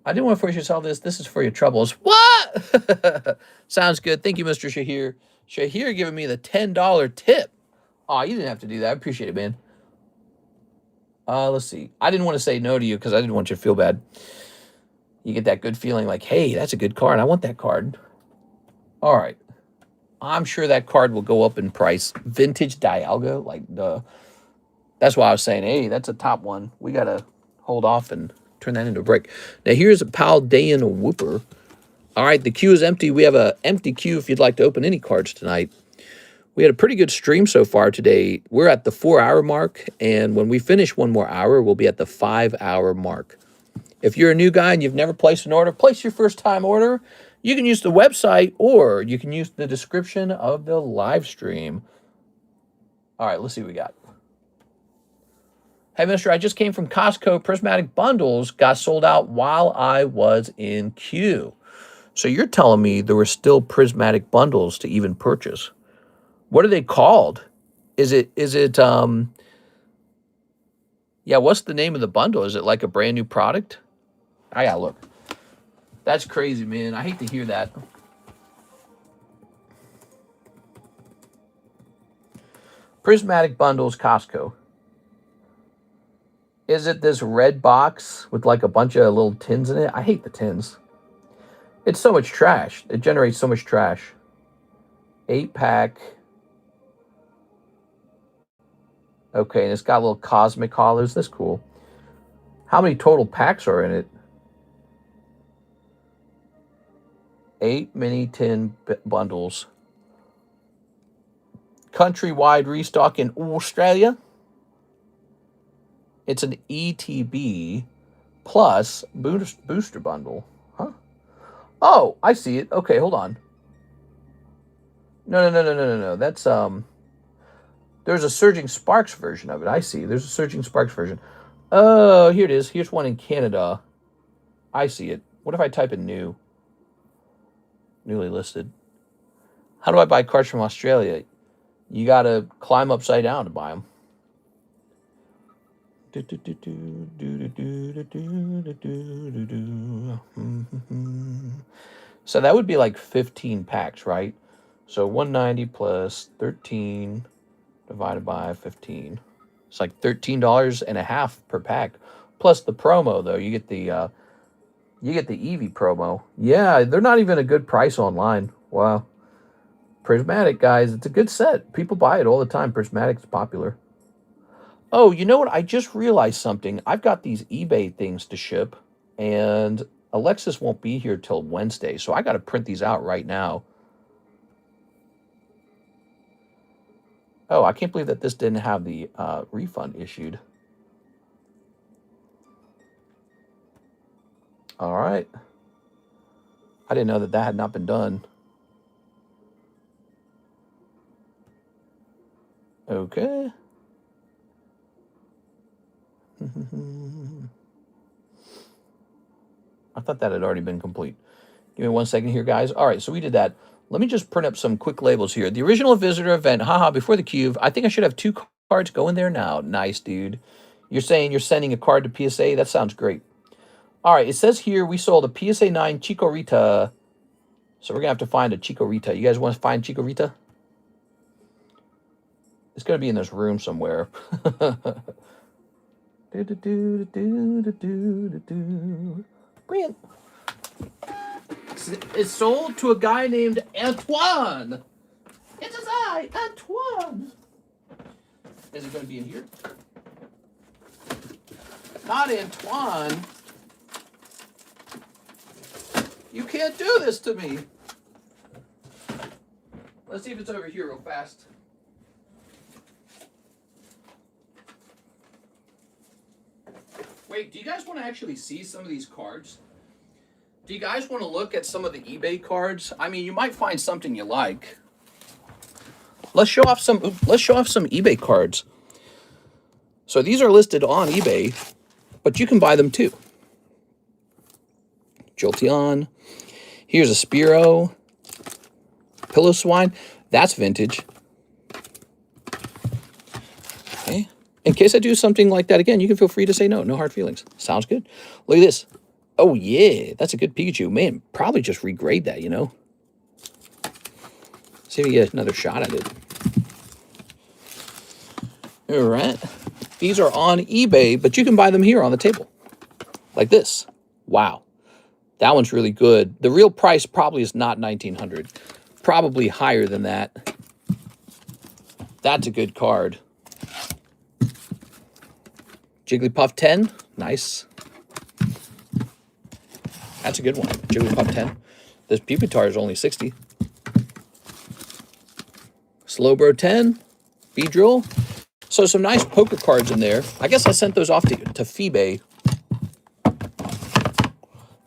I didn't want to force you to sell this. This is for your troubles. What? Sounds good. Thank you, Mr. Shahir. Shahir giving me the $10 tip. Oh, you didn't have to do that. I appreciate it, man. Let's see. I didn't want to say no to you because I didn't want you to feel bad. You get that good feeling like, hey, that's a good card. I want that card. All right. I'm sure that card will go up in price. Vintage Dialga, like that's why I was saying, hey, that's a top one. We got to hold off and turn that into a break. Now, here's a Paldean Whooper. All right, the queue is empty. We have an empty queue if you'd like to open any cards tonight. We had a pretty good stream so far today. We're at the 4-hour mark, and when we finish one more hour, we'll be at the 5-hour mark. If you're a new guy and you've never placed an order, place your first-time order. You can use the website, or you can use the description of the live stream. All right, let's see what we got. Hey, mister, I just came from Costco. Prismatic bundles got sold out while I was in queue. So you're telling me there were still prismatic bundles to even purchase. What are they called? Yeah, what's the name of the bundle? Is it like a brand new product? I gotta look. That's crazy, man. I hate to hear that. Prismatic bundles, Costco. Is it this red box with like a bunch of little tins in it? I hate the tins. It's so much trash. It generates so much trash. 8-pack. Okay, and it's got little cosmic hollows. That's cool. How many total packs are in it? 8 mini tin bundles. Countrywide restock in Australia. It's an ETB plus booster bundle. Huh? Oh, I see it. Okay, hold on. No. That's, there's a Surging Sparks version of it. I see. There's a Surging Sparks version. Oh, here it is. Here's one in Canada. I see it. What if I type in new? Newly listed. How do I buy cards from Australia? You got to climb upside down to buy them. So that would be like 15 packs, right? So 190 plus 13 divided by 15. It's like $13.50 per pack. Plus the promo, though. You get the Eevee promo. Yeah, they're not even a good price online. Wow. Prismatic, guys, it's a good set. People buy it all the time. Prismatic's popular. Oh, you know what? I just realized something. I've got these eBay things to ship, and Alexis won't be here till Wednesday, so I got to print these out right now. Oh, I can't believe that this didn't have the refund issued. All right. I didn't know that that had not been done. Okay. I thought that had already been complete. Give me 1 second here, guys. All right, so we did that. Let me just print up some quick labels here. The original visitor event, haha, before the cube. I think I should have 2 cards going there now. Nice, dude. You're saying you're sending a card to PSA? That sounds great. All right, it says here we sold a PSA 9 Chikorita. So we're going to have to find a Chikorita. You guys want to find Chikorita? It's going to be in this room somewhere. Brilliant. box is sold to a guy named Antoine. It is I, Antoine. Is it going to be in here? Not Antoine. You can't do this to me. Let's see if it's over here real fast. Wait, do you guys want to actually see some of these cards? Do you guys want to look at some of the eBay cards? I mean, you might find something you like. Let's show off some eBay cards. So these are listed on eBay, but you can buy them too. Jolteon. Here's a Spearow. Pillow Swine. That's vintage. Okay. In case I do something like that again, you can feel free to say no. No hard feelings. Sounds good. Look at this. Oh, yeah. That's a good Pikachu. Man, probably just regrade that, you know. See if we get another shot at it. All right. These are on eBay, but you can buy them here on the table. Like this. Wow. That one's really good. The real price probably is not $1,900. Probably higher than that. That's a good card. Jigglypuff 10. Nice. That's a good one. Jigglypuff 10. This Pupitar is only 60. Slowbro 10. Beedrill. So some nice poker cards in there. I guess I sent those off to Phoebe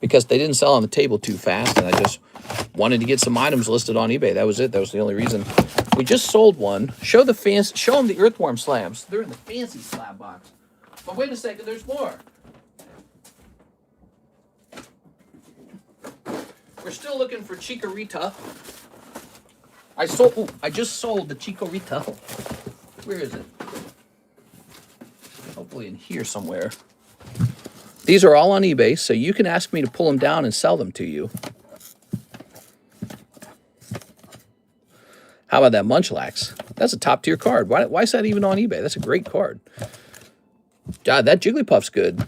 because they didn't sell on the table too fast, and I just wanted to get some items listed on eBay. That was it. That was the only reason. We just sold one. Show them the earthworm slabs. They're in the fancy slab box. But wait a second, there's more. We're still looking for Chikorita. I just sold the Chikorita. Where is it? Hopefully in here somewhere. These are all on eBay, so you can ask me to pull them down and sell them to you. How about that Munchlax? That's a top tier card. Why is that even on eBay? That's a great card. God, that Jigglypuff's good.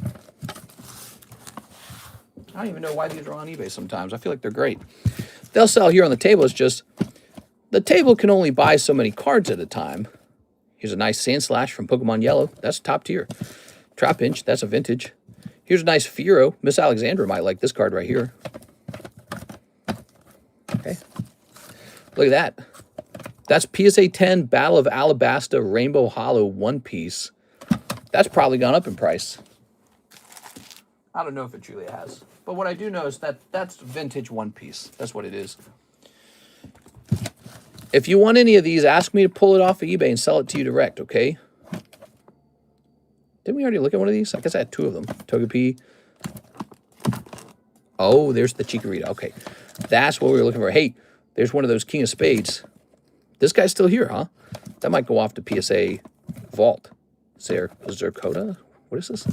I don't even know why these are on eBay sometimes. I feel like they're great. They'll sell here on the table. It's just the table can only buy so many cards at a time. Here's a nice Sandslash from Pokemon Yellow. That's top tier. Trapinch, that's a vintage. Here's a nice Fearow. Miss Alexandra might like this card right here. Okay. Look at that. That's PSA 10 Battle of Alabasta Rainbow Hollow One Piece. That's probably gone up in price. I don't know if it truly has. But what I do know is that that's vintage One Piece. That's what it is. If you want any of these, ask me to pull it off of eBay and sell it to you direct, okay? Didn't we already look at one of these? I guess I had two of them. Togepi. Oh, there's the Chikorita. Okay. That's what we were looking for. Hey, there's one of those King of Spades. This guy's still here, huh? That might go off to PSA Vault. Zercoda? What is this?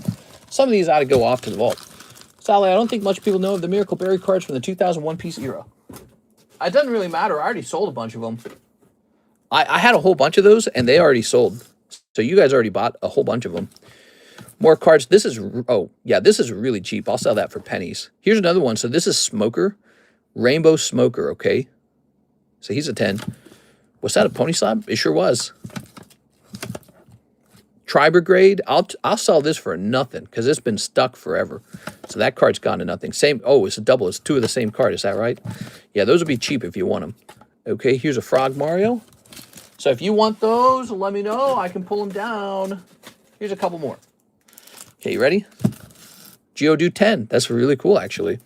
Some of these ought to go off to the vault. Sally, I don't think much people know of the Miracle Berry cards from the 2000 One Piece era. It doesn't really matter. I already sold a bunch of them. I had a whole bunch of those, and they already sold. So you guys already bought a whole bunch of them. More cards. This is, oh, yeah, this is really cheap. I'll sell that for pennies. Here's another one. So this is Smoker. Rainbow Smoker, okay? So he's a 10. Was that a Pony Slab? It sure was. Tribergrade. I'll sell this for nothing because it's been stuck forever. So that card's gone to nothing. Same. Oh, it's a double. It's two of the same card. Is that right? Yeah, those will be cheap if you want them. Okay, here's a Frog Mario. So if you want those, let me know. I can pull them down. Here's a couple more. Okay, you ready? Geodude 10. That's really cool, actually.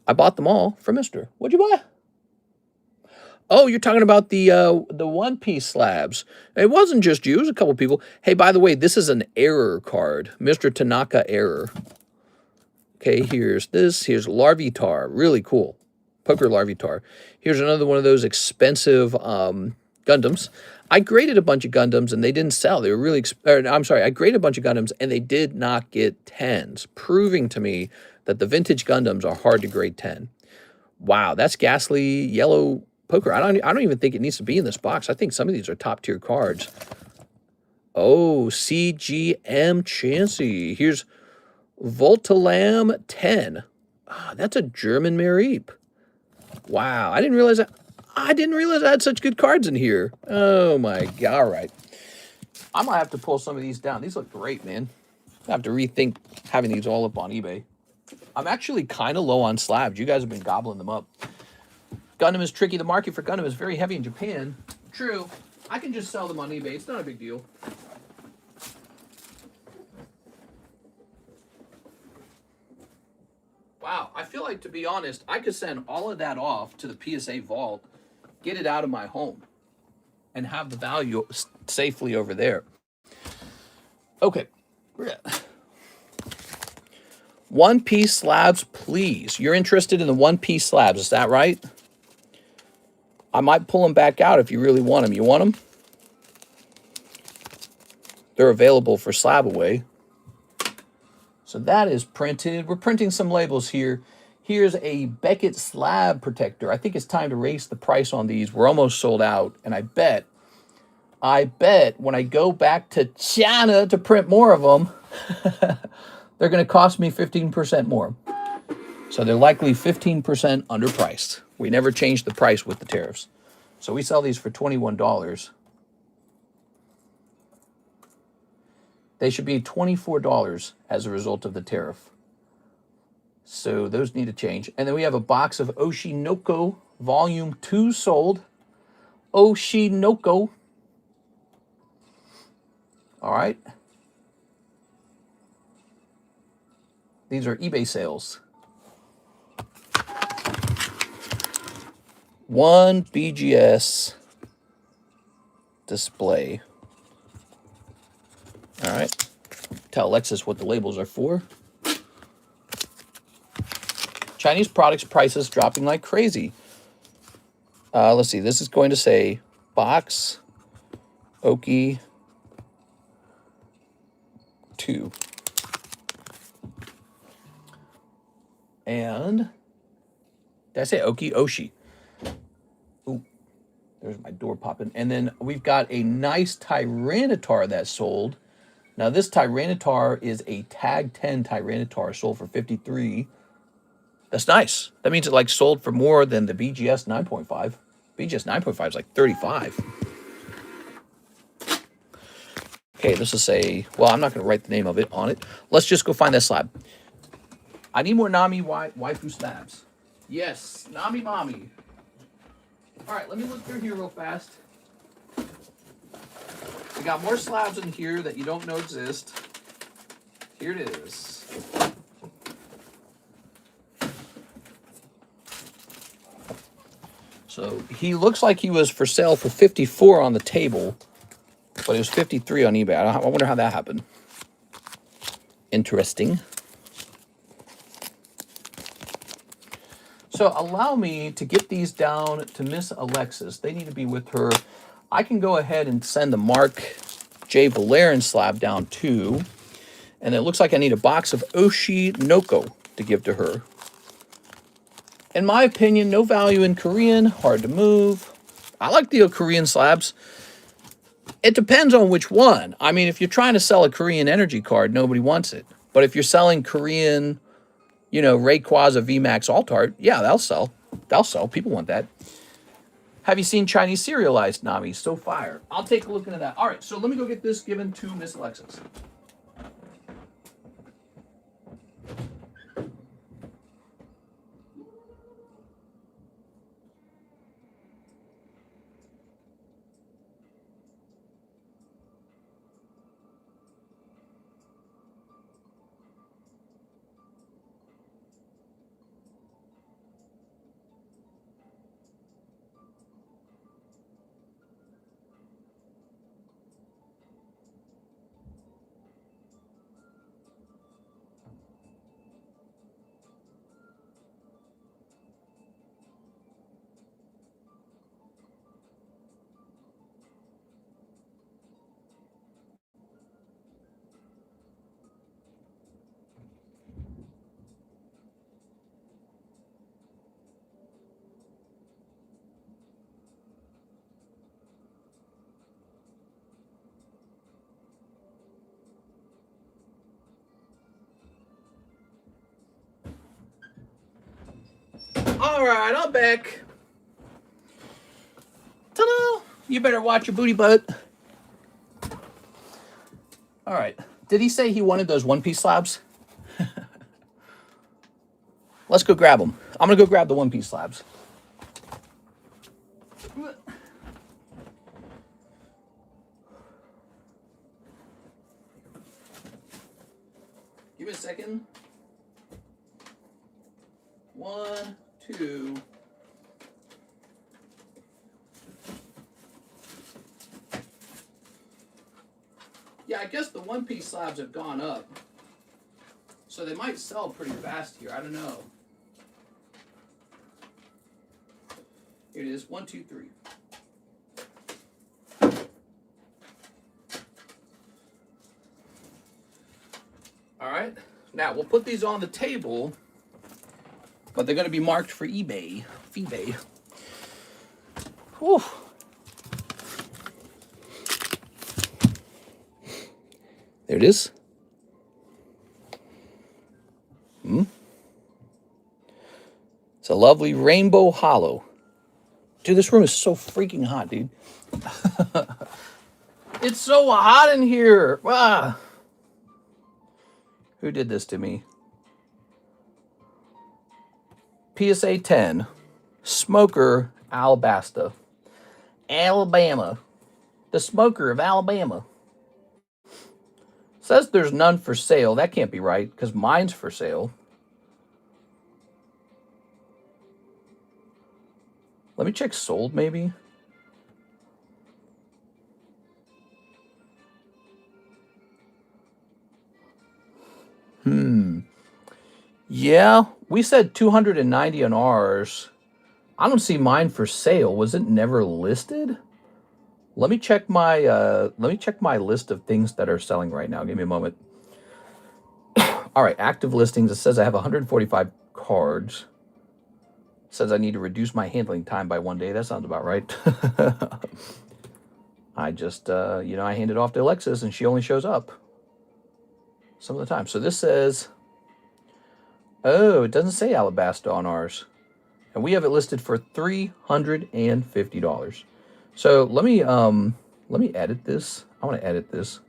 I bought them all from Mr. What'd you buy? Oh, you're talking about the One Piece slabs. It wasn't just you. It was a couple people. Hey, by the way, this is an error card. Mr. Tanaka error. Okay, here's this. Here's Larvitar. Really cool. Poker Larvitar. Here's another one of those expensive Gundams. I graded a bunch of Gundams and they didn't sell. They were really I'm sorry. I graded a bunch of Gundams and they did not get 10s, proving to me that the vintage Gundams are hard to grade 10. Wow, that's Ghastly Yellow Poker. I don't even think it needs to be in this box. I think some of these are top tier cards. Oh, CGM Chansey. Here's Voltalam 10. Ah, that's a German Mareep. Wow, I didn't realize that. I didn't realize I had such good cards in here. Oh my god! All right, I might have to pull some of these down. These look great, man. I have to rethink having these all up on eBay. I'm actually kind of low on slabs. You guys have been gobbling them up. Gundam is tricky. The market for Gundam is very heavy in Japan. True. I can just sell them on eBay. It's not a big deal. Wow, I feel like, to be honest, I could send all of that off to the PSA vault, get it out of my home, and have the value safely over there. Okay. One-piece slabs, please. You're interested in the one-piece slabs, is that right? I might pull them back out if you really want them. You want them? They're available for slab away. So that is printed. We're printing some labels here. Here's a Beckett slab protector. I think it's time to raise the price on these. We're almost sold out. And I bet when I go back to China to print more of them, they're going to cost me 15% more. So they're likely 15% underpriced. We never changed the price with the tariffs. So we sell these for $21. They should be $24 as a result of the tariff. So those need to change. And then we have a box of Oshinoko Volume 2 sold. Oshinoko. All right. These are eBay sales. One BGS display. All right. Tell Alexis what the labels are for. Chinese products prices dropping like crazy. Let's see. This is going to say box Oki 2. And did I say Oki? Oshi. Ooh, there's my door popping. And then we've got a nice Tyranitar that sold. Now this Tyranitar is a tag 10 Tyranitar sold for 53. That's nice. That means it like sold for more than the BGS 9.5. BGS 9.5 is like 35. Okay, this is a, well, I'm not going to write the name of it on it. Let's just go find that slab. I need more Nami Waifu slabs. Yes, Nami Mommy. All right, let me look through here real fast. We got more slabs in here that you don't know exist. Here it is. So he looks like he was for sale for 54 on the table, but it was 53 on eBay. I wonder how that happened. Interesting. So allow me to get these down to Miss Alexis. They need to be with her. I can go ahead and send the Mark J. Valerian slab down too. And it looks like I need a box of Oshinoko to give to her. In my opinion, no value in Korean, hard to move. I like the Korean slabs. It depends on which one. I mean, if you're trying to sell a Korean energy card, nobody wants it. But if you're selling Korean, you know, Rayquaza VMAX Altart, yeah, they'll sell. They'll sell. People want that. Have you seen Chinese serialized Nami? So fire. I'll take a look into that. All right, so let me go get this given to Miss Alexis. right, I'm back. Ta-da! You better watch your booty butt. All right. Did he say he wanted those one-piece slabs? Let's go grab them. I'm going to go grab the one-piece slabs. Give me a second. 1, 2. Yeah, I guess the one-piece slabs have gone up. So they might sell pretty fast here. I don't know. Here it is. 1, 2, 3. All right. Now, we'll put these on the table, but they're going to be marked for eBay. Whew. There it is. It's a lovely rainbow hollow. Dude, this room is so freaking hot, dude. It's so hot in here. Ah. Who did this to me? PSA 10. Smoker Alabasta. Alabama. The smoker of Alabama. Says there's none for sale. That can't be right, because mine's for sale. Let me check sold, maybe. Yeah, we said 290 on ours. I don't see mine for sale. Was it never listed? Let me check my list of things that are selling right now. Give me a moment. All right, active listings. It says I have 145 cards. It says I need to reduce my handling time by 1 day. That sounds about right. I just, I hand it off to Alexis, and she only shows up some of the time. So this says, oh, it doesn't say Alabasta on ours, and we have it listed for $350. So let me edit this. I want to edit this.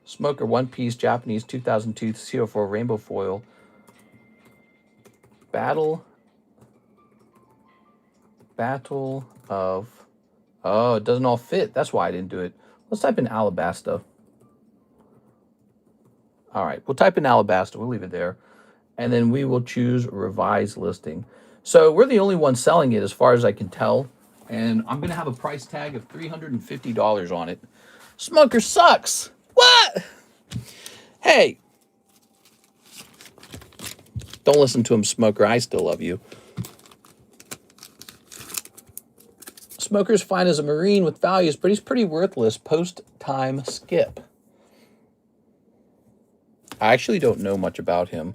Smoker one-piece Japanese 2002 CO4 rainbow foil. Battle of... Oh, it doesn't all fit. That's why I didn't do it. Let's type in Alabasta. All right, we'll type in Alabasta. We'll leave it there. And then we will choose revise listing. So we're the only one selling it as far as I can tell. And I'm going to have a price tag of $350 on it. Smoker sucks. What? Hey. Don't listen to him, Smoker. I still love you. Smoker's fine as a Marine with values, but he's pretty worthless post-time skip. I actually don't know much about him.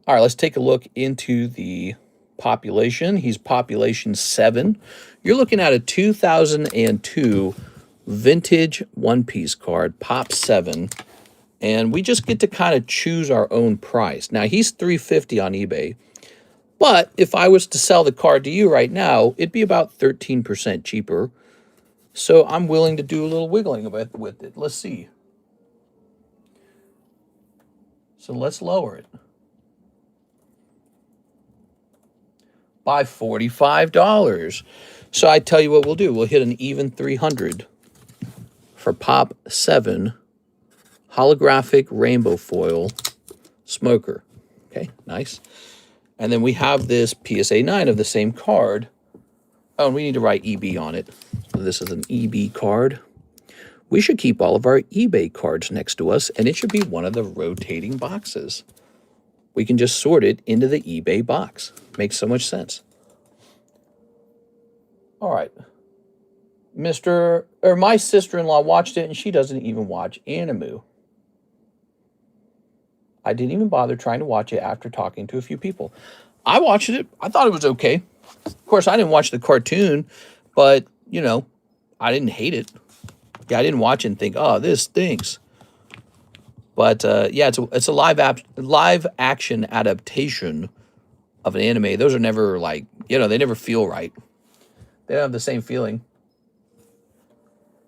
All right, let's take a look into the population. He's population 7. You're looking at a 2002 vintage one-piece card, pop 7. And we just get to kind of choose our own price. Now, he's $350 on eBay. But if I was to sell the card to you right now, it'd be about 13% cheaper. So I'm willing to do a little wiggling with it. Let's see. So let's lower it. By $45. So I tell you what we'll do. We'll hit an even 300 for pop 7 holographic rainbow foil smoker. Okay, nice. And then we have this PSA 9 of the same card. Oh, and we need to write EB on it. So this is an EB card. We should keep all of our eBay cards next to us, and it should be one of the rotating boxes. We can just sort it into the eBay box. Makes so much sense. All right. My sister-in-law watched it, and she doesn't even watch anime. I didn't even bother trying to watch it after talking to a few people. I watched it. I thought it was okay. Of course, I didn't watch the cartoon, but, you know, I didn't hate it. Yeah, I didn't watch it and think, oh, this stinks. But, yeah, it's a live action adaptation of an anime. Those are never, like, you know, they never feel right. They don't have the same feeling.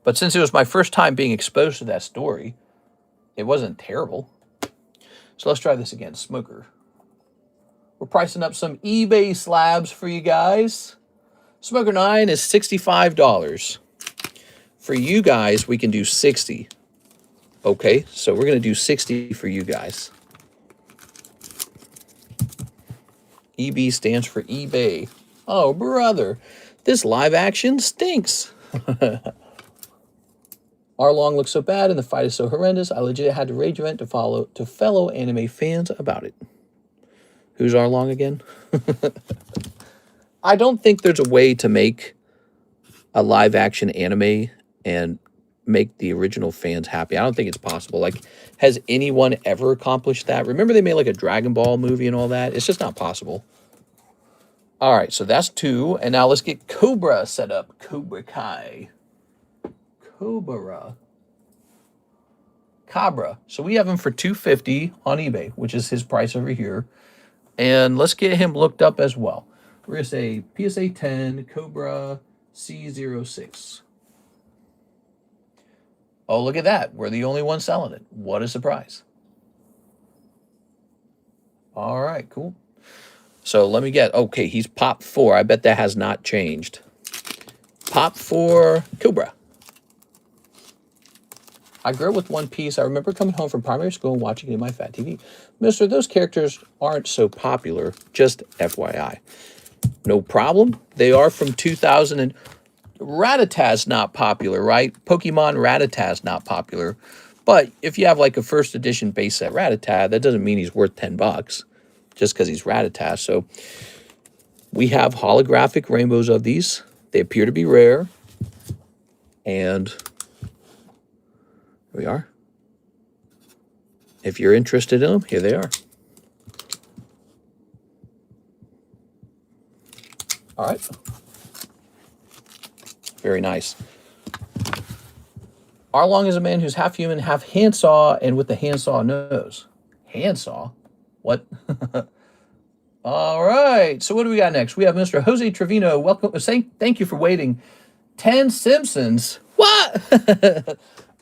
But since it was my first time being exposed to that story, it wasn't terrible. So let's try this again. Smoker. We're pricing up some eBay slabs for you guys. Smoker 9 is $65. For you guys, we can do 60. Okay, so we're going to do 60 for you guys. EB stands for eBay. Oh, brother. This live action stinks. Arlong looks so bad and the fight is so horrendous, I legit had to rage vent to fellow anime fans about it. Who's Arlong again? I don't think there's a way to make a live action anime and make the original fans happy. I don't think it's possible. Like, has anyone ever accomplished that? Remember they made like a Dragon Ball movie and all that? It's just not possible. All right, so that's 2. And now let's get Cobra set up. Cobra Kai. Cobra. Cabra. So we have him for $250 on eBay, which is his price over here. And let's get him looked up as well. We're going to say PSA 10 Cobra C06. Oh, look at that. We're the only one selling it. What a surprise. All right, cool. So let me get, okay, he's Pop 4. I bet that has not changed. Pop 4 Cobra. I grew up with One Piece. I remember coming home from primary school and watching it in my fat TV. Mister, those characters aren't so popular. Just FYI. No problem. They are from 2000 and Rattatas not popular, right? Pokemon Rattatas not popular. But if you have like a first edition base set Rattata, that doesn't mean he's worth $10 just because he's Rattata. So we have holographic rainbows of these. They appear to be rare. And here we are. If you're interested in them, here they are. All right. Very nice. Arlong is a man who's half human, half handsaw, and with the handsaw nose. Handsaw? What? All right. So what do we got next? We have Mr. Jose Trevino. Welcome. Thank you for waiting. 10 Simpsons. What?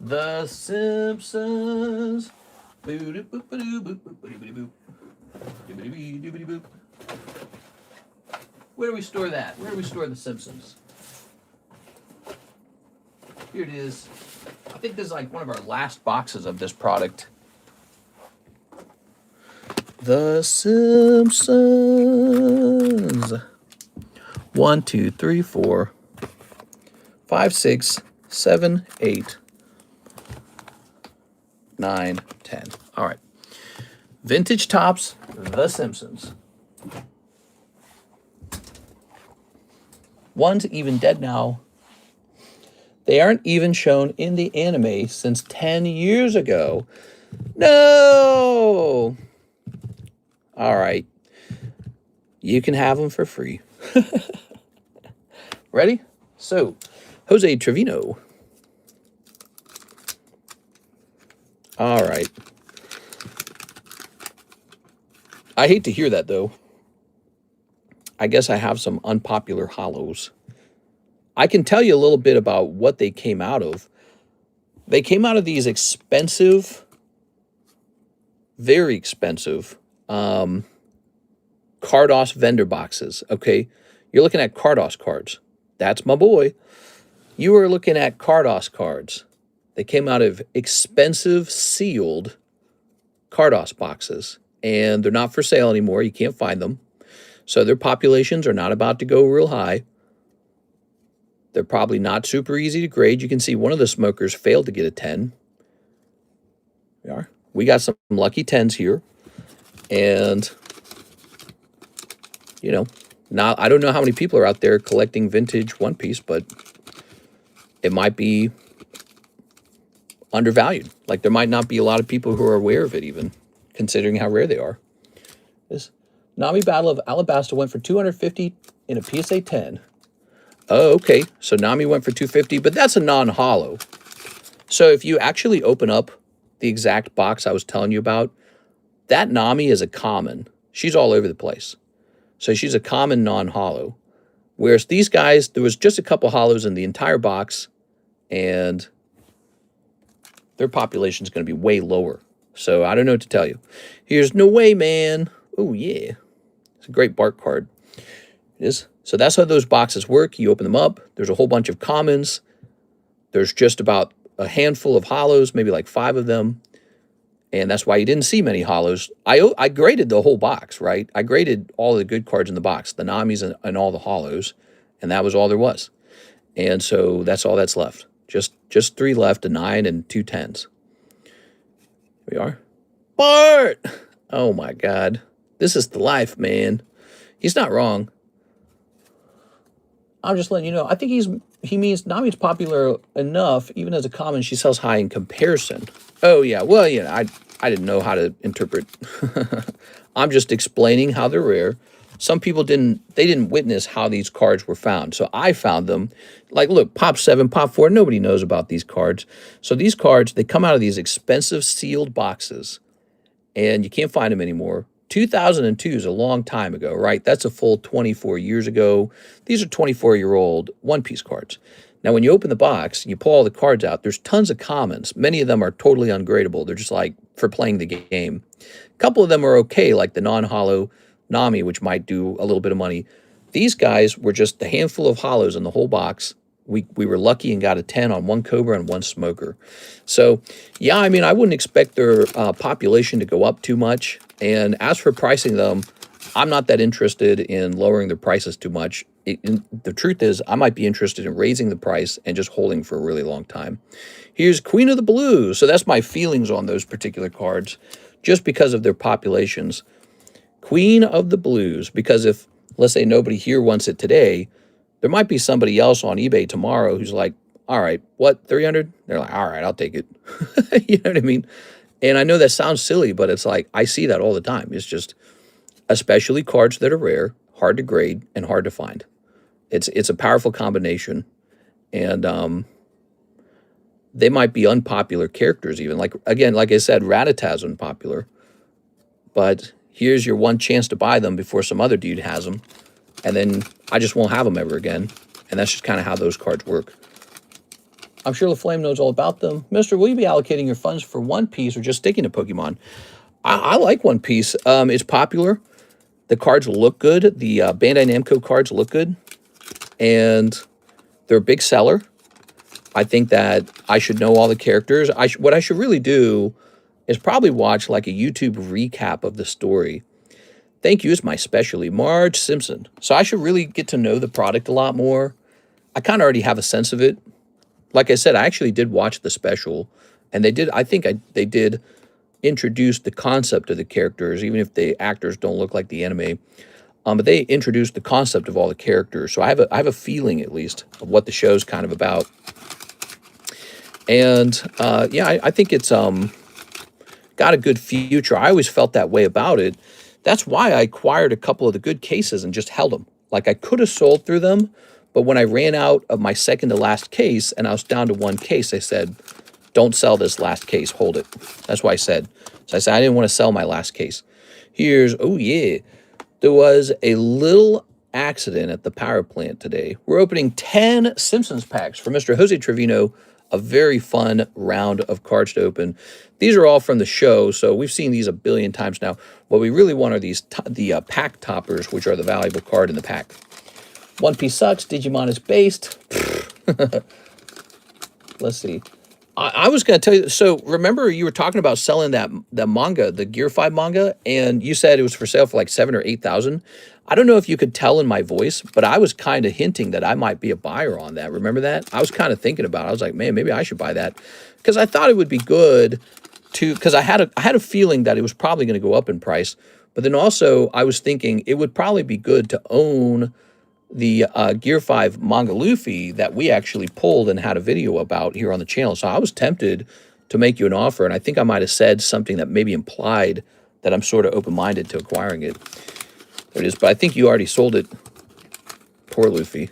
The Simpsons. Where do we store that? Where do we store the Simpsons? Here it is. I think this is like one of our last boxes of this product. The Simpsons. 1, 2, 3, 4, 5, 6, 7, 8, 9, 10. All right. Vintage Topps, The Simpsons. One's even dead now. They aren't even shown in the anime since 10 years ago. No! All right. You can have them for free. Ready? So, Jose Trevino. All right. I hate to hear that, though. I guess I have some unpopular hollows. I can tell you a little bit about what they came out of. They came out of these expensive, very expensive, Cardos vendor boxes, okay? You're looking at Cardos cards. That's my boy. You are looking at Cardos cards. They came out of expensive, sealed Cardos boxes, and they're not for sale anymore. You can't find them. So their populations are not about to go real high. They're probably not super easy to grade. You can see one of the smokers failed to get a 10. We are. We got some lucky 10s here. And, you know, I don't know how many people are out there collecting vintage One Piece, but it might be undervalued. Like, there might not be a lot of people who are aware of it even, considering how rare they are. This Nami Battle of Alabasta went for 250 in a PSA 10. Oh, okay. So Nami went for 250, but that's a non-holo. So if you actually open up the exact box I was telling you about, that Nami is a common. She's all over the place. So she's a common non-holo. Whereas these guys, there was just a couple holos in the entire box, and their population is going to be way lower. So I don't know what to tell you. Here's No Way Man. Oh, yeah. It's a great Bark card. It is. So that's how those boxes work. You open them up. There's a whole bunch of commons. There's just about a handful of holos, maybe like 5 of them. And that's why you didn't see many holos. I graded the whole box, right? I graded all the good cards in the box, the Namis and all the holos, and that was all there was. And so that's all that's left. Just 3 left, a 9 and 2 10s. Here we are. Bart! Oh my God. This is the life, man. He's not wrong. I'm just letting you know. I think he means Nami's popular enough, even as a common, she sells high in comparison. Oh, yeah. Well, you know, I didn't know how to interpret. I'm just explaining how they're rare. Some people didn't witness how these cards were found. So I found them. Like, look, Pop 7, Pop 4, nobody knows about these cards. So these cards, they come out of these expensive sealed boxes, and you can't find them anymore. 2002 is a long time ago, right? That's a full 24 years ago. These are 24-year-old one-piece cards. Now, when you open the box, you pull all the cards out, there's tons of commons. Many of them are totally ungradable. They're just like for playing the game. A couple of them are okay, like the non-holo Nami, which might do a little bit of money. These guys were just a handful of holos in the whole box. We were lucky and got a 10 on 1 Cobra and 1 Smoker. So, yeah, I mean, I wouldn't expect their population to go up too much. And as for pricing them, I'm not that interested in lowering their prices too much. The truth is, I might be interested in raising the price and just holding for a really long time. Here's Queen of the Blues. So that's my feelings on those particular cards, just because of their populations. Queen of the Blues, because if, let's say, nobody here wants it today, there might be somebody else on eBay tomorrow who's like, all right, what, 300? They're like, all right, I'll take it. You know what I mean? And I know that sounds silly, but it's like, I see that all the time. It's just, especially cards that are rare, hard to grade, and hard to find. It's a powerful combination. And they might be unpopular characters even. Like, again, like I said, Ratatas unpopular. But here's your one chance to buy them before some other dude has them. And then I just won't have them ever again. And that's just kind of how those cards work. I'm sure LaFlame knows all about them. Mister, will you be allocating your funds for One Piece or just sticking to Pokemon? I like One Piece. It's popular. The cards look good. The Bandai Namco cards look good. And they're a big seller. I think that I should know all the characters. What I should really do is probably watch like a YouTube recap of the story. Thank you is my specialty, Marge Simpson. So I should really get to know the product a lot more. I kind of already have a sense of it. Like I said, I actually did watch the special, and they did. They did introduce the concept of the characters, even if the actors don't look like the anime. But they introduced the concept of all the characters, so I have a feeling at least of what the show's kind of about. And yeah, I think it's got a good future. I always felt that way about it. That's why I acquired a couple of the good cases and just held them. Like, I could have sold through them, but when I ran out of my second to last case and I was down to 1 case, I said, don't sell this last case, hold it. That's why I said. So I said I didn't want to sell my last case. Here's, oh yeah, there was a little accident at the power plant today. We're opening 10 Simpsons packs for Mr. Jose Trevino. A very fun round of cards to open. These are all from the show, so we've seen these a billion times now. What we really want are these the pack toppers, which are the valuable card in the pack. One Piece sucks. Digimon is based. Let's see. I was going to tell you, so remember you were talking about selling that manga, the Gear 5 manga, and you said it was for sale for like 7,000 or 8,000. I don't know if you could tell in my voice, but I was kind of hinting that I might be a buyer on that. Remember that? I was kind of thinking about it. I was like, man, maybe I should buy that, because I thought it would be good to, because I had a feeling that it was probably going to go up in price, but then also I was thinking it would probably be good to own the Gear 5 manga Luffy that we actually pulled and had a video about here on the channel. So I was tempted to make you an offer, and I think I might have said something that maybe implied that I'm sort of open-minded to acquiring it. There it is, but I think you already sold it. Poor Luffy.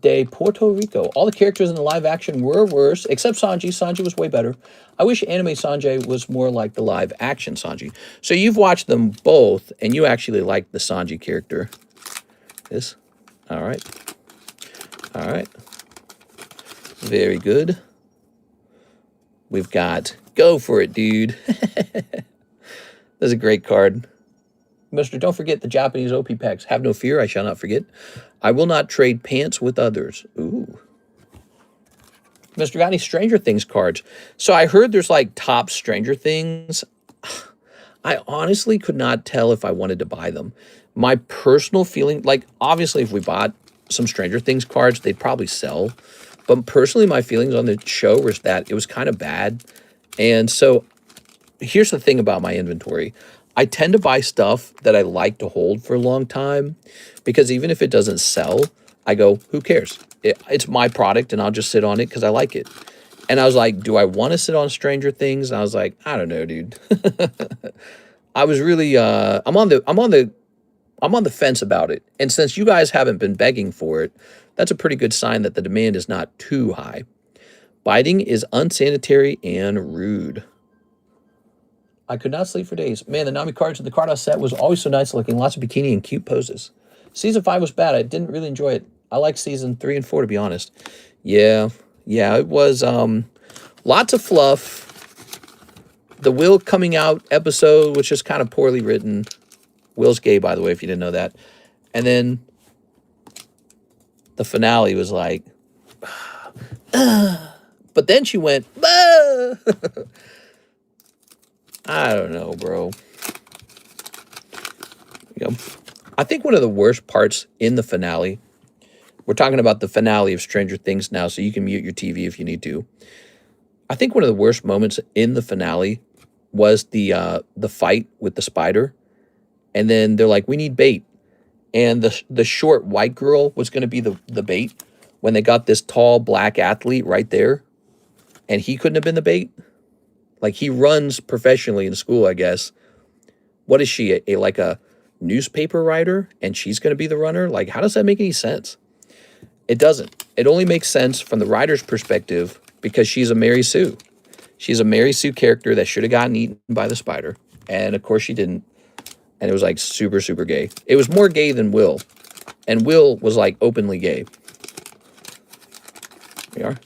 De Puerto Rico. All the characters in the live action were worse, except Sanji. Sanji was way better. I wish anime Sanji was more like the live action Sanji. So you've watched them both, and you actually like the Sanji character. This? All right. All right. Very good. We've got... Go for it, dude. That's a great card. Mister, don't forget the Japanese OP packs. Have no fear, I shall not forget. I will not trade pants with others. Ooh. Mister, got any Stranger Things cards? So I heard there's like top Stranger Things. I honestly could not tell if I wanted to buy them. My personal feeling, like obviously if we bought some Stranger Things cards, they'd probably sell. But personally, my feelings on the show was that it was kind of bad. And so here's the thing about my inventory. I tend to buy stuff that I like to hold for a long time because even if it doesn't sell, I go, who cares? It's my product and I'll just sit on it because I like it. And I was like, do I want to sit on Stranger Things? And I was like, I don't know, dude. I was really, I'm on the fence about it. And since you guys haven't been begging for it, that's a pretty good sign that the demand is not too high. Biting is unsanitary and rude. I could not sleep for days. Man, the Nami cards in the card set was always so nice looking. Lots of bikini and cute poses. Season 5 was bad. I didn't really enjoy it. I like season 3 and 4, to be honest. Yeah, it was lots of fluff. The Will coming out episode was just kind of poorly written. Will's gay, by the way, if you didn't know that. And then the finale was like, but then she went, I don't know, bro. I think one of the worst parts in the finale, we're talking about the finale of Stranger Things now, so you can mute your TV if you need to. I think one of the worst moments in the finale was the fight with the spider. And then they're like, we need bait. And the short white girl was going to be the bait when they got this tall black athlete right there. And he couldn't have been the bait. Like, he runs professionally in school, I guess. What is she, like a newspaper writer? And she's going to be the runner? Like, how does that make any sense? It doesn't. It only makes sense from the writer's perspective because she's a Mary Sue. She's a Mary Sue character that should have gotten eaten by the spider. And, of course, she didn't. And it was, like, super, super gay. It was more gay than Will. And Will was, like, openly gay. Here we are.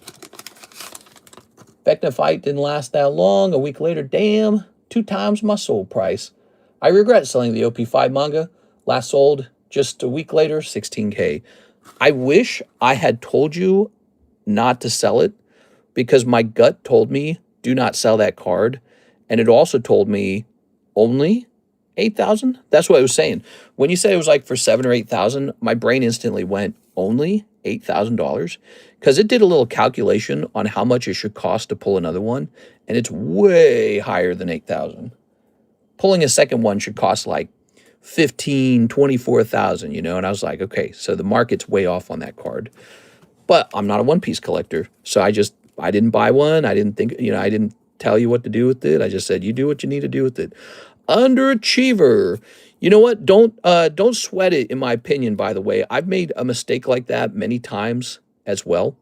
Vecna fight didn't last that long. A week later, damn, 2 times my sold price. I regret selling the OP5 manga. Last sold just a week later, 16K. I wish I had told you not to sell it because my gut told me do not sell that card. And it also told me only 8,000. That's what it was saying. When you said it was like for 7 or 8,000, my brain instantly went only $8,000 because it did a little calculation on how much it should cost to pull another one, and it's way higher than 8,000. Pulling a second one should cost like 15, 24,000, you know, and I was like, okay, so the market's way off on that card. But I'm not a One Piece collector, so I didn't buy one. I didn't think, you know, I didn't tell you what to do with it. I just said, you do what you need to do with it. Underachiever. You know what? Don't sweat it, in my opinion, by the way. I've made a mistake like that many times as well.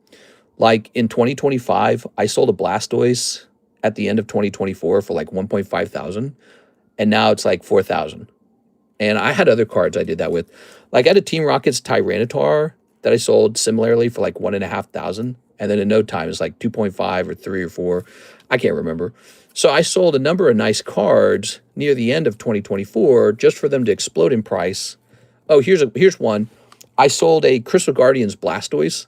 Like in 2025, I sold a Blastoise at the end of 2024 for like 1.5 thousand. And now it's like 4,000. And I had other cards I did that with. Like I had a Team Rockets Tyranitar that I sold similarly for like 1,500. And then in no time, it's like 2.5 or 3 or 4. I can't remember. So I sold a number of nice cards near the end of 2024 just for them to explode in price. Oh, here's one. I sold a Crystal Guardians Blastoise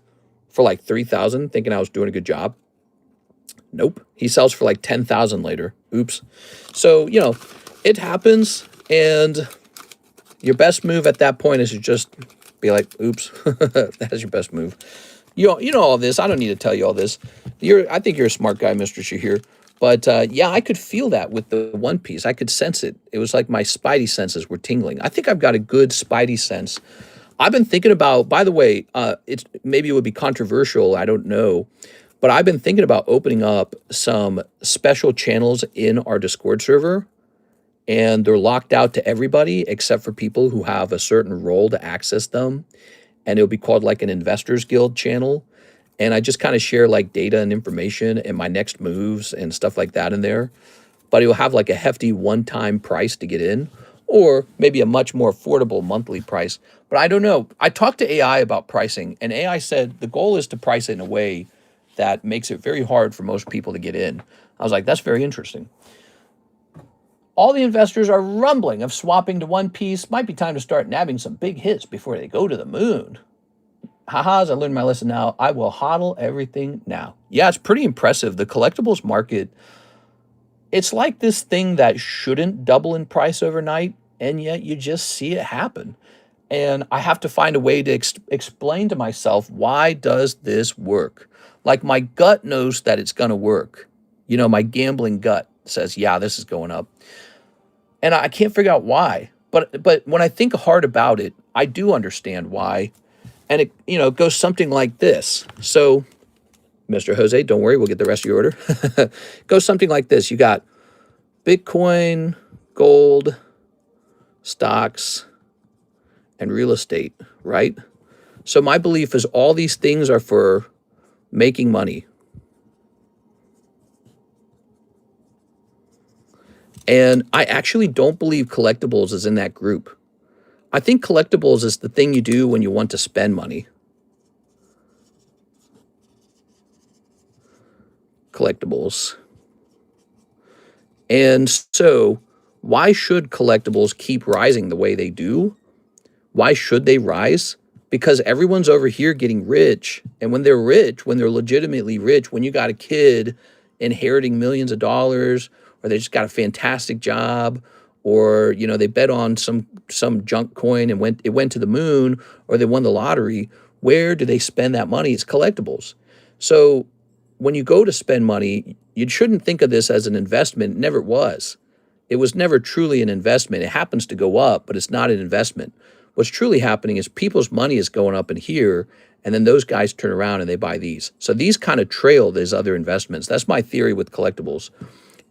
for like 3,000, thinking I was doing a good job. Nope. He sells for like 10,000 later. Oops. So, you know, it happens, and your best move at that point is to just be like, oops. That's your best move. You know all this. I don't need to tell you all this. I think you're a smart guy, Mr. Shahir. But, yeah, I could feel that with the One Piece. I could sense it. It was like my spidey senses were tingling. I think I've got a good spidey sense. I've been thinking about, by the way, maybe it would be controversial. I don't know. But I've been thinking about opening up some special channels in our Discord server and they're locked out to everybody except for people who have a certain role to access them. And it'll be called like an investors guild channel. And I just kind of share like data and information and my next moves and stuff like that in there. But it will have like a hefty one-time price to get in, or maybe a much more affordable monthly price. But I don't know. I talked to AI about pricing, and AI said the goal is to price it in a way that makes it very hard for most people to get in. I was like, that's very interesting. All the investors are rumbling of swapping to One Piece. Might be time to start nabbing some big hits before they go to the moon. Haha, as I learned my lesson now, I will hodl everything now. Yeah, it's pretty impressive. The collectibles market, it's like this thing that shouldn't double in price overnight, and yet you just see it happen. And I have to find a way to explain to myself, why does this work? Like my gut knows that it's going to work. You know, my gambling gut says, yeah, this is going up. And I can't figure out why. But when I think hard about it, I do understand why. And it, you know, goes something like this. So, Mr. Jose, don't worry, we'll get the rest of your order. Goes something like this. You got Bitcoin, gold, stocks, and real estate, right? So my belief is all these things are for making money. And I actually don't believe collectibles is in that group. I think collectibles is the thing you do when you want to spend money. Collectibles. And so why should collectibles keep rising the way they do? Why should they rise? Because everyone's over here getting rich. And when they're rich, when they're legitimately rich, when you got a kid inheriting millions of dollars, or they just got a fantastic job, or, you know, they bet on some junk coin and it went to the moon, or they won the lottery, where do they spend that money? It's collectibles. So when you go to spend money, you shouldn't think of this as an investment. It never was. It was never truly an investment. It happens to go up, but it's not an investment. What's truly happening is people's money is going up in here, and then those guys turn around and they buy these. So these kind of trail these other investments. That's my theory with collectibles.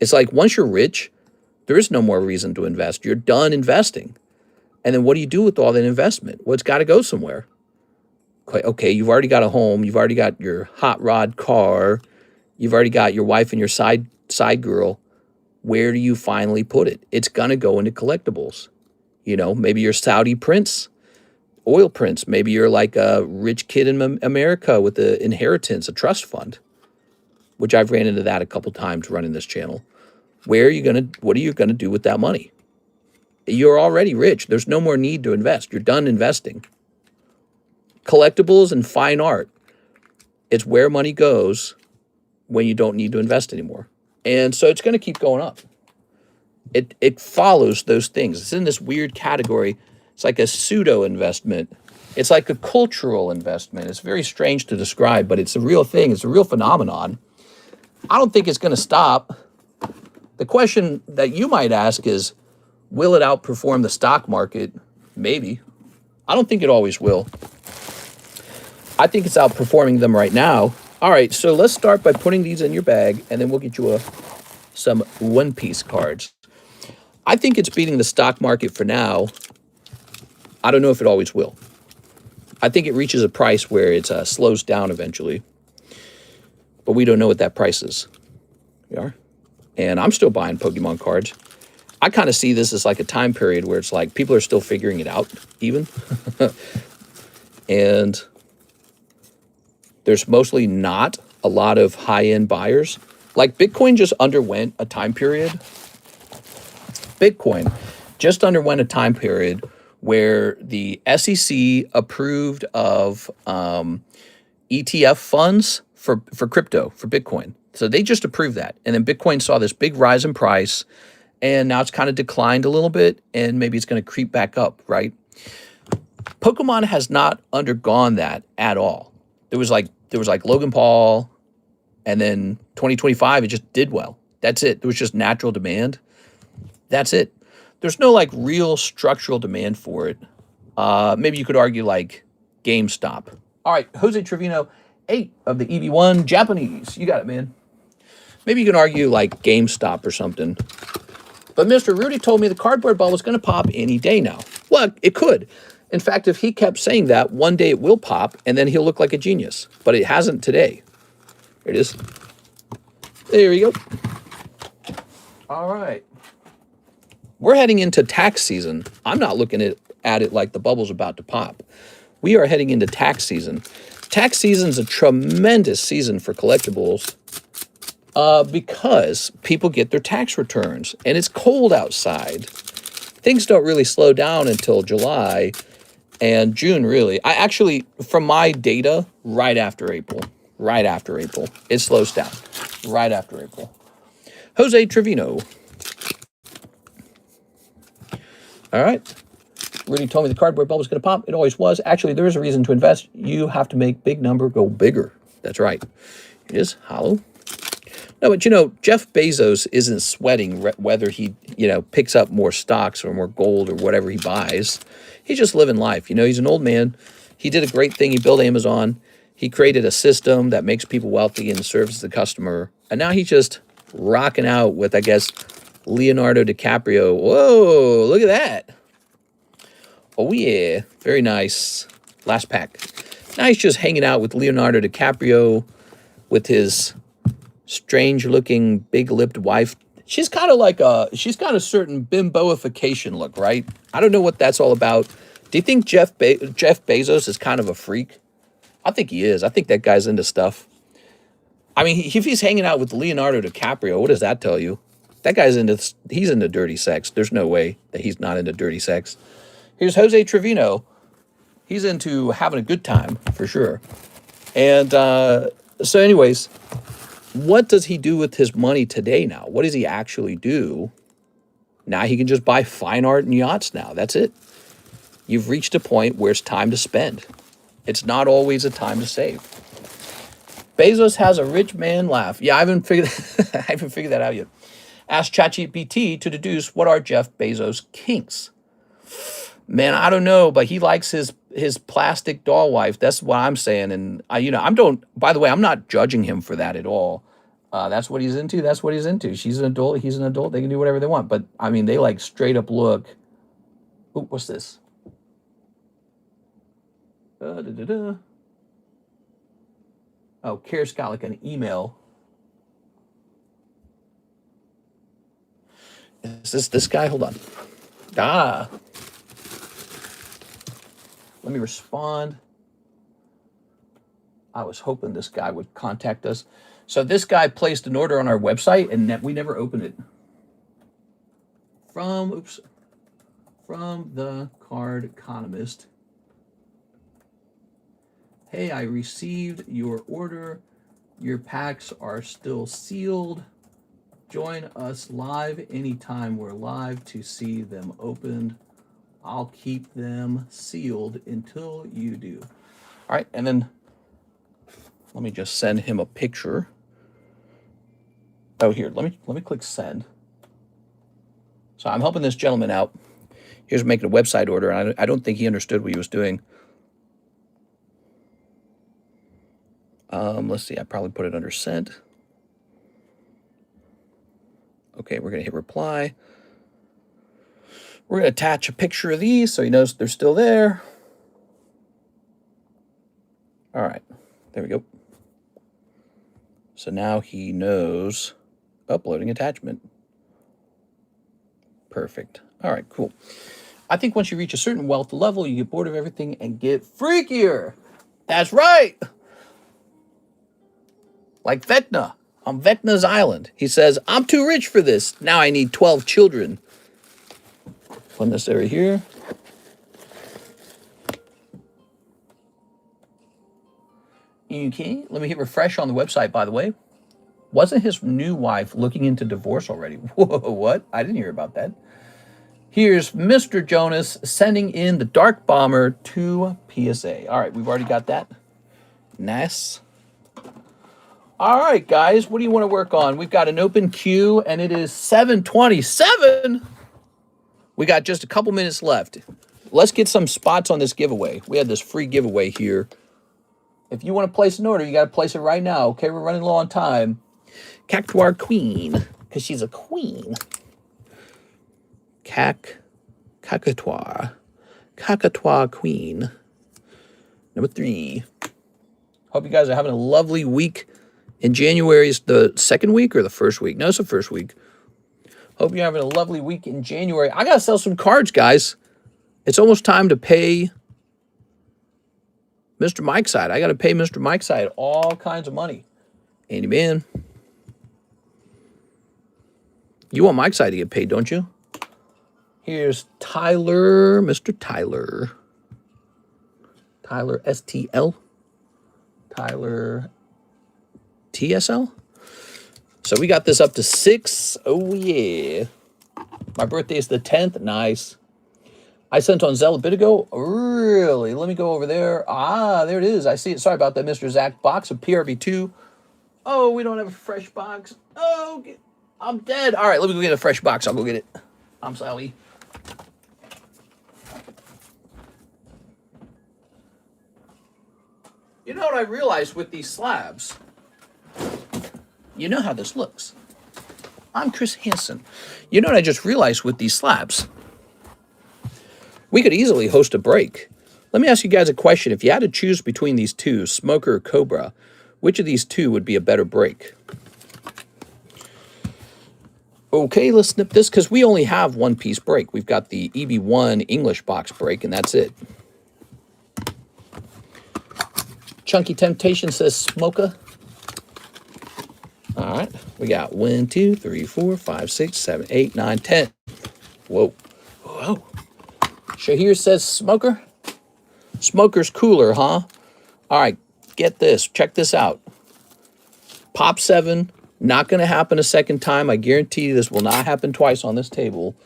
It's like once you're rich, there is no more reason to invest. You're done investing. And then what do you do with all that investment? Well, it's got to go somewhere. Okay, you've already got a home. You've already got your hot rod car. You've already got your wife and your side girl. Where do you finally put it? It's going to go into collectibles. You know, maybe you're Saudi prince, oil prince. Maybe you're like a rich kid in America with an inheritance, a trust fund, which I've ran into that a couple times running this channel. What are you going to do with that money? You're already rich. There's no more need to invest. You're done investing. Collectibles and fine art. It's where money goes when you don't need to invest anymore. And so it's going to keep going up. It follows those things. It's in this weird category. It's like a pseudo investment. It's like a cultural investment. It's very strange to describe, but it's a real thing. It's a real phenomenon. I don't think it's going to stop. The question that you might ask is, will it outperform the stock market? Maybe. I don't think it always will. I think it's outperforming them right now. All right, so let's start by putting these in your bag, and then we'll get you some One Piece cards. I think it's beating the stock market for now. I don't know if it always will. I think it reaches a price where it slows down eventually. But we don't know what that price is. We are. And I'm still buying Pokemon cards. I kind of see this as like a time period where it's like people are still figuring it out even. And there's mostly not a lot of high-end buyers. Like Bitcoin just underwent a time period. Bitcoin just underwent a time period where the SEC approved of ETF funds for crypto, for Bitcoin. So they just approved that. And then Bitcoin saw this big rise in price, and now it's kind of declined a little bit, and maybe it's going to creep back up, right? Pokemon has not undergone that at all. There was like Logan Paul, and then 2025, it just did well. That's it. There was just natural demand. That's it. There's no like real structural demand for it. Maybe you could argue like GameStop. All right, Jose Trevino, 8 of the EV1 Japanese. You got it, man. Maybe you can argue like GameStop or something. But Mr. Rudy told me the cardboard bubble is going to pop any day now. Well, it could. In fact, if he kept saying that, one day it will pop, and then he'll look like a genius. But it hasn't today. There it is. There we go. All right. We're heading into tax season. I'm not looking at it like the bubble's about to pop. We are heading into tax season. Tax season's a tremendous season for collectibles because people get their tax returns, and it's cold outside. Things don't really slow down until July and June, really. I actually, from my data, right after April, it slows down right after April. Jose Trevino. All right. Rudy told me the cardboard bubble is going to pop. It always was. Actually, there is a reason to invest. You have to make big number go bigger. That's right. It is hollow. No, but you know, Jeff Bezos isn't sweating whether he, picks up more stocks or more gold or whatever he buys. He's just living life. You know, he's an old man. He did a great thing. He built Amazon. He created a system that makes people wealthy and serves the customer. And now he's just rocking out with, I guess, Leonardo DiCaprio. Whoa, look at that. Oh, yeah. Very nice. Last pack. Now he's just hanging out with Leonardo DiCaprio with his strange-looking, big-lipped wife. She's got a certain bimboification look, right? I don't know what that's all about. Do you think Jeff Bezos is kind of a freak? I think he is. I think that guy's into stuff. I mean, if he's hanging out with Leonardo DiCaprio, what does that tell you? That guy's he's into dirty sex. There's no way that he's not into dirty sex. Here's Jose Trevino. He's into having a good time, for sure. And so anyways, what does he do with his money today now? What does he actually do? Now he can just buy fine art and yachts now. That's it. You've reached a point where it's time to spend. It's not always a time to save. Bezos has a rich man laugh. Yeah, I haven't figured that out yet. Ask ChatGPT to deduce what are Jeff Bezos' kinks. Man, I don't know, but he likes his plastic doll wife. That's what I'm saying. And by the way, I'm not judging him for that at all. That's what he's into. That's what he's into. She's an adult. He's an adult. They can do whatever they want. But I mean, they like straight up look. Ooh, what's this? Oh, Kare's got like an email. Is this guy? Hold on. Let me respond. I was hoping this guy would contact us. So this guy placed an order on our website, and we never opened it. From the Card Economist. Hey, I received your order. Your packs are still sealed. Join us live anytime we're live to see them opened. I'll keep them sealed until you do. All right, and then let me just send him a picture. Oh, here, let me click send. So I'm helping this gentleman out. He was making a website order, and I don't think he understood what he was doing. Let's see, I probably put it under sent. Okay, we're going to hit reply. We're going to attach a picture of these so he knows they're still there. All right, there we go. So now he knows uploading attachment. Perfect. All right, cool. I think once you reach a certain wealth level, you get bored of everything and get freakier. That's right. Like Vecna on Vecna's Island. He says, I'm too rich for this. Now I need 12 children. Put this area here. Okay, let me hit refresh on the website, by the way. Wasn't his new wife looking into divorce already? Whoa, what? I didn't hear about that. Here's Mr. Jonas sending in the Dark Bomber to PSA. All right, we've already got that. Nice. All right, guys, what do you want to work on? We've got an open queue, and it is 7:27. We got just a couple minutes left. Let's get some spots on this giveaway. We had this free giveaway here. If you want to place an order, you got to place it right now. Okay, we're running low on time. Cactuar Queen, because she's a queen. Cacatois Queen. Number 3. Hope you guys are having a lovely week. In January is the second week or the first week? No, it's the first week. Hope you're having a lovely week in January. I got to sell some cards, guys. It's almost time to pay Mr. Mike's side. I got to pay Mr. Mike's side all kinds of money. Andy Man. You want Mike's side to get paid, don't you? Here's Tyler, Mr. Tyler. Tyler STL. Tyler TSL. So we got this up to 6. Oh, yeah. My birthday is the 10th. Nice. I sent on ZELLE a bit ago. Really? Let me go over there. Ah, there it is. I see it. Sorry about that, Mr. Zach. Box of PRB2. Oh, we don't have a fresh box. Oh, I'm dead. All right, let me go get a fresh box. I'll go get it. I'm sorry. You know what I realized with these slabs? You know how this looks. I'm Chris Hansen. You know what I just realized with these slabs? We could easily host a break. Let me ask you guys a question. If you had to choose between these two, Smoker or Cobra, which of these two would be a better break? Okay, let's snip this because we only have one piece break. We've got the EB1 English box break, and that's it. Chunky Temptation says Smoker. All right, we got 1, 2, 3, 4, 5, 6, 7, 8, 9, 10. Whoa. Whoa. Shahir says Smoker. Smoker's cooler, huh? All right, get this. Check this out. Pop 7. Not going to happen a second time. I guarantee you this will not happen twice on this table.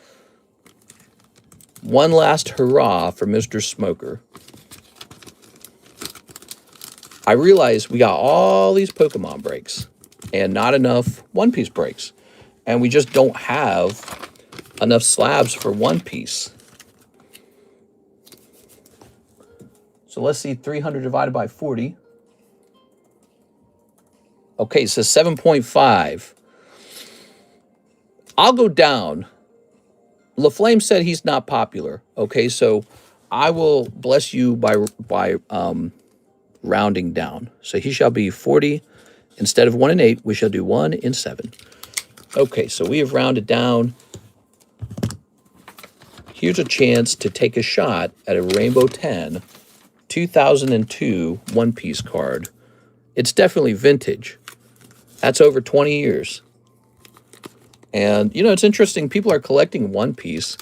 One last hurrah for Mr. Smoker. I realize we got all these Pokemon breaks and not enough One Piece breaks. And we just don't have enough slabs for One Piece. So let's see 300 divided by 40. Okay, so 7.5. I'll go down. LaFlame said he's not popular. Okay, so I will bless you by rounding down. So he shall be 40. Instead of 1 and 8, we shall do 1 and 7. Okay, so we have rounded down. Here's a chance to take a shot at a Rainbow 10 2002 One Piece card. It's definitely vintage. That's over 20 years. And, you know, it's interesting. People are collecting One Piece.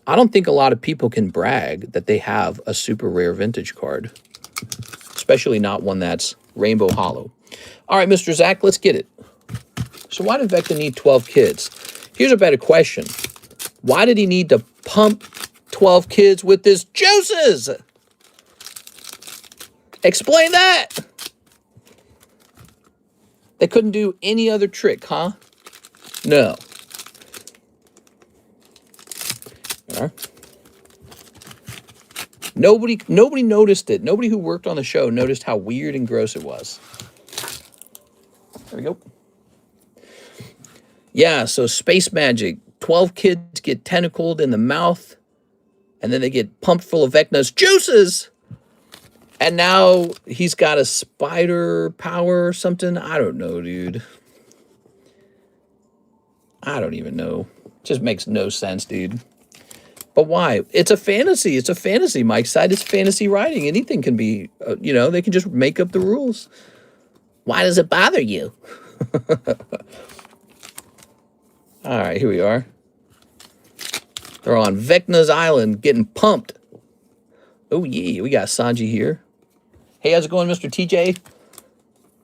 I don't think a lot of people can brag that they have a super rare vintage card, especially not one that's Rainbow Hollow. All right, Mr. Zach, let's get it. So why did Vector need 12 kids? Here's a better question. Why did he need to pump 12 kids with his juices? Explain that. They couldn't do any other trick, huh? No. All right. Nobody noticed it. Nobody who worked on the show noticed how weird and gross it was. There we go. Yeah, so space magic. 12 kids get tentacled in the mouth, and then they get pumped full of Vecna's juices. And now he's got a spider power or something. I don't know, dude. I don't even know. Just makes no sense, dude. But why? It's a fantasy. It's a fantasy. Mike's side is fantasy writing. Anything can be, you know, they can just make up the rules. Why does it bother you? All right, here we are. They're on Vecna's Island getting pumped. Oh, yeah, we got Sanji here. Hey, how's it going, Mr. TJ?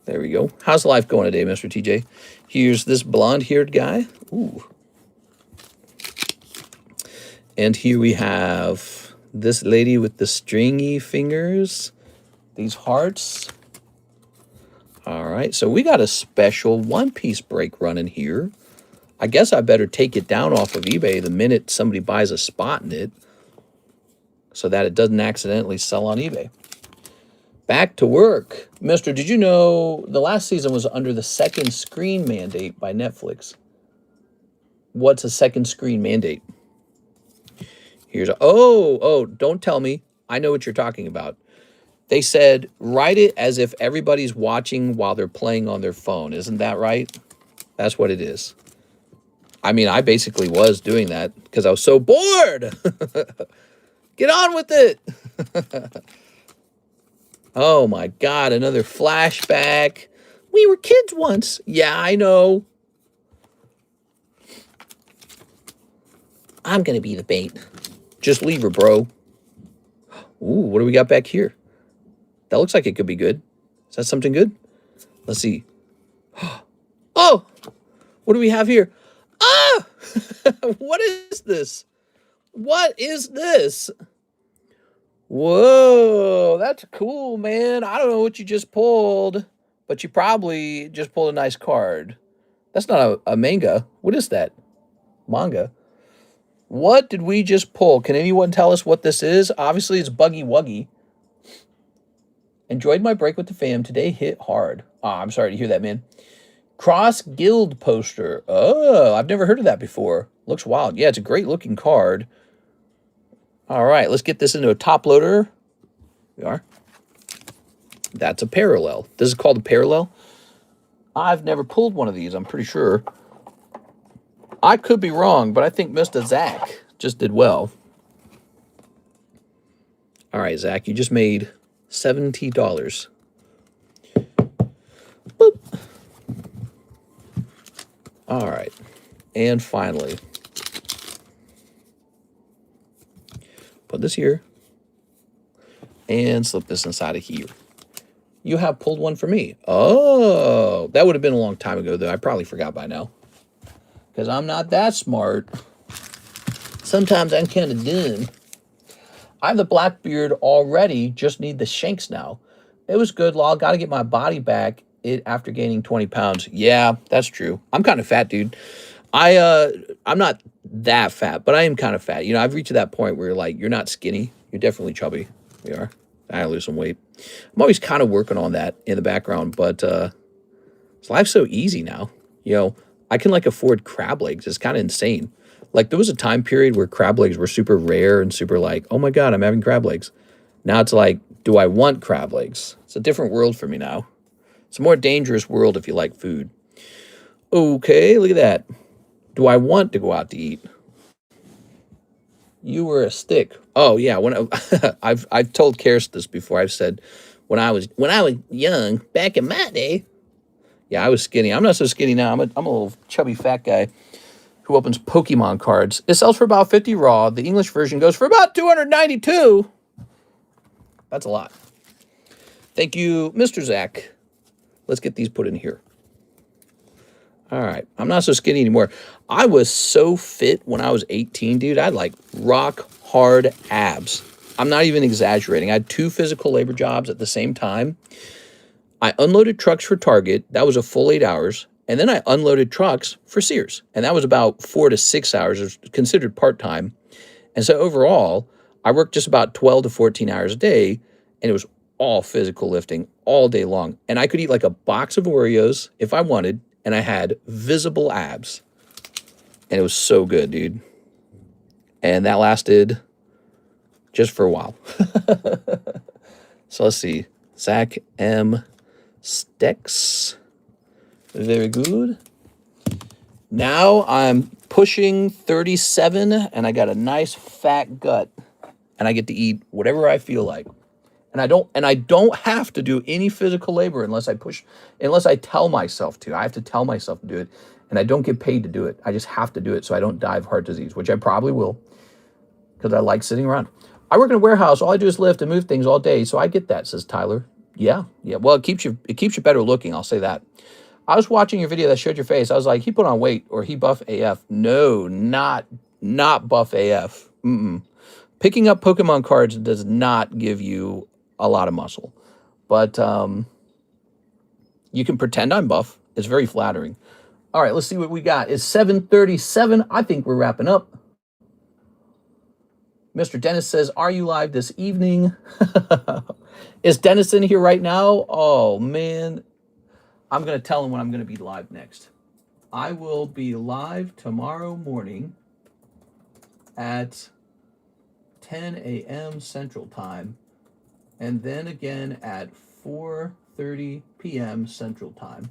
There we go. How's life going today, Mr. TJ? Here's this blonde-haired guy. Ooh. And here we have this lady with the stringy fingers. These hearts. All right, so we got a special one-piece break running here. I guess I better take it down off of eBay the minute somebody buys a spot in it so that it doesn't accidentally sell on eBay. Back to work. Mister, did you know the last season was under the second screen mandate by Netflix? What's a second screen mandate? Here's a, don't tell me. I know what you're talking about. They said, write it as if everybody's watching while they're playing on their phone. Isn't that right? That's what it is. I mean, I basically was doing that because I was so bored. Get on with it. Oh my God, another flashback. We were kids once. Yeah, I know. I'm going to be the bait. Just leave her, bro. Ooh, what do we got back here? That looks like it could be good. Is that something good? Let's see. Oh, what do we have here? Ah! What is this? What is this? Whoa, that's cool, man. I don't know what you just pulled, but you probably just pulled a nice card. That's not a manga. What is that? Manga. What did we just pull? Can anyone tell us what this is? Obviously, it's Buggy Wuggy. Enjoyed my break with the fam. Today hit hard. I'm sorry to hear that, man. Cross Guild poster. Oh, I've never heard of that before. Looks wild. Yeah, it's a great looking card. All right, let's get this into a top loader. We are. That's a parallel. This is called a parallel. I've never pulled one of these, I'm pretty sure. I could be wrong, but I think Mr. Zach just did well. All right, Zach, you just made $70. Boop. All right. And finally, put this here and slip this inside of here. You have pulled one for me. Oh, that would have been a long time ago, though. I probably forgot by now. Because I'm not that smart. Sometimes I'm kind of dumb. I have the Blackbeard already. Just need the shanks now. It was good, lol. Got to get my body back after gaining 20 pounds. Yeah, that's true. I'm kind of fat, dude. I'm not that fat, but I am kind of fat. You know, I've reached that point where you're like, you're not skinny. You're definitely chubby. We are. I gotta lose some weight. I'm always kind of working on that in the background, but life's so easy now. You know, I can like afford crab legs. It's kind of insane. Like there was a time period where crab legs were super rare and super like, oh my God, I'm having crab legs. Now it's like, do I want crab legs? It's a different world for me now. It's a more dangerous world if you like food. Okay, look at that. Do I want to go out to eat? You were a stick. Oh yeah, when I've told Karst this before. I've said when I was young, back in my day, yeah, I was skinny. I'm not so skinny now. I'm a little chubby fat guy who opens Pokemon cards. It sells for about 50 raw. The English version goes for about 292. That's a lot. Thank you, Mr. Zach. Let's get these put in here. All right. I'm not so skinny anymore. I was so fit when I was 18, dude. I had like rock hard abs. I'm not even exaggerating. I had 2 physical labor jobs at the same time. I unloaded trucks for Target. That was a full 8 hours. And then I unloaded trucks for Sears. And that was about 4 to 6 hours. It was considered part-time. And so overall, I worked just about 12 to 14 hours a day. And it was all physical lifting all day long. And I could eat like a box of Oreos if I wanted. And I had visible abs. And it was so good, dude. And that lasted just for a while. So let's see. Zach M. Stex. Very good. Now I'm pushing 37 and I got a nice fat gut. And I get to eat whatever I feel like. And I don't have to do any physical labor unless I tell myself to. I have to tell myself to do it. And I don't get paid to do it. I just have to do it so I don't die of heart disease, which I probably will because I like sitting around. I work in a warehouse. All I do is lift and move things all day. So I get that, says Tyler. Yeah. Well, it keeps you better looking. I'll say that. I was watching your video that showed your face. I was like, he put on weight or he buff AF. No, not buff AF. Picking up Pokemon cards does not give you a lot of muscle, but you can pretend I'm buff. It's very flattering. All right, let's see what we got. It's 7:37. I think we're wrapping up. Mr. Dennis says, are you live this evening? Is Dennis in here right now? Oh, man. I'm going to tell him when I'm going to be live next. I will be live tomorrow morning at 10 a.m. Central Time, and then again at 4:30 p.m. Central Time.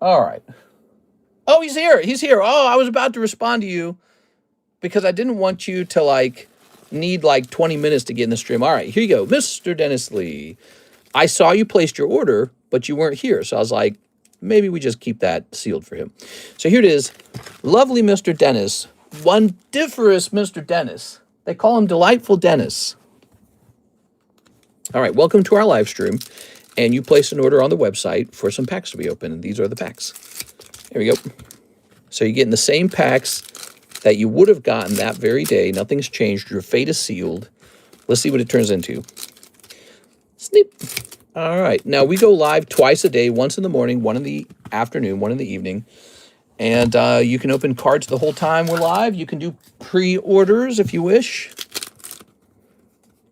All right. Oh, he's here. He's here. Oh, I was about to respond to you because I didn't want you to like need like 20 minutes to get in the stream. All right, here you go. Mr. Dennis Lee. I saw you placed your order, but you weren't here. So I was like, maybe we just keep that sealed for him. So here it is. Lovely Mr. Dennis. Wondiferous Mr. Dennis. They call him Delightful Dennis. All right, welcome to our live stream. And you placed an order on the website for some packs to be opened. And these are the packs. Here we go. So you're getting the same packs that you would have gotten that very day. Nothing's changed. Your fate is sealed. Let's see what it turns into. Snip. All right. Now, we go live twice a day, once in the morning, one in the afternoon, one in the evening. And you can open cards the whole time we're live. You can do pre-orders if you wish.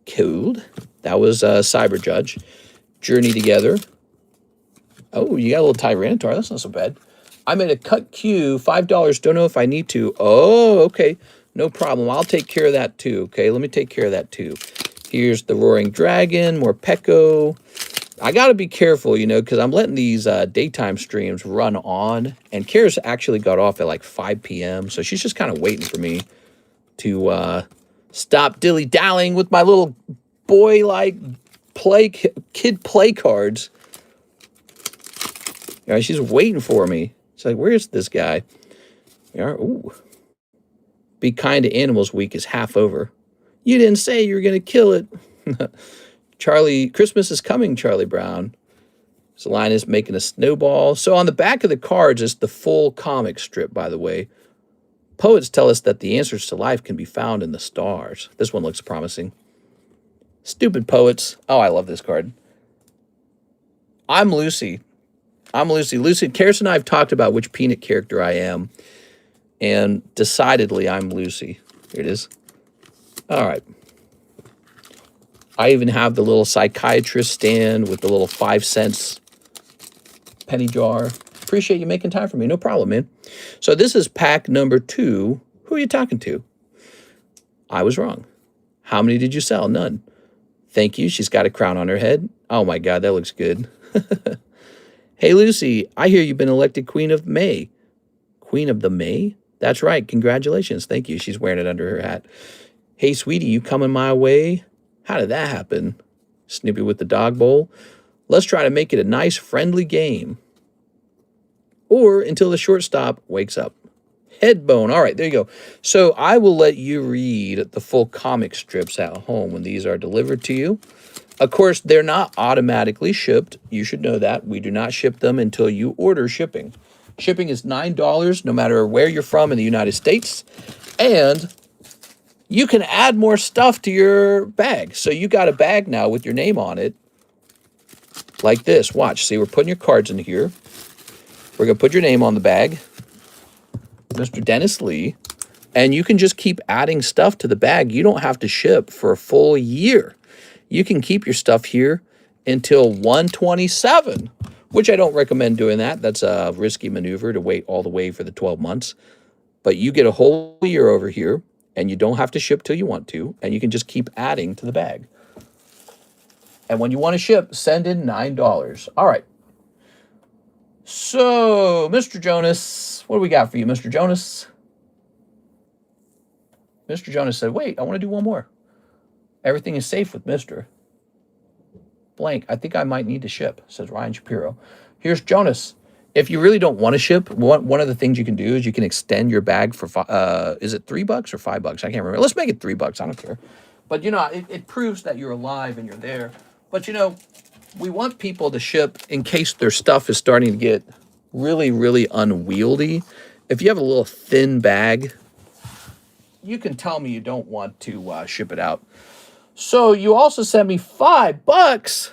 Cool. That was Cyber Judge. Journey Together. Oh, you got a little Tyranitar. That's not so bad. I made a cut queue, $5. Don't know if I need to. Oh, okay. No problem. I'll take care of that too. Okay, let me take care of that too. Here's the Roaring Dragon, more Pecco. I got to be careful, you know, because I'm letting these daytime streams run on. And Kara's actually got off at like 5 p.m. So she's just kind of waiting for me to stop dilly-dallying with my little boy-like kid play cards. All right, she's waiting for me. It's like, where's this guy? Ooh. Be Kind to Animals Week is half over. You didn't say you were going to kill it. Charlie, Christmas is coming, Charlie Brown. Linus making a snowball. So on the back of the cards is the full comic strip, by the way. Poets tell us that the answers to life can be found in the stars. This one looks promising. Stupid poets. Oh, I love this card. I'm Lucy. I'm Lucy. Lucy, Karis and I have talked about which Peanut character I am. And decidedly, I'm Lucy. Here it is. All right. I even have the little psychiatrist stand with the little 5 cents penny jar. Appreciate you making time for me. No problem, man. So this is pack number 2. Who are you talking to? I was wrong. How many did you sell? None. Thank you. She's got a crown on her head. Oh, my God. That looks good. Hey, Lucy, I hear you've been elected Queen of May. Queen of the May? That's right. Congratulations. Thank you. She's wearing it under her hat. Hey, sweetie, you coming my way? How did that happen? Snoopy with the dog bowl. Let's try to make it a nice, friendly game. Or until the shortstop wakes up. Headbone. All right, there you go. So I will let you read the full comic strips at home when these are delivered to you. Of course, they're not automatically shipped. You should know that. We do not ship them until you order shipping. Shipping is $9 no matter where you're from in the United States. And you can add more stuff to your bag. So you got a bag now with your name on it. Like this. Watch. See, we're putting your cards in here. We're going to put your name on the bag. Mr. Dennis Lee. And you can just keep adding stuff to the bag. You don't have to ship for a full year. You can keep your stuff here until 1/27, which I don't recommend doing that. That's a risky maneuver to wait all the way for the 12 months. But you get a whole year over here, and you don't have to ship till you want to, and you can just keep adding to the bag. And when you want to ship, send in $9. All right. So, Mr. Jonas, what do we got for you, Mr. Jonas? Mr. Jonas said, wait, I want to do one more. Everything is safe with Mr. Blank. I think I might need to ship, says Ryan Shapiro. Here's Jonas. If you really don't want to ship, one of the things you can do is you can extend your bag for, is it $3 or $5? I can't remember. Let's make it $3. I don't care. But, you know, it proves that you're alive and you're there. But, you know, we want people to ship in case their stuff is starting to get really, really unwieldy. If you have a little thin bag, you can tell me you don't want to ship it out. So you also sent me $5.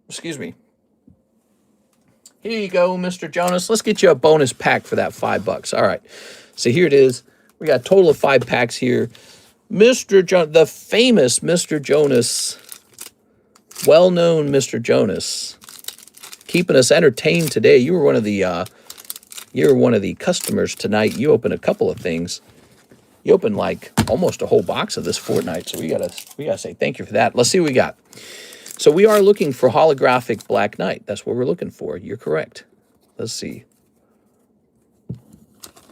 Excuse me. Here you go, Mr. Jonas. Let's get you a bonus pack for that $5. All right. So here it is. We got a total of 5 packs here. Mr. the famous Mr. Jonas, well-known Mr. Jonas, keeping us entertained today. You were one of the customers tonight. You opened a couple of things. You opened like almost a whole box of this Fortnite, so we gotta say thank you for that. Let's see what we got. So we are looking for holographic Black Knight. That's what we're looking for. You're correct. Let's see.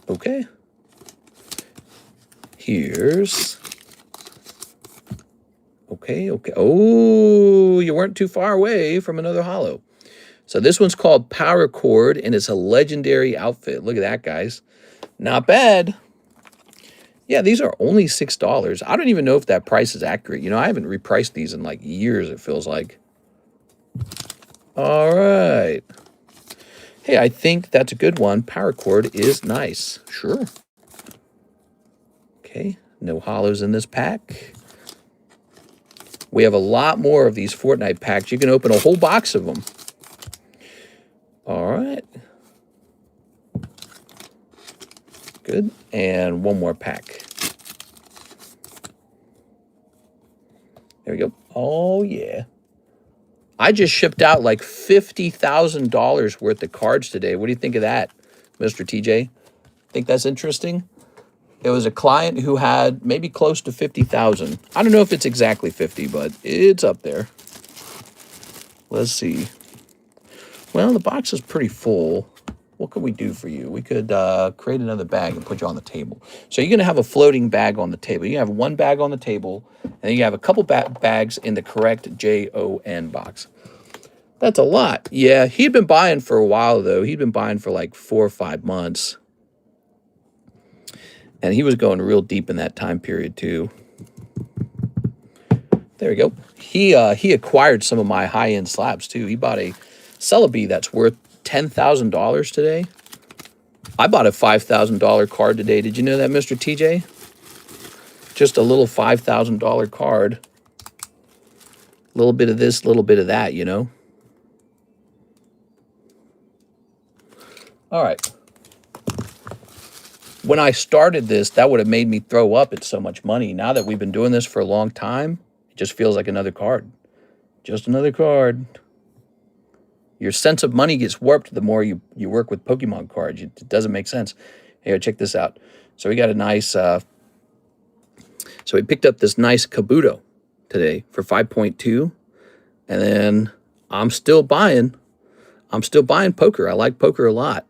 Okay. Here's... Okay. Oh, you weren't too far away from another holo. So this one's called Power Chord, and it's a legendary outfit. Look at that, guys. Not bad. Yeah, these are only $6. I don't even know if that price is accurate. You know, I haven't repriced these in like years, it feels like. All right. Hey, I think that's a good one. Power Chord is nice. Sure. Okay, no holos in this pack. We have a lot more of these Fortnite packs. You can open a whole box of them. All right. Good. And one more pack. There we go. Oh, yeah. I just shipped out like $50,000 worth of cards today. What do you think of that, Mr. TJ? Think that's interesting? It was a client who had maybe close to 50,000. I don't know if it's exactly 50, but it's up there. Let's see. Well, the box is pretty full. What could we do for you? We could create another bag and put you on the table. So you're going to have a floating bag on the table. You have one bag on the table, and then you have a couple bags in the correct JON box. That's a lot. Yeah, he'd been buying for a while, though. He'd been buying for like 4 or 5 months. And he was going real deep in that time period, too. There we go. He acquired some of my high-end slabs, too. He bought a CELLE that's worth $10,000 today. I bought a $5,000 card today. Did you know that, Mr. TJ? Just a little $5,000 card. A little bit of this, a little bit of that, you know? All right. When I started this, that would have made me throw up at so much money. Now that we've been doing this for a long time, it just feels like another card. Just another card. Your sense of money gets warped the more you work with Pokemon cards. It doesn't make sense. Here, check this out. So we got a nice... so we picked up this nice Kabuto today for 5.2. And then I'm still buying poker. I like poker a lot.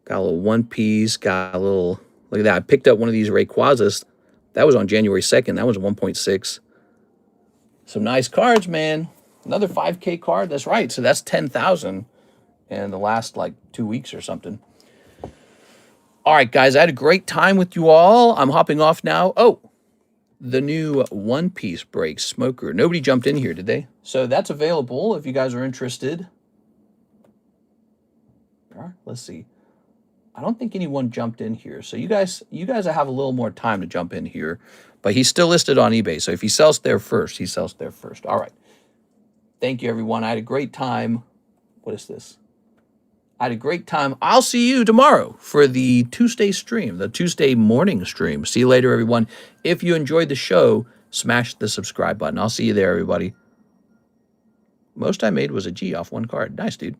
Got a little One Piece, got a little, look at that. I picked up one of these Rayquazas. That was on January 2nd. That was 1.6. Some nice cards, man. Another 5K card. That's right. So that's 10,000 in the last like 2 weeks or something. All right, guys. I had a great time with you all. I'm hopping off now. Oh, the new One Piece break smoker. Nobody jumped in here, did they? So that's available if you guys are interested. All right, let's see. I don't think anyone jumped in here. So you guys have a little more time to jump in here. But he's still listed on eBay. So if he sells there first, he sells there first. All right. Thank you, everyone. I had a great time. What is this? I had a great time. I'll see you tomorrow for the Tuesday stream, the Tuesday morning stream. See you later, everyone. If you enjoyed the show, smash the subscribe button. I'll see you there, everybody. Most I made was a G off one card. Nice, dude.